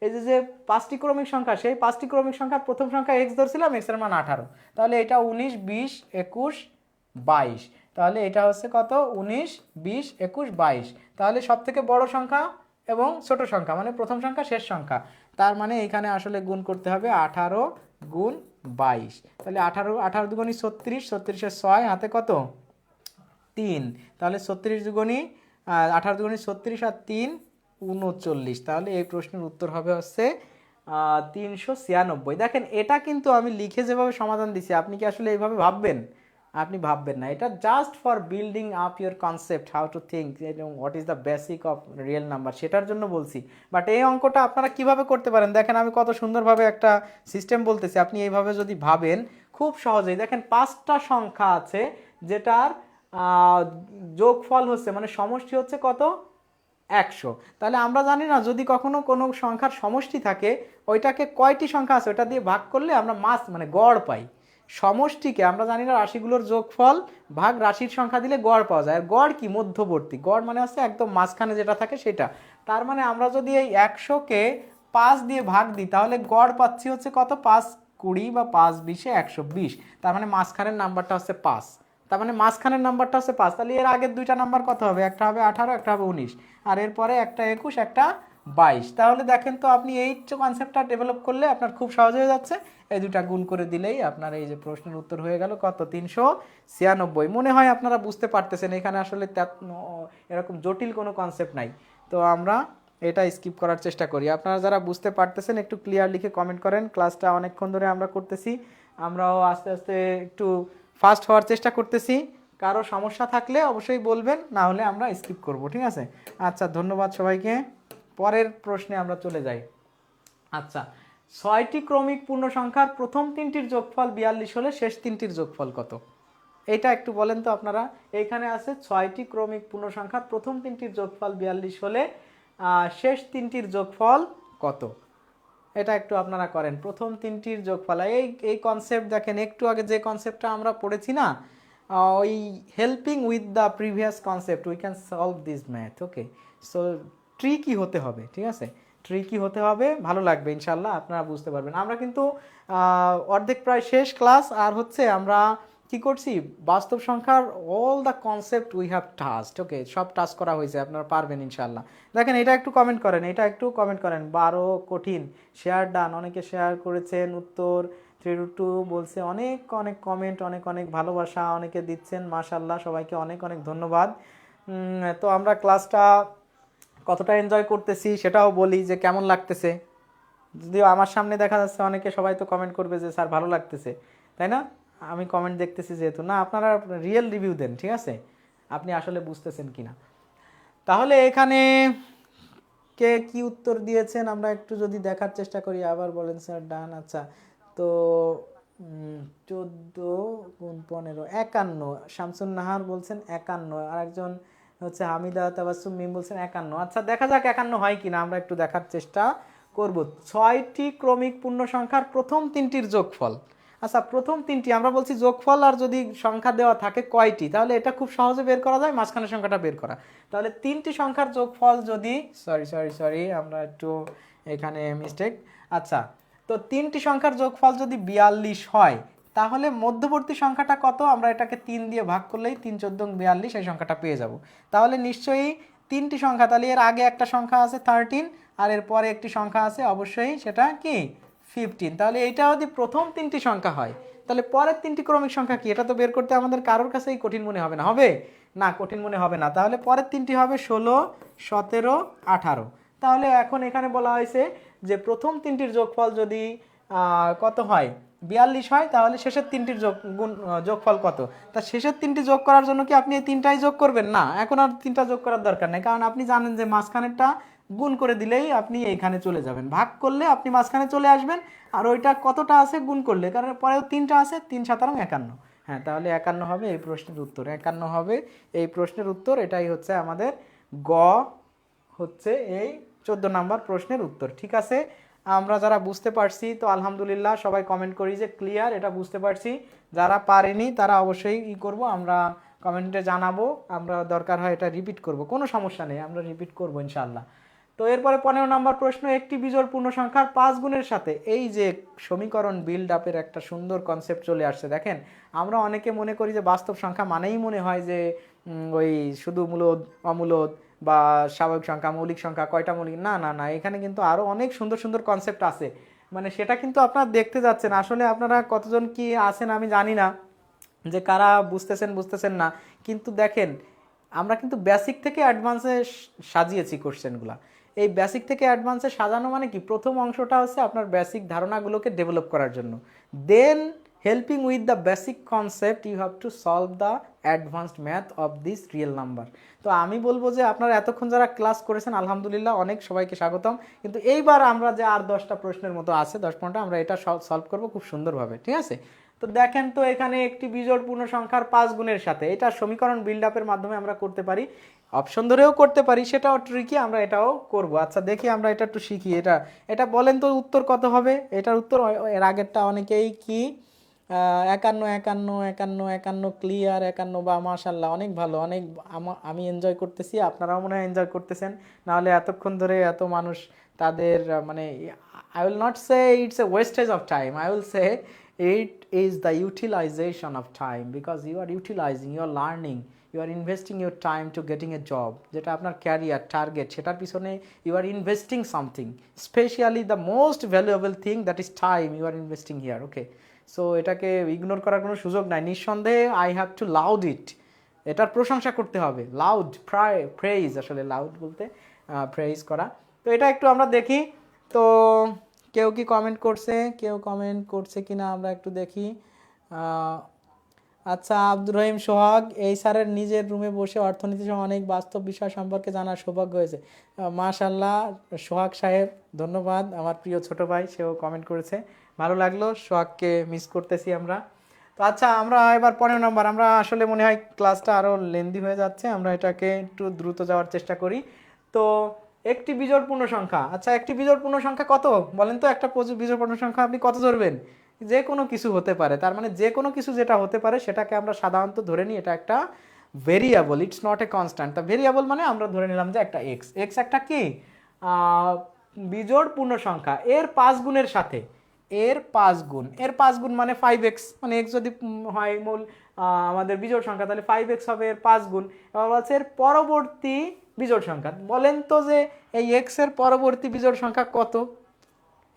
এই যে 5টি ক্রমিক সংখ্যা, সেই 5টি ক্রমিক সংখ্যার প্রথম সংখ্যা x ধরছিলাম, x এর মান 18। তাহলে এটা 19 20 21 22। তাহলে এটা হচ্ছে কত? 19 20 21 22। তাহলে সব থেকে বড় সংখ্যা এবং ছোট সংখ্যা মানে প্রথম সংখ্যা শেষ সংখ্যা, তার মানে এখানে আসলে গুণ করতে হবে 18 গুণ 22। তাহলে 18 দুগুণী 36, 36-এর 6 হাতে কত? 3। তাহলে 36 দুগুণী 18 দুগুণী 36 আর 3 39। তাহলে এই প্রশ্নের উত্তর হবে হচ্ছে 396। দেখেন এটা কিন্তু আমি লিখে যেভাবে সমাধান দিছি, আপনি কি আসলে এইভাবে ভাববেন? আপনি ভাববেন না, এটা just for building up your concept, how to think what is the basic of real number, সেটার জন্য বলছি। বাট এই অঙ্কটা আপনারা কিভাবে করতে পারেন দেখেন, আমি কত সুন্দরভাবে একটা সিস্টেম বলতেছি, আপনি এইভাবে যদি ভাবেন খুব সহজেই। দেখেন 5টা সংখ্যা আছে যেটার যোগফল হচ্ছে মানে সমষ্টি হচ্ছে কত? 100। তাহলে আমরা জানি না যদি কখনো কোনো সংখ্যার সমষ্টি থাকে ওইটাকে কয়টি সংখ্যা আছে ওটা দিয়ে ভাগ করলে আমরা মাস মানে গড় পাই। সমষ্টিকে আমরা জানি না, রাশিগুলোর যোগফল ভাগ রাশির সংখ্যা দিলে গড় পাওয়া যায়। আর গড় কি? মধ্যবর্তী। গড় মানে হচ্ছে একদম মাঝখানে যেটা থাকে সেটা। তার মানে আমরা যদি এই 100কে 5 দিয়ে ভাগ দিই তাহলে গড় পাচ্ছি হচ্ছে কত? 5 20 বা 5 20-এ 120। তার মানে মাঝখানের নাম্বারটা হচ্ছে 5। তার মানে মাঝখানের নাম্বারটা হচ্ছে 5। তাহলে এর আগের দুইটা নাম্বার কত হবে? একটা হবে 18, একটা হবে 19, আর এরপরে একটা 21, একটা 22। তাহলে দেখেন তো আপনি এই কনসেপ্টটা ডেভেলপ করলে আপনার খুব সহজ হয়ে যাচ্ছে। এই দুটা গুণ করে দিলেই আপনার এই যে প্রশ্নের উত্তর হয়ে গেল কত? 396। মনে হয় আপনারা বুঝতে পারতেছেন, এখানে আসলে এরকম জটিল কোনো কনসেপ্ট নাই। তো আমরা এটা স্কিপ করার চেষ্টা করি। আপনারা যারা বুঝতে পারতেছেন একটু ক্লিয়ার লিখে কমেন্ট করেন। ক্লাসটা অনেকক্ষণ ধরে আমরা করতেছি, আমরাও আস্তে আস্তে একটু ফাস্ট হওয়ার চেষ্টা করতেছি। কারো সমস্যা থাকলে অবশ্যই বলবেন, না হলে আমরা স্কিপ করব, ঠিক আছে? আচ্ছা ধন্যবাদ সবাইকে। পরের প্রশ্নে আমরা চলে যাই। আচ্ছা 6টি ক্রমিক পূর্ণ সংখ্যার প্রথম 3টির যোগফল 42 হলে শেষ 3টির যোগফল কত? এটা একটু বলেন তো আপনারা। এইখানে আছে 6টি ক্রমিক পূর্ণ সংখ্যার প্রথম 3টির যোগফল 42 হলে শেষ 3টির যোগফল কত? এটা একটু আপনারা করেন। প্রথম 3টির যোগফল, এই কনসেপ্ট দেখেন, একটু আগে যে কনসেপ্টটা আমরা পড়েছি না, ওই helping with the previous concept we can solve this math. Okay, so tricky হতে হবে, ঠিক আছে? ট্রিকি হতে হবে, ভালো লাগবে ইনশাল্লাহ, আপনারা বুঝতে পারবেন। আমরা কিন্তু অর্ধেক প্রায় শেষ ক্লাস, আর হচ্ছে আমরা কি করছি, বাস্তব সংখ্যার all the concept we have touched. Okay, সব টাচ করা হয়েছে, আপনারা পারবেন ইনশাল্লাহ। দেখেন এটা একটু কমেন্ট করেন, এটা একটু কমেন্ট করেন। 12 কঠিন, শেয়ার ডান, অনেকে শেয়ার করেছেন। উত্তর 3-2 বলছে। অনেক অনেক কমেন্ট, অনেক অনেক ভালোবাসা অনেকে দিচ্ছেন, মাশাল্লাহ, সবাইকে অনেক অনেক ধন্যবাদ। তো আমরা ক্লাসটা কতটা এনজয় করতেছি সেটাও বলি যে কেমন লাগতেছে। যদিও আমার সামনে দেখা যাচ্ছে অনেকে, সবাই তো কমেন্ট করবে যে স্যার ভালো লাগতেছে, তাই না? আমি কমেন্ট দেখতেছি যেহেতু, না আপনারা রিয়েল রিভিউ দেন, ঠিক আছে? আপনি আসলে বুঝতেছেন কিনা। তাহলে এখানে কে কি উত্তর দিয়েছেন আমরা একটু যদি দেখার চেষ্টা করি। আবার বলেন স্যার ডান। আচ্ছা, তো 14 গুণ 15 51। শামসুন নাহার বলছেন 51, আর একজন হচ্ছে হামিদা তাবাসসুম মিম বলছেন 51। আচ্ছা দেখা যাক 51 হয় কিনা, আমরা একটু দেখার চেষ্টা করব। 6টি ক্রমিক পূর্ণ সংখ্যার প্রথম 3টির যোগফল। আচ্ছা, প্রথম তিনটি আমরা বলছি যোগফল, আর যদি সংখ্যা দেওয়া থাকে কয়টি, তাহলে এটা খুব সহজে বের করা যায়, মাঝখানের সংখ্যাটা বের করা। তাহলে তিনটি সংখ্যার যোগফল যদি, সরি আমরা একটু এখানে মিস্টেক। আচ্ছা, তো তিনটি সংখ্যার যোগফল যদি 42 হয়, তাহলে মধ্যবর্তী সংখ্যাটা কত? আমরা এটাকে 3 দিয়ে ভাগ করলেই 3 14 42 এই সংখ্যাটা পেয়ে যাব। তাহলে নিশ্চয়ই তিনটি সংখ্যা, তাহলে এর আগে একটা সংখ্যা আছে 13, আর এর পরে একটি সংখ্যা আছে অবশ্যই সেটা কি 15। তাহলে এইটা যদি প্রথম তিনটি সংখ্যা হয়, তাহলে পরের তিনটি ক্রমিক সংখ্যা কি? এটা তো বের করতে আমাদের কারোর কাছেই কঠিন মনে হবে না, হবে না? কঠিন মনে হবে না। তাহলে পরের তিনটি হবে 16, 17, 18। তাহলে এখন এখানে বলা হয়েছে যে প্রথম তিনটির যোগফল যদি কত হয়, 42 হয়, তাহলে শেষের তিনটির যোগফল কত? তা শেষের তিনটি যোগ করার জন্য কি আপনি এই তিনটাই যোগ করবেন? না, এখন আর তিনটা যোগ করার দরকার নেই, কারণ আপনি জানেন যে মাঝখানেরটা গুণ করে দিলেই আপনি এইখানে চলে যাবেন, ভাগ করলে আপনি মাঝখানে চলে আসবেন, আর ওইটা কতটা আছে গুণ করলে, কারণ পরেও 3টা আছে, 3 7 51। হ্যাঁ, তাহলে 51 হবে এই প্রশ্নের উত্তর, 51 হবে এই প্রশ্নের উত্তর। এটাই হচ্ছে আমাদের গ হচ্ছে এই 14 নম্বর প্রশ্নের উত্তর। ঠিক আছে, আমরা যারা বুঝতে পারছি তো আলহামদুলিল্লাহ, সবাই কমেন্ট করি যে ক্লিয়ার, এটা বুঝতে পারছি। যারা পারেনি তারা অবশ্যই করব, আমরা কমেন্টে জানাবো, আমরা দরকার হয় এটা রিপিট করব, কোনো সমস্যা নেই, আমরা রিপিট করব ইনশাআল্লাহ। তো এরপরে 15 নম্বর প্রশ্ন, একটি বিজোড় পূর্ণ সংখ্যার 5 গুণের সাথে, এই যে সমীকরণ বিল্ড আপের একটা সুন্দর কনসেপ্ট চলে আসছে। দেখেন, আমরা অনেকে মনে করি যে বাস্তব সংখ্যা মানেই মনে হয় যে ওই শুধু মূলদ, অমূলদ, বা স্বাভাবিক সংখ্যা, মৌলিক সংখ্যা, কয়টা মৌলিক, না না না, এখানে কিন্তু আরও অনেক সুন্দর সুন্দর কনসেপ্ট আছে। মানে সেটা কিন্তু আপনারা দেখতে যাচ্ছেন, আসলে আপনারা কতজন কি আছেন আমি জানি না, যে কারা বুঝতেছেন না, কিন্তু দেখেন আমরা কিন্তু বেসিক থেকে অ্যাডভান্সে সাজিয়েছি কোশ্চেনগুলো। এই বেসিক থেকে অ্যাডভান্সে সাজানো মানে কি, প্রথম অংশটা হচ্ছে আপনার বেসিক ধারণাগুলোকে ডেভেলপ করার জন্য, then helping with the basic concept you have to solve the advanced math of this real number. তো আমি বলবো যে আপনারা এতক্ষণ যারা ক্লাস করেছেন আলহামদুলিল্লাহ, অনেক সবাইকে স্বাগতম। কিন্তু এইবার আমরা যে আর 10টা প্রশ্নের মতো আছে, 10-15টা, আমরা এটা সলভ করবো খুব সুন্দরভাবে। ঠিক আছে, তো দেখেন তো এখানে একটি বিজোড় পূর্ণ সংখ্যার 5 গুণের সাথে, এটা সমীকরণ বিল্ড আপের মাধ্যমে আমরা করতে পারি, অপশন ধরেও করতে পারি, সেটাও ট্রিকি, আমরা এটাও করব। আচ্ছা দেখি আমরা এটা একটু শিখি। এটা এটা বলেন তো উত্তর কত হবে? এটার উত্তর এর আগেরটা অনেকেই কি 51 51 51 51 ক্লিয়ার 51, বা মাশাআল্লাহ অনেক ভালো, অনেক আমি এনজয় করতেছি, আপনারাও মনে হয় এনজয় করতেছেন, নাহলে এতক্ষণ ধরে এত মানুষ তাদের মানে I will not say it's a wastage of time, I will say it is the utilization of time, because you are utilizing, you are learning, you are investing your time to getting a job, যেটা আপনার career target, সেটার পিছনে you are investing something, especially the most valuable thing, that is time, you are investing here. Okay, so এটাকে ignore করার কোনো সুযোগ নাই, নিঃসন্দেহে আই হ্যাভ টু লাউড ইট, এটার প্রশংসা করতে হবে, লাউড প্রেইজ, আসলে লাউড বলতে প্রেইজ করা। তো এটা একটু আমরা দেখি তো কেউ কি কমেন্ট করছে, কেউ কমেন্ট করছে কিনা আমরা একটু দেখি। আচ্ছা, আব্দুর রহিম সোহাগ, এই স্যারের নিজের রুমে বসে অর্থনীতি সহ অনেক বাস্তব বিষয় সম্পর্কে জানার সৌভাগ্য হয়েছে। মাশাআল্লাহ সোহাগ সাহেব, ধন্যবাদ, আমার প্রিয় ছোট ভাই, সেও কমেন্ট করেছে, ভালো লাগলো, সোহাগকে মিস করতেছি আমরা। তো আচ্ছা, আমরা এবার 15 নম্বর, আমরা আসলে মনে হয় ক্লাসটা আরও লেন্দি হয়ে যাচ্ছে, আমরা এটাকে একটু দ্রুত যাওয়ার চেষ্টা করি। তো একটি বিজোড় পূর্ণ সংখ্যা, আচ্ছা একটি বিজোড় পূর্ণ সংখ্যা কত বলেন তো? একটা বিজোড় পূর্ণ সংখ্যা আপনি কত ধরবেন? যে কোনো কিছু হতে পারে, তার মানে যে কোনো কিছু যেটা হতে পারে সেটাকে আমরা সাধারণত ধরে নিই এটা একটা variable, it's not a constant. তা ভেরিয়েবল মানে আমরা ধরে নিলাম যে একটা এক্স, এক্স একটা কি বিজোড় পূর্ণ সংখ্যা, এর 5 গুণের সাথে, এর 5 গুণ, এর 5 গুণ মানে 5x, মানে x যদি হয় মূল আমাদের বিজোড় সংখ্যা, তাহলে 5x হবে এর 5 গুণ। এবার বলছে এর পরবর্তী বিজোড় সংখ্যা, বলেন তো যে এই x এর পরবর্তী বিজোড় সংখ্যা কত?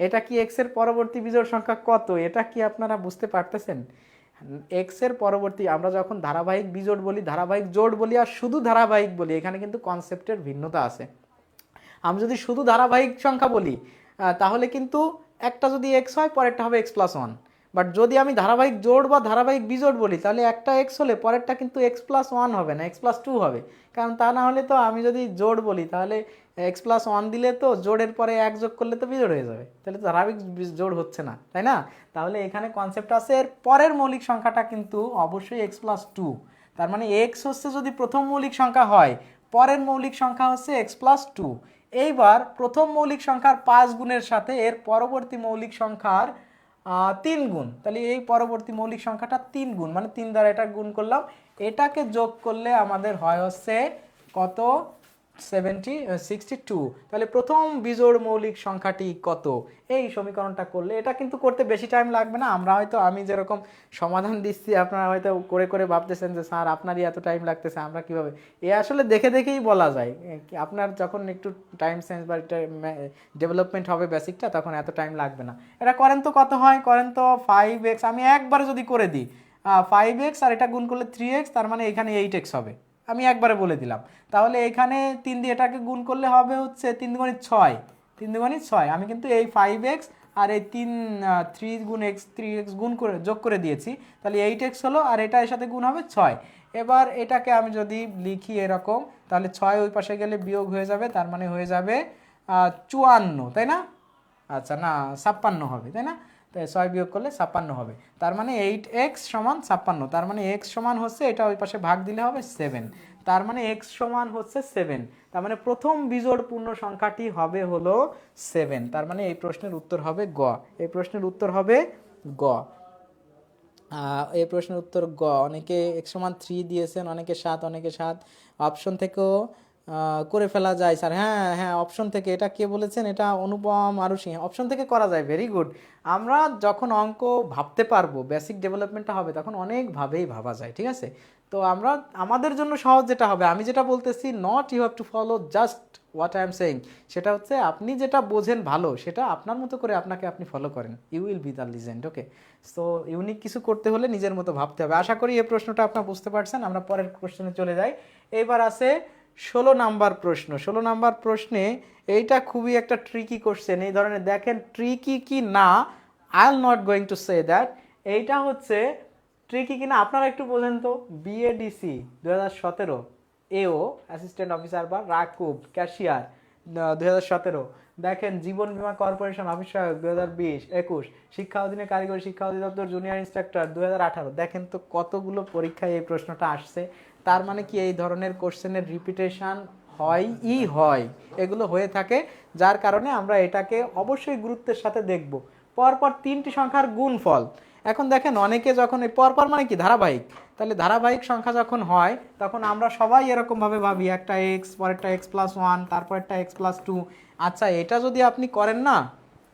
এটা কি x এর পরবর্তী বিজোড় সংখ্যা কত? এটা কি আপনারা বুঝতে পারতেছেন? x এর পরবর্তী, আমরা যখন ধারাবাহিক বিজোড় বলি, ধারাবাহিক জোড় বলি, আর শুধু ধারাবাহিক বলি, এখানে কিন্তু কনসেপ্টের ভিন্নতা আছে। আমি যদি শুধু ধারাবাহিক সংখ্যা বলি তাহলে কিন্তু একটা যদি x হয় পরেরটা হবে x+1, বাট যদি আমি ধারাবাহিক জোড় বা ধারাবাহিক বিজোড় বলি তাহলে একটা x হলে পরেরটা কিন্তু x+1 হবে না, x+2 হবে, কারণ তা না হলে তো আমি যদি জোড় বলি তাহলে x+1 দিলে তো জোড়ের পরে 1 যোগ করলে তো বিজোড় হয়ে যাবে, তাহলে তো ধারাবাহিক জোড় হচ্ছে না, তাই না? তাহলে এখানে কনসেপ্ট আছে এর পরের মৌলিক সংখ্যাটা কিন্তু অবশ্যই x+2, তার মানে x হচ্ছে যদি প্রথম মৌলিক সংখ্যা হয়, পরের মৌলিক সংখ্যা হচ্ছে x+2। এইবার প্রথম মৌলিক সংখ্যার 5 গুণের সাথে এর পরবর্তী মৌলিক সংখ্যার 3 গুণ, তাহলে এই পরবর্তী মৌলিক সংখ্যাটা 3 গুণ, মানে 3 দ্বারা এটা গুণ করলাম, এটাকে যোগ করলে আমাদের হয় হচ্ছে কত, 62। তাহলে প্রথম বিজোড় মৌলিক সংখ্যাটি কত, এই সমীকরণটা করলে, এটা কিন্তু করতে বেশি টাইম লাগবে না। আমি যেরকম সমাধান দিচ্ছি আপনারা হয়তো করে করে ভাবতেছেন যে স্যার আপনারই এত টাইম লাগতেছে, আমরা কিভাবে, এ আসলে দেখে দেখেই বলা যায়। আপনার যখন একটু টাইম সেন্স বা ডেভেলপমেন্ট হবে বেসিকটা, তখন এত টাইম লাগবে না। এটা করেন তো, কত হয় করেন তো, 5x আমি একবারে যদি করে দিই, 5x আর এটা গুণ করলে 3x, তার মানে এখানে 8x হবে, আমি একবারে বলে দিলাম। তাহলে এখানে 3 দিয়ে এটাকে গুণ করলে হবে হচ্ছে 3 দুগুণে 6, 3 দুগুণে 6। আমি কিন্তু এই 5x আর এই 3 গুণ x, 3x গুণ করে যোগ করে দিয়েছি, তাহলে 8x হলো, আর এটা এর সাথে গুণ হবে 6। এবার এটাকে আমি যদি লিখি এরকম, তাহলে 6 ওই পাশে গেলে বিয়োগ হয়ে যাবে, তার মানে হয়ে যাবে 54, তাই না? আচ্ছা না, 56 হবে, তাই না? তাই 6 বিয়োগ করলে 56 হবে, তার মানে 8x সমান 56, তার মানে x সমান হচ্ছে, এটা ওই পাশে ভাগ দিলে হবে 7, তার মানে x সমান হচ্ছে 7। তার মানে প্রথম বিজোড় পূর্ণ সংখ্যাটি হবে হলো 7, তার মানে এই প্রশ্নের উত্তর হবে গ। এই প্রশ্নের উত্তর হবে গ। এই প্রশ্নের উত্তর গ। অনেকে x সমান 3 দিয়েছেন, অনেকে 7, অনেকে 7। অপশন থেকেও করে ফেলা যায় স্যার। হ্যাঁ হ্যাঁ, অপশন থেকে, এটা কে বলেছেন, এটা অনুপম আরুষি, অপশন থেকে করা যায়, ভেরি গুড। আমরা যখন অঙ্ক ভাবতে পারবো, বেসিক ডেভেলপমেন্টটা হবে, তখন অনেকভাবেই ভাবা যায়, ঠিক আছে? তো আমরা, আমাদের জন্য সহজ যেটা হবে, আমি যেটা বলতেছি, not you have to follow just what I am saying, সেটা হচ্ছে আপনি যেটা বোঝেন ভালো, সেটা আপনার মতো করে আপনি ফলো করেন, you will be the legend. Okay, so unique কিছু করতে হলে নিজের মতো ভাবতে হবে। আশা করি এই প্রশ্নটা আপনারা বুঝতে পারছেন। আমরা পরের কোশ্চেনে চলে যাই। এবার আছে 16 নাম্বার প্রশ্ন। 16 নাম্বার প্রশ্নে এইটা খুবই একটা ট্রিকি কোশ্চেন। এই ধরনের দেখেন, ট্রিকি কি না, I am not going to say that, এইটা হচ্ছে ট্রিকি কিনা আপনারা একটু বোঝেন তো। বিএডিসি 2017, এও অ্যাসিস্ট্যান্ট অফিসার বা রাকুব ক্যাশিয়ার 2017, দেখেন জীবন বীমা কর্পোরেশন অফিস সহায়ক 2020-21, শিক্ষা অধীনে কারিগরি শিক্ষা অধিদপ্তর জুনিয়র ইন্সট্রাক্টর 2018। দেখেন তো কতগুলো পরীক্ষায় এই প্রশ্নটা আসছে। তার মানে কি এই ধরনের কোশ্চেনের রিপিটেশন হয়, এগুলো হয়ে থাকে, যার কারণে আমরা এটাকে অবশ্যই গুরুত্বের সাথে দেখব। পরপর 3টি সংখ্যার গুণফল। এখন দেখেন, অনেকে যখন এই পরপর মানে কি ধারাবাহিক, তাহলে ধারাবাহিক সংখ্যা যখন হয়, তখন আমরা সবাই এরকমভাবে ভাবি, একটা এক্স, পরেরটা x+1, তারপরটা x+2। আচ্ছা, এটা যদি আপনি করেন না,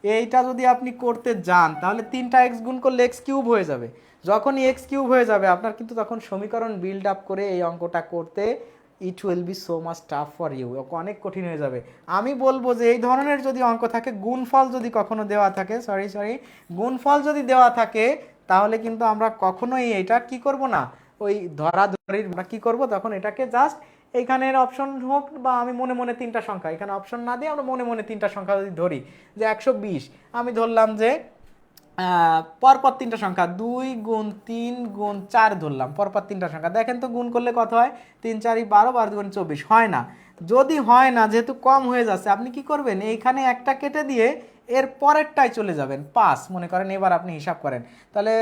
এইটা যদি আপনি করতে যান, তাহলে 3টা x গুণ করলে x³ হয়ে যাবে। যখনই x³ হয়ে যাবে, আপনার কিন্তু তখন সমীকরণ বিল্ড আপ করে এই অঙ্কটা করতে, it will be so much tough for you, অনেক কঠিন হয়ে যাবে। আমি বলবো যে এই ধরনের যদি অঙ্ক থাকে, গুণফল যদি কখনো দেওয়া থাকে, গুণফল যদি দেওয়া থাকে, তাহলে কিন্তু আমরা কখনোই এটা কি করব না, ওই ধরাধরির আমরা কি করব, তখন এটাকে জাস্ট এইখানের অপশন হোক, বা আমি মনে মনে 3টা সংখ্যা, এখানে অপশন না দিয়ে আমরা মনে মনে 3টা সংখ্যা যদি ধরি, যে 120, আমি ধরলাম যে পরপর 3টা সংখ্যা, 2 গুণ 3 গুণ 4 ধরলাম, পরপর 3টা সংখ্যা। দেখেন তো গুণ করলে কত হয়, 3 4 12, 12 2 24, হয় না। যদি হয় না, যেহেতু কম হয়ে যাচ্ছে, আপনি কি করবেন, এইখানে একটা কেটে দিয়ে এর পরেরটায় চলে যাবেন, 5 মনে করেন। এবার আপনি হিসাব করেন, তাহলে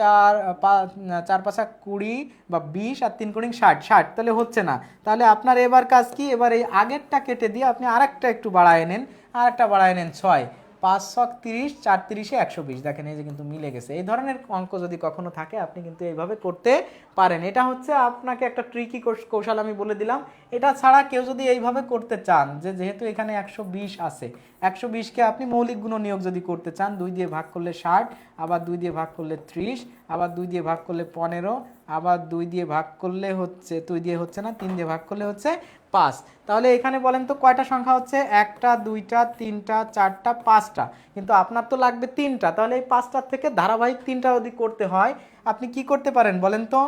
4 5 20 বা 20, আর 3 গুণ 60, 60 তাহলে হচ্ছে না। তাহলে আপনার এবার কাজ কি, এবার এই আগেরটা কেটে দিয়ে আপনি আরেকটা একটু বাড়ায় নেন, আরেকটা বাড়ায় নেন, 6, 5 ছক 30, 4 30-এ 120। দেখেন এই যে কিন্তু মিলে গেছে। এই ধরনের অঙ্ক যদি কখনো থাকে, আপনি কিন্তু এইভাবে করতে পারেন। এটা হচ্ছে আপনাকে একটা ট্রিকি কৌশল আমি বলে দিলাম। এটা ছাড়া কেউ যদি এইভাবে করতে চান, যে যেহেতু এখানে 120 আছে, 120কে আপনি মৌলিক গুণনীয়ক যদি করতে চান, 2 দিয়ে ভাগ করলে 60, আবার 2 দিয়ে ভাগ করলে 30, আবার 2 দিয়ে ভাগ করলে 15, আবার 2 দিয়ে ভাগ করলে হচ্ছে, 2 দিয়ে হচ্ছে না, 3 দিয়ে ভাগ করলে হচ্ছে 5। তাহলে এখানে বলেন তো কয়টা সংখ্যা হচ্ছে, 1টা 2টা 3টা 4টা 5টা, কিন্তু আপনার তো লাগবে 3টা। তাহলে এই 5টার থেকে ধারাবাহিক 3টা যদি করতে হয়, আপনি কি করতে পারেন বলেন তো,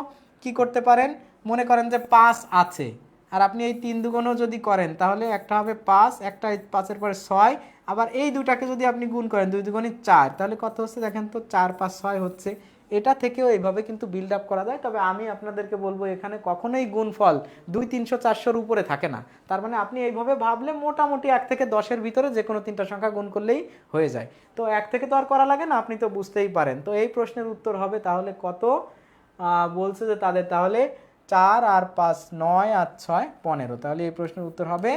কি করতে পারেন? মনে করেন যে 5 আছে, আর আপনি এই 3 দুগুণও যদি করেন, তাহলে একটা হবে 5, একটা 5-এর পরে 6, আবার এই দুটাকে যদি আপনি গুণ করেন, 2 দুগুণে 4, তাহলে কত হচ্ছে দেখেন তো, 4 5 6 হচ্ছে। এটা থেকেও এইভাবে কিন্তু বিল্ড আপ করা যায়। তবে আমি আপনাদেরকে বলবো, এখানে কখনোই গুণফল 2 300 400-র উপরে থাকে না। তার মানে আপনি এইভাবে ভাবলে মোটামুটি 1 থেকে 10-এর ভিতরে যে কোনো 3টা সংখ্যা গুণ করলেই হয়ে যায়। তো 1 থেকে তো আর করা লাগে না, আপনি তো বুঝতেই পারেন। তো এই প্রশ্নের উত্তর হবে তাহলে কত, বলছে যে তাদের তাহলে 4 আর 5 9 আর 6 15। তাহলে এই প্রশ্নের উত্তর হবে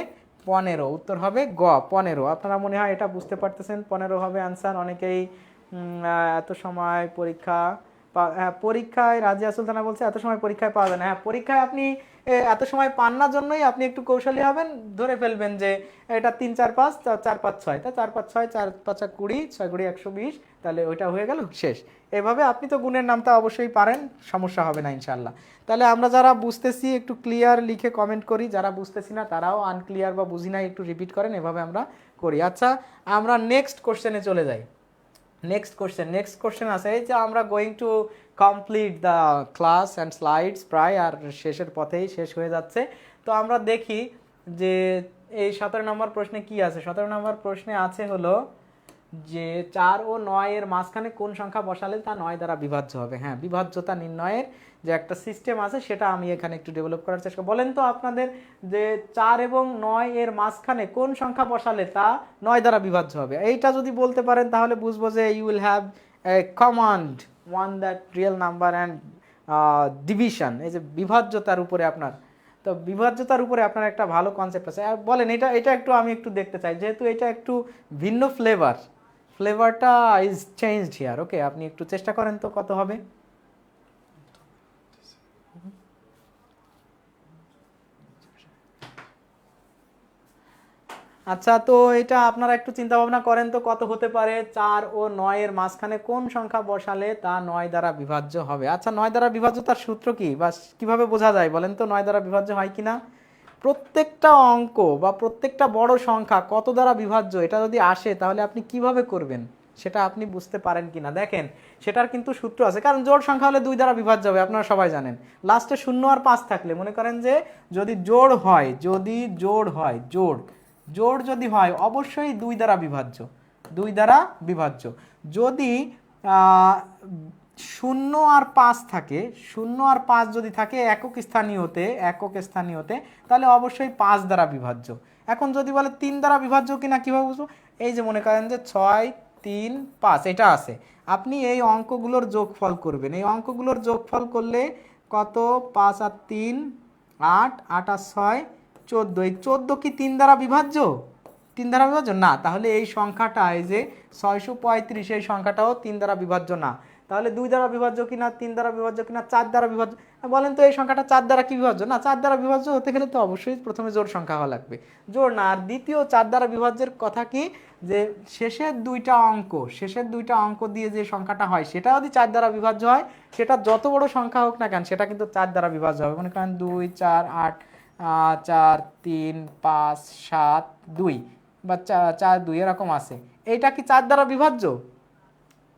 15, উত্তর হবে গ 15। আপনারা মনে হয় এটা বুঝতে পারতেছেন, 15 হবে অ্যান্সার। অনেকেই এত সময় পরীক্ষায় রাজিয়া সুলতানা বলছে এত সময় পরীক্ষায় পাওয়া যায় না। হ্যাঁ, পরীক্ষায় আপনি এত সময় পান না জন্যই আপনি একটু কৌশলী হবেন, ধরে ফেলবেন যে এটা 3 4 5 4 5 6, তা 4 5 6 4 5 20, 6 20 120, তাহলে ওইটা হয়ে গেল শেষ। এভাবে আপনি তো গুণের নামটা অবশ্যই পারেন, সমস্যা হবে না ইনশাল্লাহ। তাহলে আমরা যারা বুঝতেছি একটু ক্লিয়ার লিখে কমেন্ট করি, যারা বুঝতেছি না তারাও আনক্লিয়ার বা বুঝি না একটু রিপিট করেন, এভাবে আমরা করি। আচ্ছা, আমরা নেক্সট কোশ্চেনে চলে যাই। নেক্সট কোশ্চেন আছে এই যে আমরা going to complete the class and slides, প্রায় আর শেষের পথেই, শেষ হয়ে যাচ্ছে। তো আমরা দেখি যে এই 17 নম্বর প্রশ্নে কি আছে। 17 নম্বর প্রশ্নে আছে হলো যে 4 ও 9 এর মাঝখানে কোন সংখ্যা বসালে তা 9 দ্বারা বিভাজ্য হবে। হ্যাঁ, বিভাজ্যতা নির্ণয়ের যে একটা সিস্টেম আছে সেটা আমি এখানে একটু ডেভেলপ করার চেষ্টা। বলেন তো আপনাদের যে 4 এবং 9 এর মাঝখানে কোন সংখ্যা বসালে তা 9 দ্বারা বিভাজ্য হবে। এইটা যদি বলতে পারেন তাহলে বুঝবো যে you will have a command on that real number and division, এই যে বিভাজ্যতার উপরে আপনার, তো বিভাজ্যতার উপরে আপনার একটা ভালো কনসেপ্ট আছে। আর বলেন এটা একটু আমি একটু দেখতে চাই, যেহেতু এটা একটু ভিন্ন ফ্লেভারটা ইজ চেঞ্জড হিয়ার। ওকে, আপনি একটু চেষ্টা করেন তো কত হবে। আচ্ছা, তো এটা আপনারা একটু চিন্তা ভাবনা করেন তো কত হতে পারে। 4 ও 9 এর মাঝখানে কোন সংখ্যা বসালে তা 9 দ্বারা বিভাজ্য হবে। আচ্ছা, 9 দ্বারা বিভাজ্যতার সূত্র কি বা কিভাবে বোঝা যায় বলেন তো 9 দ্বারা বিভাজ্য হয় কিনা। প্রত্যেকটা অঙ্ক বা প্রত্যেকটা বড় সংখ্যা কত দ্বারা বিভাজ্য এটা যদি আসে তাহলে আপনি কিভাবে করবেন সেটা আপনি বুঝতে পারেন কিনা দেখেন। সেটার কিন্তু সূত্র আছে, কারণ জোড় সংখ্যা হলে 2 দ্বারা বিভাজ্য হবে, আপনারা সবাই জানেন। লাস্টে 0 আর 5 থাকলে মনে করেন যে যদি জোড় হয়, জোড় যদি হয় অবশ্যই 2 দ্বারা বিভাজ্য। যদি 0 আর 5 থাকে, 0 আর 5 যদি থাকে একক স্থানীয়তে, তাহলে অবশ্যই 5 দ্বারা বিভাজ্য। এখন যদি বলে 3 দ্বারা বিভাজ্য কিনা কিভাবে বুঝবো, এই যে মনে করেন যে 6 3 5 এটা আছে, আপনি এই অঙ্কগুলোর যোগফল করবেন। এই অঙ্কগুলোর যোগফল করলে কত, 5 আর 3 8, 8 আর 6 14, এই 14 কি 3 দ্বারা বিভাজ্য? 3 দ্বারা বিভাজ্য না, তাহলে এই সংখ্যাটা, এই যে 635, এই সংখ্যাটাও 3 দ্বারা বিভাজ্য না। তাহলে 2 দ্বারা বিভাজ্য কিনা, 3 দ্বারা বিভাজ্য কিনা, 4 দ্বারা বিভাজ্য। বলেন তো এই সংখ্যাটা 4 দ্বারা কি বিভাজ্য? না, 4 দ্বারা বিভাজ্য হতে গেলে তো অবশ্যই প্রথমে জোড় সংখ্যা হওয়া লাগবে, জোড় না। আর দ্বিতীয় 4 দ্বারা বিভাজ্যের কথা কি, যে শেষের দুইটা অঙ্ক দিয়ে যে সংখ্যাটা হয় সেটা যদি 4 দ্বারা বিভাজ্য হয়, সেটা যত বড় সংখ্যা হোক না কেন সেটা কিন্তু 4 দ্বারা বিভাজ্য হবে। মনে করেন 2 4 8, 4 3 5 7 2 বা 4 2 এরকম আছে। এইটা কি 4 দ্বারা বিভাজ্য?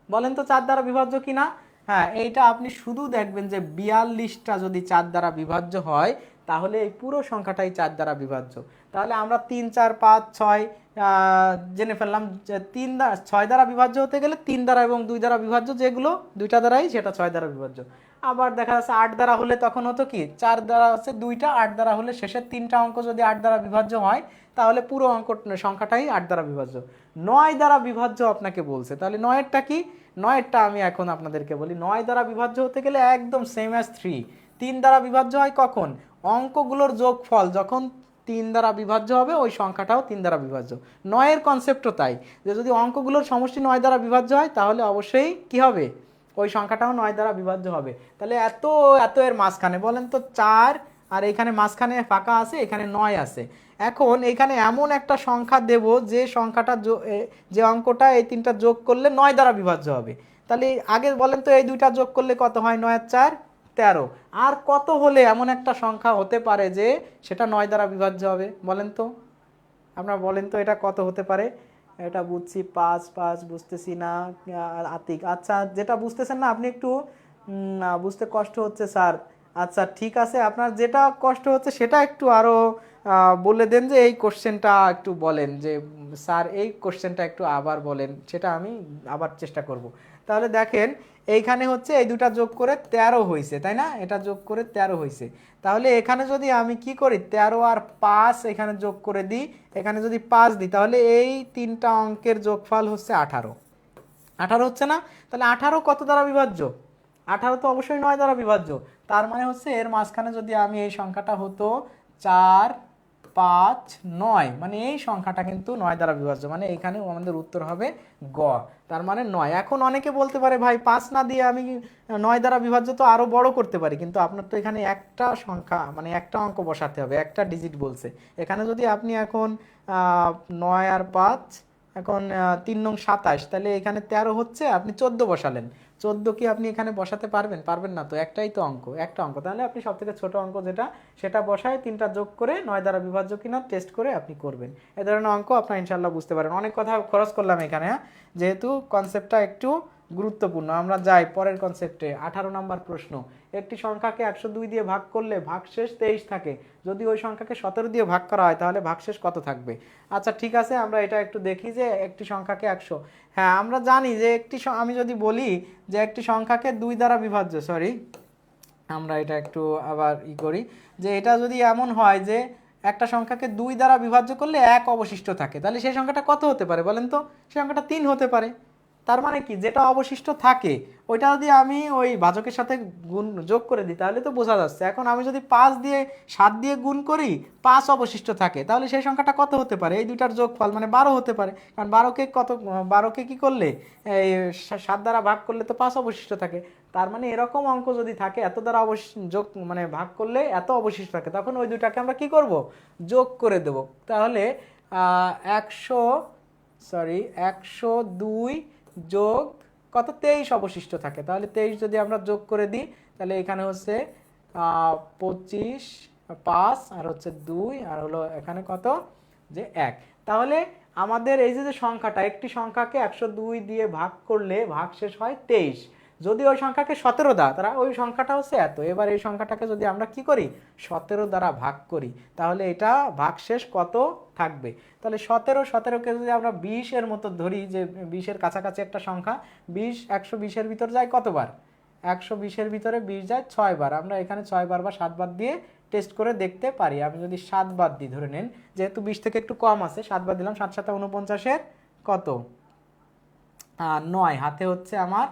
বলেন তো 4 দ্বারা বিভাজ্য কিনা। হ্যাঁ, এইটা আপনি শুধু দেখবেন যে 42টা যদি 4 দ্বারা বিভাজ্য হয় তাহলে এই পুরো সংখ্যাটাই 4 দ্বারা বিভাজ্য। তাহলে আমরা 3 4 5 6 জেনে ফেললাম যে 6 দ্বারা বিভাজ্য হতে গেলে 3 দ্বারা এবং 2 দ্বারা বিভাজ্য, যেগুলো দুইটা দ্বারাই সেটা 6 দ্বারা বিভাজ্য। আবার দেখা যাচ্ছে 8 দ্বারা হলে তখন হতো কি, 4 দ্বারা হচ্ছে 2টা, 8 দ্বারা হলে শেষের 3টা অঙ্ক যদি 8 দ্বারা বিভাজ্য হয় তাহলে পুরো অঙ্ক সংখ্যাটাই 8 দ্বারা বিভাজ্য। 9 দ্বারা বিভাজ্য আপনাকে বলছে, তাহলে 9এরটা কি, 9এরটা আমি এখন আপনাদেরকে বলি। 9 দ্বারা বিভাজ্য হতে গেলে একদম সেম অ্যাজ 3। 3 দ্বারা বিভাজ্য হয় কখন, অঙ্কগুলোর যোগফল যখন 3 দ্বারা বিভাজ্য হবে ওই সংখ্যাটাও 3 দ্বারা বিভাজ্য। 9-এর কনসেপ্টও তাই, যে যদি অঙ্কগুলোর সমষ্টি 9 দ্বারা বিভাজ্য হয় তাহলে অবশ্যই কি হবে, ওই সংখ্যাটাও 9 দ্বারা বিভাজ্য হবে। তাহলে এত এর মাঝখানে বলেন তো 4, আর এখানে মাঝখানে ফাঁকা আছে, এখানে 9 আছে। এখন এখানে এমন একটা সংখ্যা দেব যে সংখ্যাটা, যে অঙ্কটা এই 3টা যোগ করলে 9 দ্বারা বিভাজ্য হবে। তাহলে আগে বলেন তো এই 2টা যোগ করলে কত হয়, 9 আর 4 13। আর কত হলে এমন একটা সংখ্যা হতে পারে যে সেটা 9 দ্বারা বিভাজ্য হবে বলেন তো, আপনারা বলেন তো এটা কত হতে পারে। এটা বুঝছি 5 5 বুঝতেছি না আতিক। আচ্ছা, যেটা বুঝতেছেন না আপনি একটু বুঝতে কষ্ট হচ্ছে স্যার। আচ্ছা ঠিক আছে, আপনার যেটা কষ্ট হচ্ছে সেটা একটু আরো বলে দেন, যে এই কোশ্চেনটা একটু বলেন, যে স্যার এই কোশ্চেনটা একটু আবার বলেন, সেটা আমি আবার চেষ্টা করব। তাহলে দেখেন এইখানে হচ্ছে এই দুটা যোগ করে 13 হয়েছে, তাই না, এটা যোগ করে 13 হয়েছে। তাহলে এখানে যদি আমি কি করি, 13 আর 5 এখানে যোগ করে দিই, এখানে যদি 5 দিই, তাহলে এই 3টা অঙ্কের যোগফল হচ্ছে 18। 18 হচ্ছে না, তাহলে 18 কত দ্বারা বিভাজ্য, 18 তো অবশ্যই 9 দ্বারা বিভাজ্য। তার মানে হচ্ছে এর মাঝখানে যদি আমি এই সংখ্যাটা হতো 4 5 9, মানে এই সংখ্যাটা কিন্তু 9 দ্বারা বিভাজ্য, মানে এখানেও আমাদের উত্তর হবে গ, তার মানে 9। এখন অনেকে বলতে পারে ভাই 5 না দিয়ে আমি 9 দ্বারা বিভাজ্য তো আরো বড় করতে পারি, কিন্তু আপনার তো এখানে একটা সংখ্যা মানে একটা অঙ্ক বসাতে হবে, একটা ডিজিট বলছে এখানে। যদি আপনি এখন 9 আর 5, এখন 3 নং 27, তাহলে এখানে 13 হচ্ছে, আপনি 14 বসালেন। 14 কি আপনি এখানে বসাতে পারবেন? পারবেন না তো, একটাই তো অঙ্ক, একটা অঙ্ক। তাহলে আপনি সব থেকে ছোট অঙ্ক যেটা, সেটা বসায় 3টা যোগ করে 9 দ্বারা বিভাজ্য কিনা টেস্ট করে আপনি করবেন। এ ধরনের অঙ্ক আপনার ইনশাল্লাহ বুঝতে পারেন। অনেক কথা খরচ করলাম এখানে, হ্যাঁ, যেহেতু কনসেপ্টটা একটু গুরুত্বপূর্ণ। আমরা যাই পরের কনসেপ্টে। 18 নম্বর প্রশ্ন, একটি সংখ্যাকে 102 দিয়ে ভাগ করলে ভাগশেষ 23 থাকে, যদি ওই সংখ্যাকে 17 দিয়ে ভাগ করা হয় তাহলে ভাগশেষ কত থাকবে? আচ্ছা ঠিক আছে, আমরা এটা একটু দেখি যে একটি সংখ্যাকে 100, হ্যাঁ আমরা জানি যে আমি যদি বলি যে একটি সংখ্যাকে 2 দ্বারা বিভাজ্য, সরি আমরা এটা একটু আবার করি, যে এটা যদি এমন হয় যে একটা সংখ্যাকে 2 দ্বারা বিভাজ্য করলে 1 অবশিষ্ট থাকে, তাহলে সেই সংখ্যাটা কত হতে পারে বলেন তো? সেই সংখ্যাটা 3 হতে পারে। তার মানে কি, যেটা অবশিষ্ট থাকে ওইটা যদি আমি ওই ভাজকের সাথে গুণ যোগ করে দিই তাহলে তো বোঝা যাচ্ছে। এখন আমি যদি 5 দিয়ে 7 দিয়ে গুণ করি, 5 অবশিষ্ট থাকে, তাহলে সেই সংখ্যাটা কত হতে পারে? এই দুইটার যোগফল মানে 12 হতে পারে, কারণ 12কে কি করলে এই 7 দ্বারা ভাগ করলে তো 5 অবশিষ্ট থাকে। তার মানে এরকম অঙ্ক যদি থাকে, এত দ্বারা যোগ মানে ভাগ করলে এত অবশিষ্ট থাকে, তখন ওই দুইটাকে আমরা কি করব? যোগ করে দেব। তাহলে 102 যোগ কত? 23 অবশিষ্ট থাকে। তাহলে 23 যদি আমরা যোগ করে দিই, তাহলে এখানে হচ্ছে 25, 5 আর হচ্ছে 2, আর হলো এখানে কত যে 1। তাহলে আমাদের এই যে সংখ্যাটা, একটি সংখ্যাকে 102 দিয়ে ভাগ করলে ভাগশেষ হয় 23। যদি ওই সংখ্যাকে 17 দ্বারা, তারা ওই সংখ্যাটা হচ্ছে এত। এবার এই সংখ্যাটাকে যদি আমরা কি করি? 17 দ্বারা ভাগ করি, তাহলে এটা ভাগশেষ কত থাকবে? তাহলে 17কে যদি আমরা 20 এর মতো ধরি, যে 20 এর কাছাকাছি একটা সংখ্যা, 20 120 এর ভিতর যায় কতবার? 120 এর ভিতরে 20 যায় 6 বার। আমরা এখানে 6 বার বা 7 বার দিয়ে টেস্ট করে দেখতে পারি। আমি যদি 7 বার দিই, ধরে নেন যেহেতু 20 থেকে একটু কম আছে, 7 বার দিলাম, 7 7 49 এর কত? 9, হাতে হচ্ছে আমার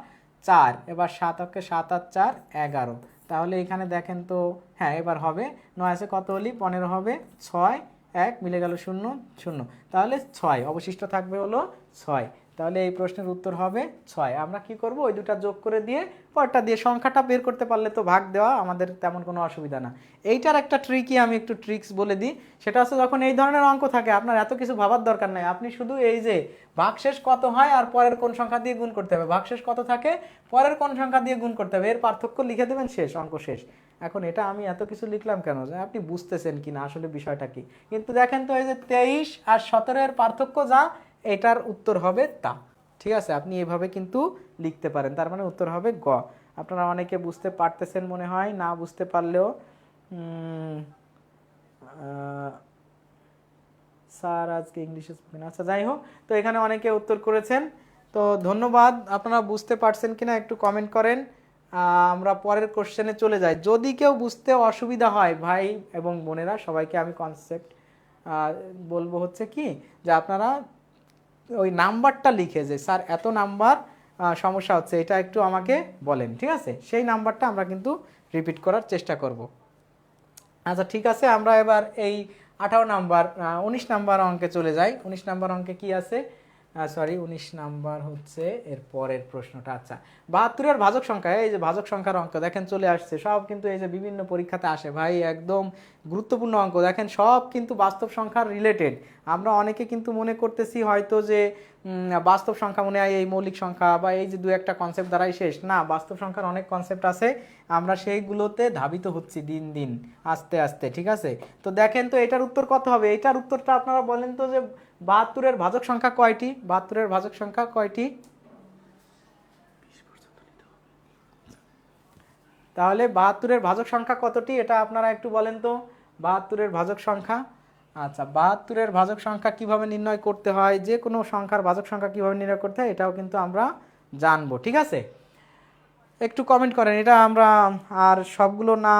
4। এবার 7 ওকে 7 আর 4 11। তাহলে এখানে দেখেন তো, হ্যাঁ এবার হবে 9 আছে কত হলি 15 হবে, 6 1 মিলে গেল 0 0, তাহলে 6 অবশিষ্ট থাকবে হলো 6। তাহলে এই প্রশ্নের উত্তর হবে 6। আমরা কি করব? ওই দুটা যোগ করে দিয়ে পরটা দিয়ে সংখ্যাটা বের করতে পারলে তো ভাগ দেওয়া আমাদের তেমন কোনো অসুবিধা না। এইটার একটা ট্রিকই আমি একটু ট্রিক্স বলে দিই। সেটা হচ্ছে যখন এই ধরনের অঙ্ক থাকে, আপনার এত কিছু ভাবার দরকার নাই, আপনি শুধু এই যে ভাগশেষ কত হয় আর পরের কোন সংখ্যা দিয়ে গুণ করতে হবে, ভাগশেষ কত থাকে পরের কোন সংখ্যা দিয়ে গুণ করতে হবে, এর পার্থক্য লিখে দেবেন, শেষ, অঙ্ক শেষ। এখন এটা আমি এত কিছু লিখলাম কেন, যে আপনি বুঝতেছেন কিনা আসলে বিষয়টা কি। কিন্তু দেখেন তো, এই যে 23 আর 17 এর পার্থক্য যা, এটার উত্তর হবে তা। ঠিক আছে, আপনি এভাবে কিন্তু লিখতে পারেন, তার মানে উত্তর হবে গ। আপনারা অনেকে বুঝতে পারতেছেন মনে হয়, না বুঝতে পারলেও স্যার আজকে ইংলিশে স্পোকেন, আচ্ছা যাই হোক, তো এখানে অনেকে উত্তর করেছেন, তো ধন্যবাদ। আপনারা বুঝতে পারছেন কিনা একটু কমেন্ট করেন। আমরা পরের কোশ্চেনে চলে যাই। যদি কেউ বুঝতে অসুবিধা হয়, ভাই এবং বোনেরা সবাইকে আমি কনসেপ্ট বলবো হচ্ছে কি, যে আপনারা ওই নাম্বারটা লিখে, যে স্যার এত নাম্বার সমস্যা হচ্ছে, এটা একটু আমাকে বলেন, ঠিক আছে? সেই নাম্বারটা আমরা কিন্তু রিপিট করার চেষ্টা করব। আচ্ছা ঠিক আছে, আমরা এবার এই 18 নাম্বার 19 নাম্বার অঙ্কে চলে যাই। 19 নাম্বার অঙ্কে কি আছে? 19 নাম্বার হচ্ছে এর পরের প্রশ্নটা। আচ্ছা, 72 এর ভাজক সংখ্যা, এই যে ভাজক সংখ্যার অঙ্ক দেখেন চলে আসছে সব, কিন্তু এই যে বিভিন্ন পরীক্ষাতে আসে ভাই, একদম গুরুত্বপূর্ণ অঙ্ক। দেখেন সব কিন্তু বাস্তব সংখ্যার রিলেটেড। আমরা অনেকে কিন্তু মনে করতেছি হয়তো যে বাস্তব সংখ্যা মনে হয় এই মৌলিক সংখ্যা বা এই যে দু একটা কনসেপ্ট দ্বারাই শেষ, না, বাস্তব সংখ্যার অনেক কনসেপ্ট আছে, আমরা সেইগুলোতে ধাবিত হচ্ছি দিন দিন আস্তে আস্তে। ঠিক আছে, তো দেখেন তো এটার উত্তর কত হবে? এটার উত্তরটা আপনারা বলেন তো, যে 72 এর ভাজক সংখ্যা কয়টি? 72 এর ভাজক সংখ্যা কয়টি? তাহলে 72 এর ভাজক সংখ্যা কতটি, এটা আপনারা একটু বলেন তো। 72 এর ভাজক সংখ্যা, আচ্ছা 72 এর ভাজক সংখ্যা কিভাবে নির্ণয় করতে হয়, যে কোনো সংখ্যার ভাজক সংখ্যা কিভাবে নির্ণয় করতে হয়, এটাও কিন্তু আমরা জানবো। ঠিক আছে, একটু কমেন্ট করেন। এটা আমরা আর সবগুলো না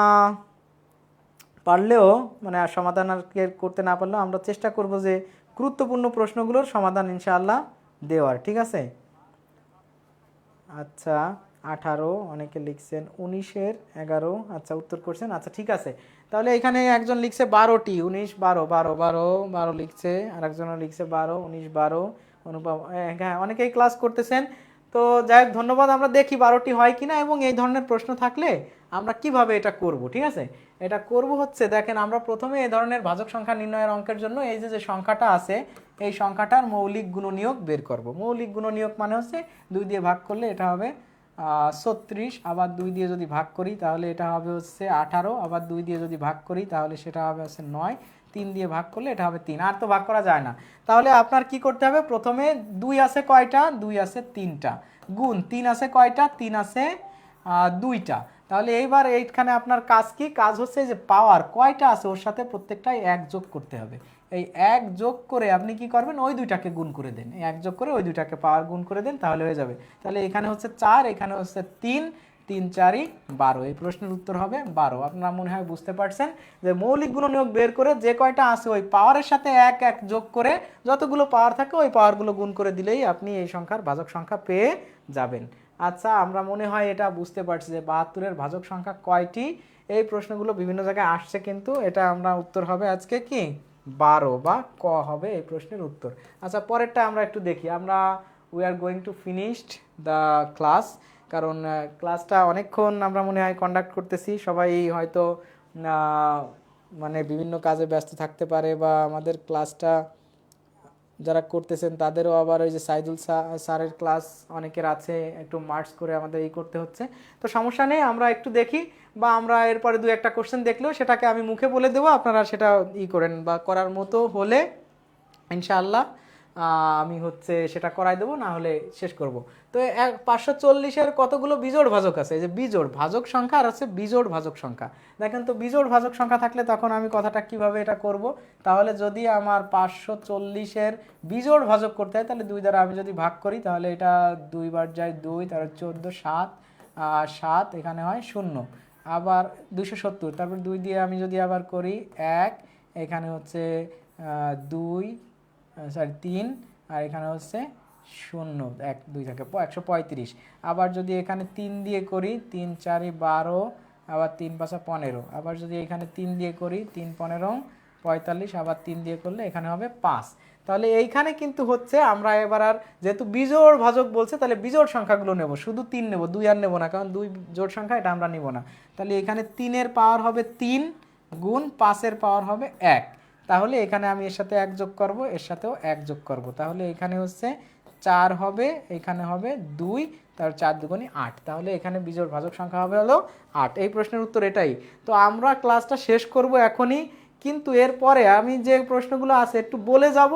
পারলেও, মানে আর সমাধান আর করতে না পারলেও আমরা চেষ্টা করব যে গুরুত্বপূর্ণ প্রশ্নগুলোর সমাধান ইনশাআল্লাহ দেওয়ার। ঠিক আছে, আচ্ছা 18 অনেকে লিখছেন, 19 এর 11, আচ্ছা উত্তর করছেন। আচ্ছা ঠিক আছে, তাহলে এখানে একজন লিখছে 12টি, 19 12 12 12 12 লিখছে, আর একজনও লিখছে 12 19 12 অনুপম। হ্যাঁ, অনেকেই ক্লাস করতেছেন। তো যাই হোক, ধন্যবাদ। আমরা দেখি 12টি হয় কিনা, এবং এই ধরনের প্রশ্ন থাকলে আমরা কিভাবে এটা করব। ঠিক আছে, এটা করব হচ্ছে, দেখেন আমরা প্রথমে এই ধরনের ভাজক সংখ্যা নির্ণয়ের অঙ্কের জন্য এই যে যে সংখ্যাটা আছে এই সংখ্যাটার মৌলিক গুণনীয়ক বের করব। মৌলিক গুণনীয়ক মানে হচ্ছে 2 দিয়ে ভাগ করলে এটা হবে 36, আবার 2 দিয়ে যদি ভাগ করি তাহলে এটা হবে হচ্ছে 18, আবার 2 দিয়ে যদি ভাগ করি তাহলে সেটা হবে হচ্ছে 9, 3 দিয়ে ভাগ করলে এটা হবে 3। আর তো ভাগ করা যায় না। তাহলে আপনার কি করতে হবে, প্রথমে 2 আছে কয়টা, 2 আছে 3টা, গুণ 3 আছে কয়টা, 3 আছে 2টা। তাহলে এইবার এইখানে আপনার কাজ কি, কাজ হচ্ছে যে পাওয়ার কয়টা আছে ওর সাথে প্রত্যেকটাই 1 যোগ করতে হবে। এই 1 যোগ করে আপনি কি করবেন, ওই দুইটাকে গুণ করে দেন, 1 যোগ করে ওই দুইটাকে পাওয়ার গুণ করে দেন, তাহলে হয়ে যাবে। তাহলে এখানে হচ্ছে 4, এখানে হচ্ছে 3, 3 4 12। এই প্রশ্নের উত্তর হবে 12। আপনারা মনে হয় বুঝতে পারছেন যে মৌলিক গুণনীয়ক বের করে যে কয়টা আছে ওই পাওয়ারের সাথে 1 1 যোগ করে যতগুলো পাওয়ার থাকে ওই পাওয়ারগুলো গুণ করে দিলেই আপনি এই সংখ্যার ভাজক সংখ্যা পেয়ে যাবেন। আচ্ছা, আমরা মনে হয় এটা বুঝতে পারছি যে 72-এর ভাজক সংখ্যা কয়টি। এই প্রশ্নগুলো বিভিন্ন জায়গায় আসছে, কিন্তু এটা আমরা উত্তর হবে আজকে কি 12 বা ক হবে এই প্রশ্নের উত্তর। আচ্ছা, পরেরটা আমরা একটু দেখি। আমরা we are going two finished the class, কারণ ক্লাসটা অনেকক্ষণ আমরা মনে হয় কন্ডাক্ট করতেছি। সবাই হয়তো মানে বিভিন্ন কাজে ব্যস্ত থাকতে পারে, বা আমাদের ক্লাসটা যারা করতেছেন তাদেরও আবার ওই যে সাইদুল স্যারের ক্লাস অনেকের আছে, একটু মার্কস করে আমাদের এই করতে হচ্ছে। তো সমস্যা নেই, আমরা একটু দেখি, বা আমরা এরপরে 2-1টা কোশ্চেন দেখলেও সেটাকে আমি মুখে বলে দেবো, আপনারা সেটা করেন, বা করার মতো হলে ইনশাআল্লাহ আমি হচ্ছে সেটা করাই দেবো, না হলে শেষ করব। তো 540-এর কতগুলো বিজোড় ভাজক আছে, এই যে বিজোড় ভাজক সংখ্যা আর আছে বিজোড় ভাজক সংখ্যা। দেখেন তো, বিজোড় ভাজক সংখ্যা থাকলে তখন আমি কথাটা কিভাবে এটা করব, তাহলে যদি আমার 540-এর বিজোড় ভাজক করতে হয় তাহলে 2 দ্বারা আমি যদি ভাগ করি তাহলে এটা 2 বার যায় 2, তারপর 14 7 7, এখানে হয় 0, আবার 270, তারপর 2 দিয়ে আমি যদি আবার করি 1, এখানে হচ্ছে 2 3, আর এখানে হচ্ছে 0 1 2 থাকে 135। আবার যদি এখানে 3 দিয়ে করি 3 4 12, আবার 3 5 15, আবার যদি এখানে 3 দিয়ে করি 3 15 45, আবার 3 দিয়ে করলে এখানে হবে 5। তাহলে এইখানে কিন্তু হচ্ছে আমরা এবার আর যেহেতু বিজোড় ভাজক বলছে তাহলে বিজোড় সংখ্যাগুলো নেব, শুধু 3 নেব, 2 আর নেব না, কারণ 2 জোড় সংখ্যা, এটা আমরা নিব না। তাহলে এখানে 3-এর পাওয়ার হবে 3 গুণ 5-এর পাওয়ার হবে 1। তাহলে এখানে আমি এর সাথে 1 যোগ করব, এর সাথেও 1 যোগ করব, তাহলে এখানে হচ্ছে 4 হবে, এখানে হবে 2, তার 4 দুগুণে 8। তাহলে এখানে বিজোড় ভাজক সংখ্যা হবে হলো 8। এই প্রশ্নের উত্তর এটাই। তো আমরা ক্লাসটা শেষ করব এখনই, কিন্তু এরপরে আমি যে প্রশ্নগুলো আছে একটু বলে যাব,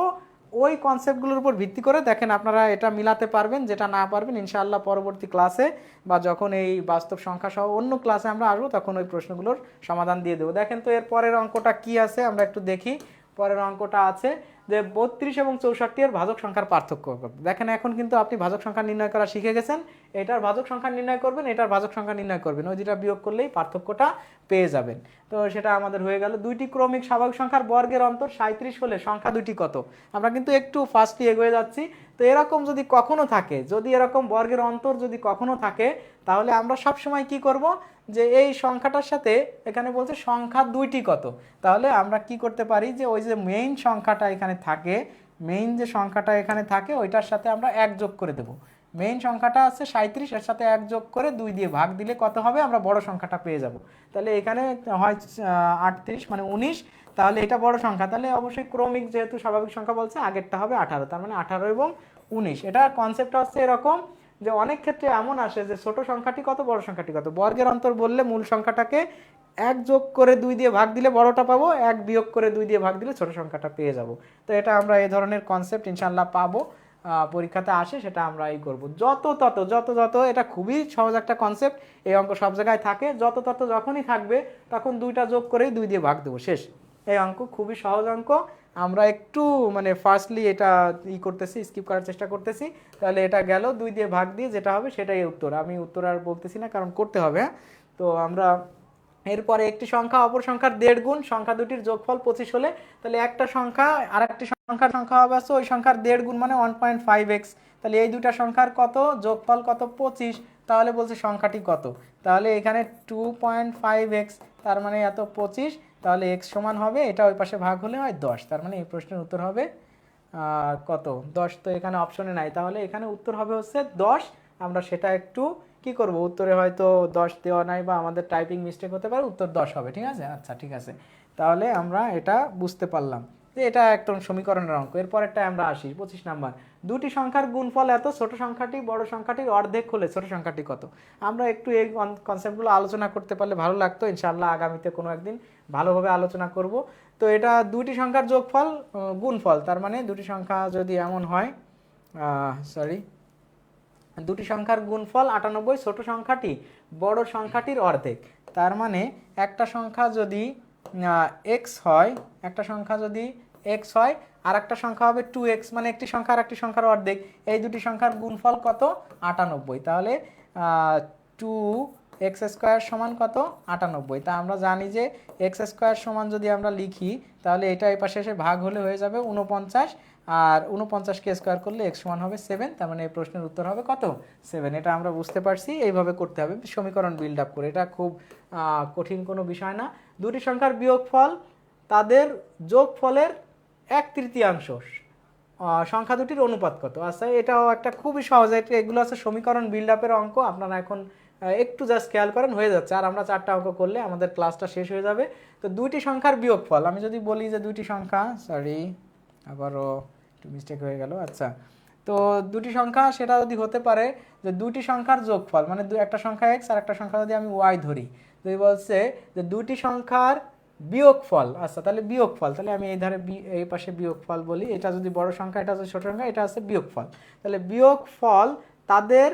ওই কনসেপ্টগুলোর উপর ভিত্তি করে দেখেন আপনারা এটা মিলাতে পারবেন। যেটা না পারবেন ইনশাআল্লাহ পরবর্তী ক্লাসে বা যখন এই বাস্তব সংখ্যা সহ অন্য ক্লাসে আমরা আসবো তখন ওই প্রশ্নগুলোর সমাধান দিয়ে দেবো। দেখেন তো এর পরের অঙ্কটা কি আছে, আমরা একটু দেখি। পরের অঙ্কটা আছে যে 32 এবং 64-এর ভাজক সংখ্যার পার্থক্য। দেখেন এখন কিন্তু আপনি ভাজক সংখ্যা নির্ণয় করা শিখে গেছেন। এটার ভাজক সংখ্যা নির্ণয় করবেন, এটার ভাজক সংখ্যা নির্ণয় করবেন, ওই দুটা বিয়োগ করলেই পার্থক্যটা পেয়ে যাবেন। তো সেটা আমাদের হয়ে গেল। দুইটি ক্রমিক স্বাভাবিক সংখ্যার বর্গের অন্তর 37 হলে সংখ্যা দুটি কত। আমরা কিন্তু একটু ফাস্টলি এগিয়ে যাচ্ছি। তো এরকম যদি কখনো থাকে, যদি এরকম বর্গের অন্তর যদি কখনো থাকে, তাহলে আমরা সব সময় কি করব, যে এই সংখ্যাটার সাথে এখানে বলছে সংখ্যা দুইটি কত, তাহলে আমরা কি করতে পারি যে ওই যে মেইন সংখ্যাটা এখানে থাকে, মেইন যে সংখ্যাটা এখানে থাকে ওইটার সাথে আমরা 1 যোগ করে দেব। মেইন সংখ্যাটা আছে 37, এর সাথে 1 যোগ করে 2 দিয়ে ভাগ দিলে কত হবে, আমরা বড় সংখ্যাটা পেয়ে যাব। তাহলে এখানে হয় 38 মানে 19, তাহলে এটা বড় সংখ্যা, তাহলে অবশ্যই ক্রমিক যেহেতু স্বাভাবিক সংখ্যা বলছে আগেরটা হবে 18, তার মানে 18 এবং 19। এটার কনসেপ্টটা হচ্ছে এরকম যে অনেক ক্ষেত্রে এমন আসে যে ছোট সংখ্যাটি কত, বড় সংখ্যাটি কত, বর্গের অন্তর বললে মূল সংখ্যাটাকে 1 যোগ করে 2 দিয়ে ভাগ দিলে বড়টা পাবো, 1 বিয়োগ করে 2 দিয়ে ভাগ দিলে ছোট সংখ্যাটা পেয়ে যাব। তো এটা আমরা এই ধরনের কনসেপ্ট ইনশাআল্লাহ পাবো, পরীক্ষাতে আসে, সেটা আমরা করব। যত এটা খুবই সহজ একটা কনসেপ্ট, এই অঙ্ক সব জায়গায় থাকে। যত যখনই থাকবে তখন 2টা যোগ করেই 2 দিয়ে ভাগ দেবো, শেষ। এই অঙ্ক খুবই সহজ অঙ্ক, আমরা একটু মানে ফার্স্টলি এটা করতেছি, স্কিপ করার চেষ্টা করতেছি। তাহলে এটা গেল, 2 দিয়ে ভাগ দিয়ে যেটা হবে সেটাই উত্তর। আমি উত্তর আর বলতেছি না, কারণ করতে হবে। তো আমরা এরপরে একটি সংখ্যা অপর সংখ্যার 1.5 গুণ, সংখ্যা দুটির যোগফল 25 হলে, তাহলে একটা সংখ্যা আর একটি সংখ্যা হবে ওই সংখ্যার 1.5 গুণ মানে 1.5x। তাহলে এই দুটা সংখ্যার কত, যোগফল কত 25, তাহলে বলছে সংখ্যাটি কত। তাহলে এখানে 2.5x তার মানে এত 25, তাহলে x সমান হবে এটা ওই পাশে ভাগ হলে হয় 10, তার মানে এই প্রশ্নের উত্তর হবে কত 10, তো এখানে অপশনে নাই, তাহলে এখানে উত্তর হবে হচ্ছে 10। আমরা সেটা একটু কি করব, উত্তরে হয়তো 10 দেওয়া নাই বা আমাদের টাইপিং মিস্টেক হতে পারে, উত্তর 10 হবে, ঠিক আছে। আচ্ছা ঠিক আছে, তাহলে আমরা এটা বুঝতে পারলাম যে এটা একদম সমীকরণের অঙ্ক। এরপরেরটা আমরা আসি 25 নাম্বার। দুটি সংখ্যার গুণফল এত, ছোট সংখ্যাটি বড় সংখ্যাটির অর্ধেক হলে ছোট সংখ্যাটি কত। আমরা একটু এই কনসেপ্টগুলো আলোচনা করতে পারলে ভালো লাগতো, ইনশাআল্লাহ আগামীতে কোনো একদিন ভালোভাবে আলোচনা করব। তো এটা দুটি সংখ্যার যোগফল গুণফল, তার মানে দুটি সংখ্যা যদি এমন হয়, দুটি সংখ্যার গুণফল 98, ছোট সংখ্যাটি বড় সংখ্যাটির অর্ধেক। তার মানে একটা সংখ্যা যদি x হয়, একটা সংখ্যা যদি x হয় আর একটা সংখ্যা হবে 2x, মানে একটি সংখ্যা আর একটি সংখ্যার অর্ধেক, এই দুটি সংখ্যার গুণফল কত 98। তাহলে 2x স্কোয়ার সমান কত 98। তা আমরা জানি যে x স্কোয়ার সমান যদি আমরা লিখি তাহলে এটা এই পাশে এসে ভাগ হলে হয়ে যাবে 49, আর 49কে স্কোয়ার করলে x সমান হবে 7, তার মানে এই প্রশ্নের উত্তর হবে কত 7। এটা আমরা বুঝতে পারছি, এইভাবে করতে হবে সমীকরণ বিল্ড আপ করে, এটা খুব কঠিন কোনো বিষয় না। দুটি সংখ্যার বিয়োগফল তাদের যোগফলের 1/3 সংখ্যা দুটির অনুপাত কত। আচ্ছা এটাও একটা খুবই সহজ, এগুলো আছে সমীকরণ বিল্ড আপের অঙ্ক, আপনারা এখন একটু জাস্ট খেয়াল করেন হয়ে যাচ্ছে, আর আমরা 4টা অঙ্ক করলে আমাদের ক্লাসটা শেষ হয়ে যাবে। তো দুইটি সংখ্যার বিয়োগফল, আমি যদি বলি যে দুইটি সংখ্যা, আবারও একটু মিস্টেক হয়ে গেল। আচ্ছা, তো দুটি সংখ্যা সেটা যদি হতে পারে যে দুটি সংখ্যার যোগফল, মানে একটা সংখ্যা x আর একটা সংখ্যা যদি আমি y ধরি, যদি বলছে যে দুটি সংখ্যার বিয়োগফল, আচ্ছা তাহলে বিয়োগফল, তাহলে আমি এই ধারে এই পাশে বিয়োগফল বলি, এটা যদি বড় সংখ্যা এটা যদি ছোট সংখ্যা, এটা আছে বিয়োগফল, তাহলে বিয়োগফল তাদের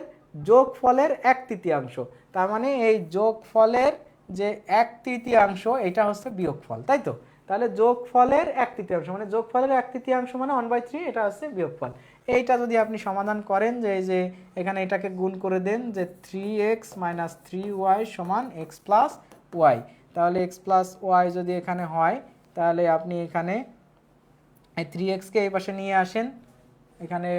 যোগফলের 1/3, তার মানে এই যোগফলের যে 1/3 এটা হচ্ছে বিয়োগফল, তাই তো। তাহলে যোগফলের 1/3 মানে যোগফলের 1/3 মানে 1/3, এটা হচ্ছে বিয়োগফল। এইটা যদি আপনি সমাধান করেন যে এই যে এখানে এটাকে গুণ করে দেন যে 3x - 3y সমান x প্লাস y, তাহলে x প্লাস y যদি এখানে হয় তাহলে আপনি এখানে এই 3x-কে এই পাশে নিয়ে আসেন, এখানে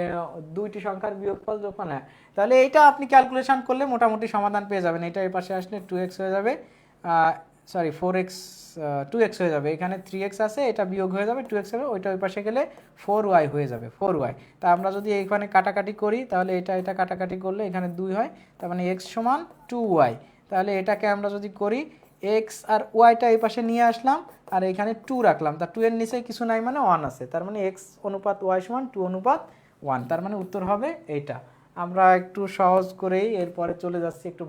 দুইটি সংখ্যার বিয়োগফল যখন হয় তাহলে এইটা আপনি ক্যালকুলেশন করলে মোটামুটি সমাধান পেয়ে যাবেন। এটা এই পাশে আসলে 2x হয়ে যাবে, 4x 2x হয়ে যাবে, এখানে 3x আছে এটা বিয়োগ হয়ে যাবে 2x হবে, ওইটা ওই পাশে গেলে 4y হয়ে যাবে 4y। তা আমরা যদি এইখানে কাটাকাটি করি তাহলে এটা কাটাকাটি করলে এখানে 2 হয়, তার মানে x সমান 2y। তাহলে এটাকে আমরা যদি করি x আর ওয়াইটা এই পাশে নিয়ে আসলাম আর এখানে 2 রাখলাম, তা 2 এর নিচে কিছু নাই মানে 1 আছে, তার মানে x অনুপাত y সমান 2:1, তার মানে উত্তর হবে এইটা। আমরা একটু সহজ করেই এরপরে চলে যাচ্ছি, একটু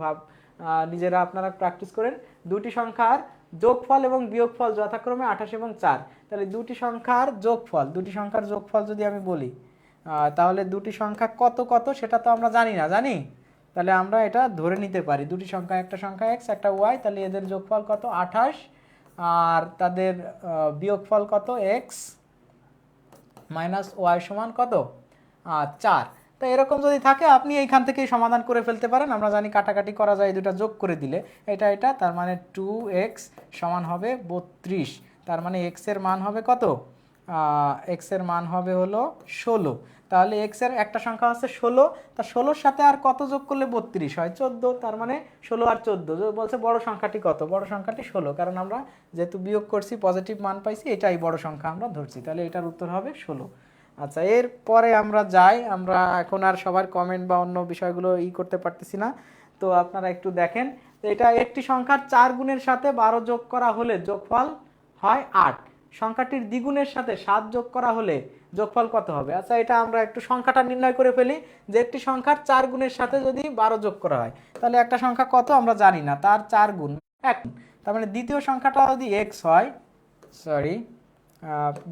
নিজেরা আপনারা প্র্যাকটিস করেন। দুটি সংখ্যার যোগফল এবং বিয়োগফল যথাক্রমে 28 এবং 4, তাহলে দুটি সংখ্যার যোগফল যদি আমি বলি তাহলে দুটি সংখ্যা কত কত সেটা তো আমরা জানি না, জানি, তাহলে আমরা এটা ধরে নিতে পারি দুটি সংখ্যা, একটা সংখ্যা x একটা y, তাহলে এদের যোগফল কত 28 আর তাদের বিয়োগফল কত x মাইনাস y সমান কত 4। তো এরকম যদি থাকে আপনি এইখান থেকেই সমাধান করে ফেলতে পারেন, আমরা জানি কাটাকাটি করা যায়, দুটা যোগ করে দিলে এটা তার মানে 2x সমান হবে 32, তার মানে x এর মান হবে কত x এর মান হবে হলো 16, তাহলে x এর একটা সংখ্যা আছে 16, তা 16-র সাথে আর কত যোগ করলে 32 হয় 14, তার মানে 16 আর 14 বলছে বড় সংখ্যাটি কত, বড় সংখ্যাটি 16, কারণ আমরা যেহেতু বিয়োগ করছি পজিটিভ মান পাইছি এটাই বড় সংখ্যা আমরা ধরছি, তাহলে এটার উত্তর হবে 16। আচ্ছা এরপরে আমরা যাই, আমরা এখন আর সবার কমেন্ট বা অন্য বিষয়গুলো করতে পারতেছি না, তো আপনারা একটু দেখেন। তো এটা একটি সংখ্যার 4 গুণের সাথে 12 যোগ করা হলে যোগফল হয় 8, সংখ্যাটির দ্বিগুণের সাথে 7 যোগ করা হলে যোগফল কত হবে। আচ্ছা এটা আমরা একটু সংখ্যাটা নির্ণয় করে ফেলি যে একটি সংখ্যার 4 গুণের সাথে যদি 12 যোগ করা হয় তাহলে একটা সংখ্যা কত আমরা জানি না, তার 4 গুণ 1, তার মানে দ্বিতীয় সংখ্যাটা যদি x হয়,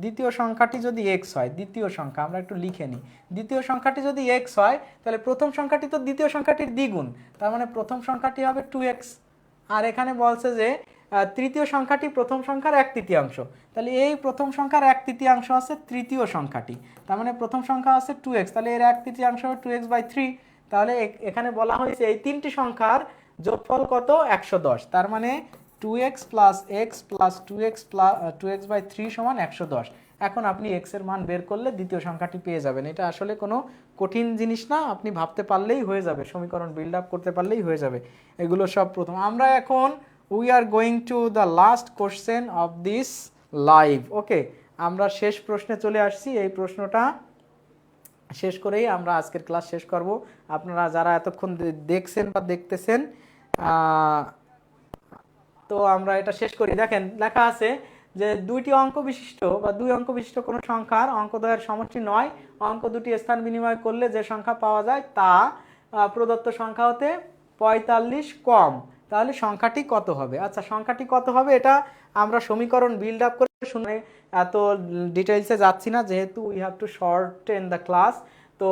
দ্বিতীয় সংখ্যাটি যদি x হয়, দ্বিতীয় সংখ্যা আমরা একটু লিখে নিই, দ্বিতীয় সংখ্যাটি যদি x হয় তাহলে প্রথম সংখ্যাটি তো দ্বিতীয় সংখ্যাটির দ্বিগুণ, তার মানে প্রথম সংখ্যাটি হবে 2x, আর এখানে বলছে যে তৃতীয় সংখ্যাটি প্রথম সংখ্যার 1/3, তাহলে এই প্রথম সংখ্যার 1/3 আছে তৃতীয় সংখ্যাটি, তার মানে প্রথম সংখ্যা আছে 2x, তাহলে এর 1/3 হবে 2x/3, তাহলে এখানে বলা হয়েছে এই তিনটি সংখ্যার যোগফল কত 110, তার মানে 2x plus x plus 2x/3 সমান 110। এখন আপনি x এর মান বের করলে দ্বিতীয় সংখ্যাটি পেয়ে যাবেন, এটা আসলে কোনো কঠিন জিনিস না, আপনি ভাবতে পারলেই হয়ে যাবে, সমীকরণ বিল্ড আপ করতে পারলেই হয়ে যাবে, এগুলো সব প্রথম। আমরা এখন we are going to the last question of this live. Okay, আমরা শেষ প্রশ্নে চলে আসছি। এই প্রশ্নটা শেষ করেই আমরা আজকের ক্লাস শেষ করব। আপনারা যারা এতক্ষণ দেখছেন বা দেখতেছেন, তো আমরা এটা শেষ করি। দেখেন লেখা আছে যে দুইটি অঙ্ক বিশিষ্ট বা দুই অঙ্ক বিশিষ্ট কোনো সংখ্যার অঙ্কদ্বয়ের সমষ্টি নয়, অঙ্ক দুটি স্থান বিনিময় করলে যে সংখ্যা পাওয়া যায় তা প্রদত্ত সংখ্যা হতে 45 কম, তাহলে সংখ্যাটি কত হবে? আচ্ছা, সংখ্যাটি কত হবে এটা আমরা সমীকরণ বিল্ড আপ করে শুনে এত ডিটেইলসে যাচ্ছি না, যেহেতু we have two shorten the class. তো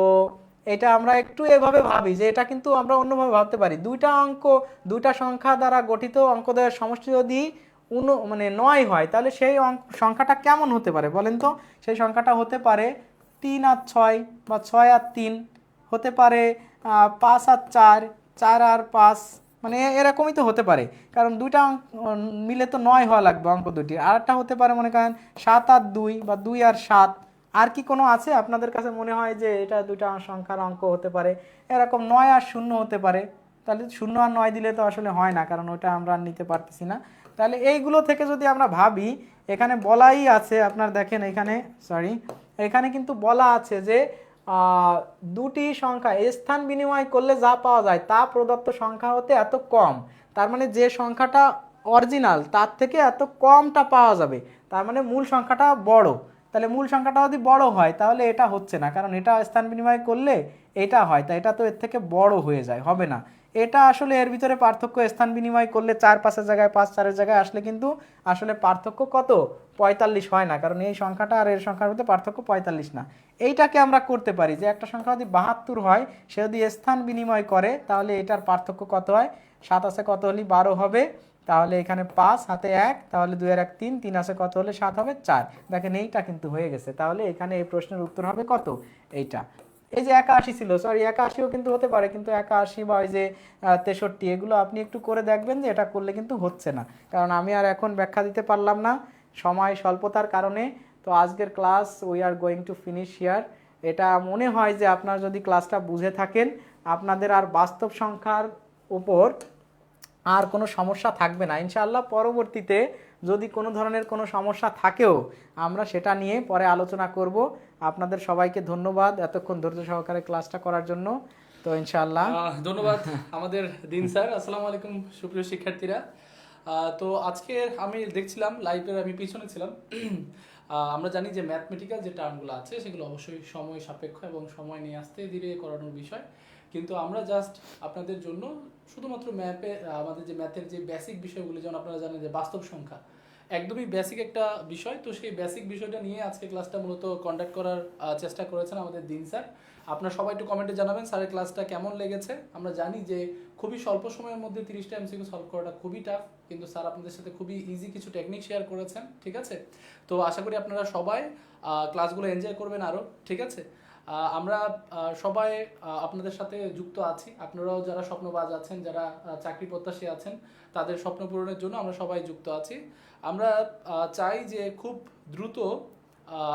এটা আমরা একটু এভাবে ভাবি যে এটা কিন্তু আমরা অন্যভাবে ভাবতে পারি। দুইটা সংখ্যা দ্বারা গঠিত অঙ্কদ্বয়ের সমষ্টি যদি মানে 9 হয়, তাহলে সেই সংখ্যাটা কেমন হতে পারে বলেন তো? সেই সংখ্যাটা হতে পারে 3 আর 6 বা 6 আর 3, হতে পারে 5 আর 4, 4 আর 5, মানে এরকমই তো হতে পারে, কারণ দুইটা মিলে তো 9 হওয়া লাগবে অঙ্ক দুটি। আর একটা হতে পারে মনে করেন 7 আর 2 বা 2 আর 7। আর কি কোনো আছে আপনাদের কাছে মনে হয় যে এটা দুইটা সংখ্যার অঙ্ক হতে পারে? এরকম 9 আর 0 হতে পারে। তাহলে 0 আর 9 দিলে তো আসলে হয় না, কারণ ওটা আমরা নিতে পারতেছি না। তাহলে এইগুলো থেকে যদি আমরা ভাবি, এখানে বলাই আছে আপনার, দেখেন এখানে কিন্তু বলা আছে যে দুটি সংখ্যা স্থান বিনিময় করলে যা পাওয়া যায় তা প্রদত্ত সংখ্যা হতে এত কম। তার মানে যে সংখ্যাটা অরিজিনাল তার থেকে এত কমটা পাওয়া যাবে, তার মানে মূল সংখ্যাটা বড়। তাহলে মূল সংখ্যাটা যদি বড় হয় তাহলে এটা হচ্ছে না, কারণ এটা স্থান বিনিময় করলে এটা হয়, তাই এটা তো এর থেকে বড় হয়ে যায়, হবে না। এটা আসলে এর ভিতরে পার্থক্য, স্থান বিনিময় করলে 4 5-এর জায়গায় 5 4-এর জায়গায় আসলে কিন্তু আসলে পার্থক্য কত? 45 হয় না, কারণ এই সংখ্যাটা আর এর সংখ্যার মধ্যে পার্থক্য 45 না। এইটাকে আমরা করতে পারি যে একটা সংখ্যা যদি 72 হয়, সে যদি স্থান বিনিময় করে তাহলে এটার পার্থক্য কত হয়? 7 আছে কত হলে 12 হবে, তাহলে এখানে 5 হাতে 1, তাহলে 2 আর 1 3, 3 আছে কত হলে 7 হবে 4। দেখেন এইটা কিন্তু হয়ে গেছে, তাহলে এখানে এই প্রশ্নের উত্তর হবে কত? এইটা। এই যে 81 ছিল, সরি 81ও কিন্তু হতে পারে, কিন্তু 81 বা ওই যে 63, এগুলো আপনি একটু করে দেখবেন যে এটা করলে কিন্তু হচ্ছে না, কারণ আমি আর এখন ব্যাখ্যা দিতে পারলাম না সময় স্বল্পতার কারণে। তো আজকের class we are going to finish here. এটা মনে হয় যে আপনারা যদি ক্লাসটা বুঝে থাকেন, আপনাদের আর বাস্তব সংখ্যার উপর আর কোনো সমস্যা থাকবে না ইনশাআল্লাহ। পরবর্তীতে যদি কোনো ধরনের কোনো সমস্যা থাকেও আমরা সেটা নিয়ে পরে আলোচনা করব। আপনাদের সবাইকে ধন্যবাদ এতক্ষণ ধৈর্য সহকারে ক্লাসটা করার জন্য। তো ইনশাআল্লাহ ধন্যবাদ আমাদের দিন স্যার। আসসালামু আলাইকুম সুপ্রিয় শিক্ষার্থীরা। তো আজকে আমি দেখছিলাম লাইভের, আমি পিছনে ছিলাম। আমরা জানি যে ম্যাথমেটিক্যাল যে টার্মগুলো আছে সেগুলো অবশ্যই সময় সাপেক্ষ এবং সময় নিয়ে আসতে ধীরে করানোর বিষয়, কিন্তু আমরা জাস্ট আপনাদের জন্য শুধুমাত্র আমাদের যে ম্যাথের যে বেসিক বিষয়গুলো, যেমন আপনারা জানেন যে বাস্তব সংখ্যা একদমই বেসিক একটা বিষয়, তো সেই বেসিক বিষয়টা নিয়ে আজকে ক্লাসটা মূলত কন্ডাক্ট করার চেষ্টা করেছেন আমাদের দিন স্যার। আপনারা সবাই একটু কমেন্টে জানাবেন স্যারের ক্লাসটা কেমন লেগেছে। আমরা জানি যে খুবই স্বল্প সময়ের মধ্যে 30টা এমসিকিউ সলভ করাটা খুবই টাফ, কিন্তু স্যার আপনাদের সাথে খুবই ইজি কিছু টেকনিক শেয়ার করেছেন, ঠিক আছে? তো আশা করি আপনারা সবাই ক্লাসগুলো এনজয় করবেন আরও, ঠিক আছে? আমরা সবাই আপনাদের সাথে যুক্ত আছি। আপনারাও যারা স্বপ্নবাজ আছেন, যারা চাকরি প্রত্যাশী আছেন, তাদের স্বপ্ন পূরণের জন্য আমরা সবাই যুক্ত আছি। আমরা চাই যে খুব দ্রুত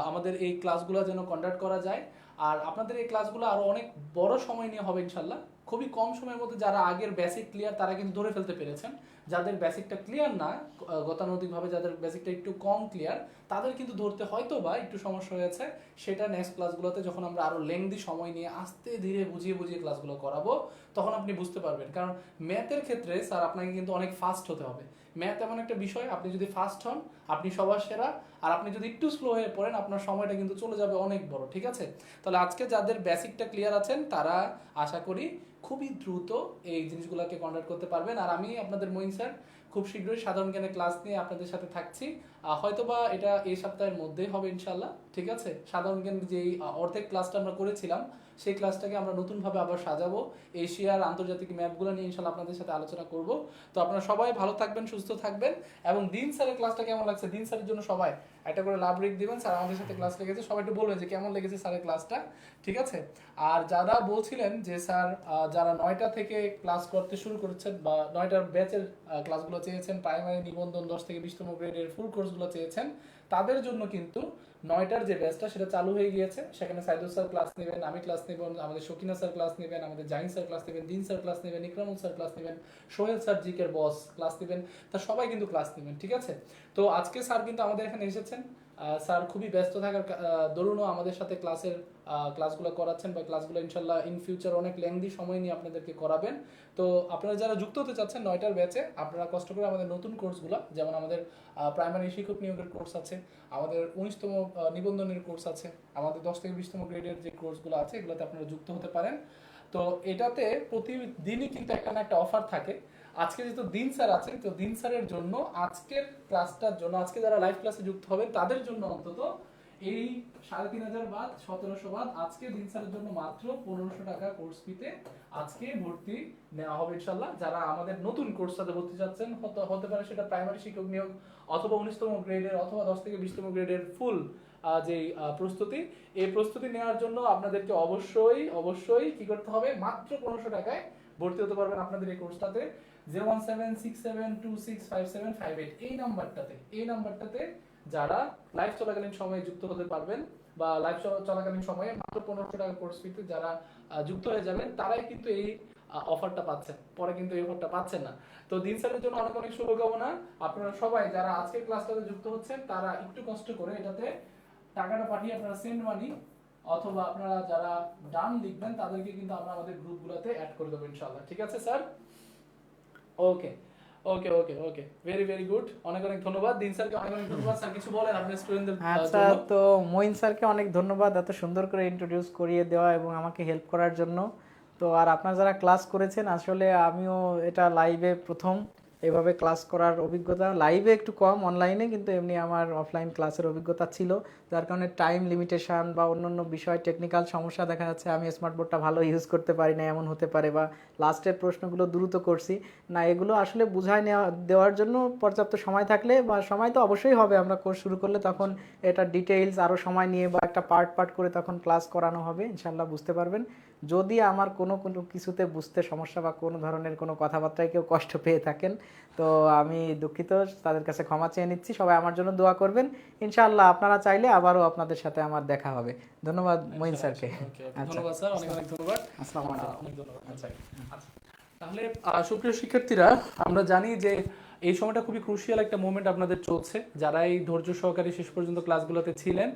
আমাদের এই ক্লাসগুলো যেন কন্ডাক্ট করা যায়, আর আপনাদের এই ক্লাসগুলো আরও অনেক বড় সময় নিয়ে হবে ইনশাল্লাহ। খুবই কম সময়ের মধ্যে যারা আগের বেসিক ক্লিয়ার তারা কিন্তু ধরে ফেলতে পেরেছেন, যাদের বেসিকটা ক্লিয়ার না, গতানুগতিকভাবে যাদের বেসিকটা একটু কম ক্লিয়ার, তাদের কিন্তু ধরতে হয়তো বা একটু সমস্যা হয়েছে। সেটা নেক্সট ক্লাসগুলোতে যখন আমরা আরও লেংদি সময় নিয়ে আস্তে ধীরে বুঝিয়ে বুঝিয়ে ক্লাসগুলো করাবো, তখন আপনি বুঝতে পারবেন। কারণ ম্যাথের ক্ষেত্রে স্যার আপনাকে কিন্তু অনেক ফাস্ট হতে হবে। ম্যাথ এমন একটা বিষয়, আপনি যদি ফাস্ট হন আপনি সবার সেরা, আর আপনি যদি একটু স্লো হয়ে পড়েন আপনার সময়টা কিন্তু চলে যাবে অনেক বড়, ঠিক আছে? তাহলে আজকে যাদের বেসিকটা ক্লিয়ার আছেন তারা আশা করি খুবই দ্রুত এই জিনিসগুলোকে কন্ডাক্ট করতে পারবেন। আর আমি আপনাদের মঈন স্যার খুব শীঘ্রই সাধারণ জ্ঞানের ক্লাস নিয়ে আপনাদের সাথে থাকছি। হয়তোবা এটা এই সপ্তাহের মধ্যেই হবে ইনশাল্লাহ, ঠিক আছে? সাধারণ জ্ঞান যেই অর্ধেক ক্লাসটা আমরা করেছিলাম সেই ক্লাসটাকে আমরা নতুনভাবে আবার সাজাবো, এশিয়ার আন্তর্জাতিক ম্যাপগুলো নিয়ে ইনশাল্লাহ আপনাদের সাথে আলোচনা করব। তো আপনারা সবাই ভালো থাকবেন, সুস্থ থাকবেন। এবং দিন স্যারের ক্লাসটা কেমন লাগছে, দিন স্যারের জন্য সবাই একটা করে লাভ রেক দিবেন। স্যার আমাদের সাথে ক্লাস লেগেছে, সবাই একটু বলবেন যে কেমন লেগেছে স্যারের ক্লাসটা, ঠিক আছে? আর যারা বলছিলেন যে স্যার যারা 9টা থেকে ক্লাস করতে শুরু করেছেন বা 9টার ব্যাচের ক্লাসগুলো চেয়েছেন, প্রাইমারি নিবন্ধন 10 থেকে 20তম গ্রেডের ফুল কোর্সগুলো চেয়েছেন, তাদের জন্য কিন্তু 9টার যে ব্যাচটা সেটা চালু হয়ে গিয়েছে। সেখানে সাইদুল স্যার ক্লাস নেবেন, আমি ক্লাস নেব, আমাদের শকিনা স্যার ক্লাস নেবেন, আমাদের জাহিন স্যার ক্লাস নেবেন, দিন স্যার ক্লাস নেবেন, ইকরামুল স্যার ক্লাস নেবেন, সোহেল স্যার জিকের বস ক্লাস নেবেন। তা সবাই কিন্তু ক্লাস নেবেন, ঠিক আছে? তো আজকে স্যার কিন্তু আমাদের এখানে এসেছেন। স্যার খুবই ব্যস্ত থাকার দরুনও আমাদের সাথে ক্লাসগুলো করাচ্ছেন, বা ক্লাসগুলো ইনশাল্লাহ ইন ফিউচার অনেক লেংদি সময় নিয়ে আপনাদেরকে করাবেন। তো আপনারা যারা যুক্ত হতে চাচ্ছেন 9টার ব্যাচে, আপনারা কষ্ট করে আমাদের নতুন কোর্সগুলো, যেমন আমাদের প্রাইমারি শিক্ষক নিয়োগের কোর্স আছে, আমাদের 19তম নিবন্ধনের কোর্স আছে, আমাদের 10 থেকে 20তম গ্রেডের যে কোর্সগুলো আছে, এগুলোতে আপনারা যুক্ত হতে পারেন। তো এটাতে প্রতিদিনই কিন্তু একটা না একটা অফার থাকে। আজকে যেহেতু দিন স্যার আছেন, তো দিন স্যারের জন্য আজকের ক্লাসটার জন্য, আজকে যারা লাইভ ক্লাসে যুক্ত হবেন তাদের জন্য অন্তত এই 3500 বাদ 1700 বাদ আজকে দিন স্যারের জন্য মাত্র 1500 টাকা কোর্স ফিতে আজকে ভর্তি নেওয়া হবে ইনশাল্লাহ। যারা আমাদের নতুন কোর্সটাতে ভর্তি চাচ্ছেন, হতে পারে সেটা প্রাইমারি শিক্ষক নিয়োগ, অথবা 19তম গ্রেডের, অথবা 10 থেকে 20তম গ্রেডের ফুল যে প্রস্তুতি, এই প্রস্তুতি নেওয়ার জন্য আপনাদেরকে অবশ্যই কি করতে হবে, মাত্র 1500 টাকায় ভর্তি হতে পারবেন আপনাদের এই কোর্সটাতে। 01767265758 এই নাম্বারটাতে যারা লাইভ চলাকালীন সময়ে যুক্ত হতে পারবেন, বা লাইভ চলাকালীন সময়ে মাত্র 1500 টাকা কোর্স ফিতে যারা যুক্ত হয়ে যাবেন, তারাই কিন্তু এই অফারটা পাচ্ছেন, পরে কিন্তু এই অফারটা পাচ্ছেন না। তো দিন স্যারের জন্য অনেক অনেক শুভকামনা। আপনারা সবাই যারা আজকের ক্লাসটাতে যুক্ত হচ্ছেন, তারা একটু কষ্ট করে এটাতে টাকাটা পাঠিয়ে আপনারা সেন্ড মানি, অথবা আপনারা যারা ডান লিখবেন তাদেরকে কিন্তু আমরা আমাদের গ্রুপগুলোতে অ্যাড করে দেবো ইনশাআল্লাহ, ঠিক আছে স্যার? ওকে ওকে ওকে ওকে, ভেরি ভেরি গুড। অনেক অনেক ধন্যবাদ দিন স্যারকে, অনেক অনেক ধন্যবাদ। স্যার কিছু বলেন আপনার স্টুডেন্টদের আচ্ছা, জন্য। তো মঈন স্যারকে অনেক ধন্যবাদ এত সুন্দর করে ইন্ট্রোডিউস করিয়ে দেওয়া এবং আমাকে হেল্প করার জন্য। তো আর আপনারা যারা ক্লাস করেছেন, আসলে আমিও এটা লাইভে প্রথম এভাবে ক্লাস করার অভিজ্ঞতা, লাইভে একটু কম, অনলাইনে কিন্তু এমনি আমার অফলাইন ক্লাসের অভিজ্ঞতা ছিল, যার কারণে টাইম লিমিটেশন বা অন্যান্য বিষয় টেকনিক্যাল সমস্যা দেখা যাচ্ছে, আমি স্মার্ট বোর্ডটা ভালো ইউজ করতে পারি না এমন হতে পারে, বা লাস্টের প্রশ্নগুলো দ্রুত করছি না, এগুলো আসলে বুঝায় দেওয়ার জন্য পর্যাপ্ত সময় থাকলে, বা সময় তো অবশ্যই হবে, আমরা কোর্স শুরু করলে তখন এটা ডিটেইলস আরও সময় নিয়ে বা একটা পার্ট করে তখন ক্লাস করানো হবে, ইনশাল্লাহ বুঝতে পারবেন। যদি আমার কোনো কিছুতে বুঝতে সমস্যা বা কোনো ধরনের কোনো কথাবার্তায় কেউ কষ্ট পেয়ে থাকেন, তো আমি দুঃখিত, তাদের কাছে ক্ষমা চেয়ে নিচ্ছি। সবাই আমার জন্য দোয়া করবেন, ইনশাআল্লাহ আপনারা চাইলে আবারও আপনাদের সাথে আমার দেখা হবে। ধন্যবাদ মঈন স্যারকে। ধন্যবাদ স্যার, অনেক অনেক ধন্যবাদ। আসসালামু আলাইকুম। অনেক ধন্যবাদ। আচ্ছা, তাহলে সুপ্রিয় শিক্ষার্থীরা, আমরা জানি যে এই সময়টা খুবই ক্রুশিয়াল একটা মোমেন্ট আপনাদের চলছে। যারা এই ধৈর্য সহকারে শেষ পর্যন্ত ক্লাসগুলোতে ছিলেন,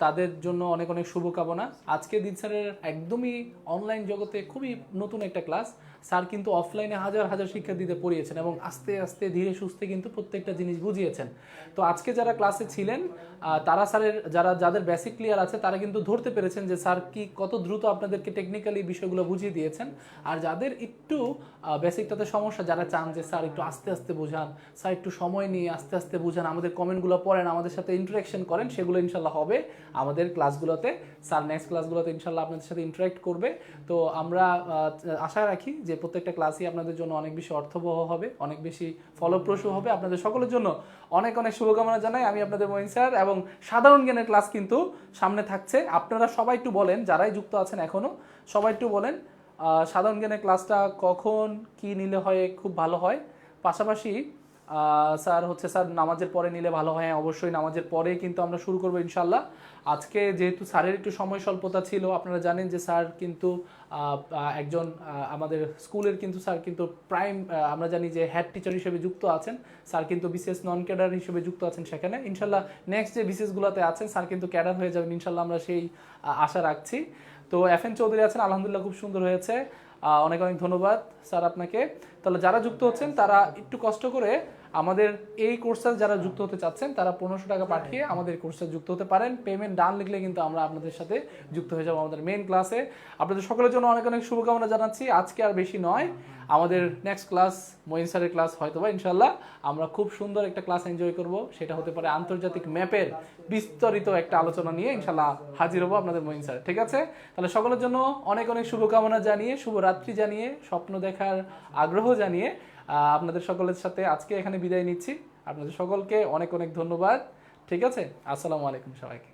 তাদের জন্য অনেক অনেক শুভকামনা। আজকে দিন স্যারের একদমই অনলাইন জগতে খুবই নতুন একটা ক্লাস। স্যার কিন্তু অফলাইনে হাজার হাজার শিক্ষার্থীদের পড়িয়েছেন এবং আস্তে আস্তে ধীরে সুস্থে কিন্তু প্রত্যেকটা জিনিস বুঝিয়েছেন। তো আজকে যারা ক্লাসে ছিলেন, তারা স্যারের যাদের বেসিক ক্লিয়ার আছে, তারা কিন্তু ধরতে পেরেছেন যে স্যার কি কত দ্রুত আপনাদেরকে টেকনিক্যালি বিষয়গুলো বুঝিয়ে দিয়েছেন। আর যাদের একটু বেসিকটাতে সমস্যা, যারা চান যে স্যার একটু আস্তে আস্তে বোঝান, স্যার একটু সময় নিয়ে আস্তে আস্তে বোঝান, আমাদের কমেন্টগুলো পড়েন, আমাদের সাথে ইন্টারাকশন করেন, সেগুলো ইনশাল্লাহ হবে আমাদের ক্লাসগুলোতে। স্যার নেক্সট ক্লাসগুলোতে ইনশাল্লাহ আপনাদের সাথে ইন্টারাক্ট করবে। তো আমরা আশা রাখি যে প্রত্যেকটা ক্লাসই আপনাদের জন্য অনেক বেশি অর্থবহ হবে, অনেক বেশি ফলপ্রসূ হবে। আপনাদের সকলের জন্য অনেক অনেক শুভকামনা জানাই আমি, আপনাদের মঈন স্যার। এবং সাধারণ জ্ঞানের ক্লাস কিন্তু সামনে থাকছে। আপনারা সবাই একটু বলেন, যারাই যুক্ত আছেন এখনো, সবাই একটু বলেন সাধারণ জ্ঞানের ক্লাসটা কখন কি নিলে হয় খুব ভালো হয়। পাশাপাশি স্যার নামাজের পরে নিলে ভালো হয়। অবশ্যই নামাজের পরেই কিন্তু আমরা শুরু করবো ইনশাল্লাহ। আজকে যেহেতু স্যারের একটু সময় স্বল্পতা ছিল, আপনারা জানেন যে স্যার কিন্তু একজন আমাদের স্কুলের কিন্তু স্যার কিন্তু আমরা জানি যে হেড টিচার হিসেবে যুক্ত আছেন। স্যার কিন্তু বিশেষ নন ক্যাডার হিসেবে যুক্ত আছেন সেখানে। ইনশাল্লাহ নেক্সট যে বিশেষগুলোতে আছেন স্যার কিন্তু ক্যাডার হয়ে যাবেন ইনশাল্লাহ, আমরা সেই আশা রাখছি। তো FN চৌধুরী আছেন, আলহামদুলিল্লাহ খুব সুন্দর হয়েছে। অনেক অনেক ধন্যবাদ স্যার আপনাকে। তাহলে যারা যুক্ত হচ্ছেন তারা একটু কষ্ট করে আমাদের এই কোর্সে যারা যুক্ত হতে চাচ্ছেন, তারা 1500 টাকা পাঠিয়ে আমাদের কোর্সে যুক্ত হতে পারেন। পেমেন্ট ডান লিখলে কিন্তু আমরা আপনাদের সাথে যুক্ত হয়ে যাবো আমাদের মেইন ক্লাসে। আপনাদের সকলের জন্য অনেক অনেক শুভকামনা জানাচ্ছি। আজকে আর বেশি নয়, আমাদের নেক্সট ক্লাস মঈন স্যারের ক্লাস হয়তোবা ইনশাল্লাহ আমরা খুব সুন্দর একটা ক্লাস এনজয় করব। সেটা হতে পারে আন্তর্জাতিক ম্যাপের বিস্তারিত একটা আলোচনা নিয়ে ইনশাল্লাহ হাজির হবো আপনাদের মঈন স্যার, ঠিক আছে? তাহলে সকলের জন্য অনেক অনেক শুভকামনা জানিয়ে, শুভরাত্রি জানিয়ে, স্বপ্ন দেখার আগ্রহ জানিয়ে আপনাদের সকলের সাথে আজকে এখানে বিদায় নিচ্ছি। আপনাদের সকলকে অনেক অনেক ধন্যবাদ, ঠিক আছে? আসসালামু আলাইকুম সবাইকে।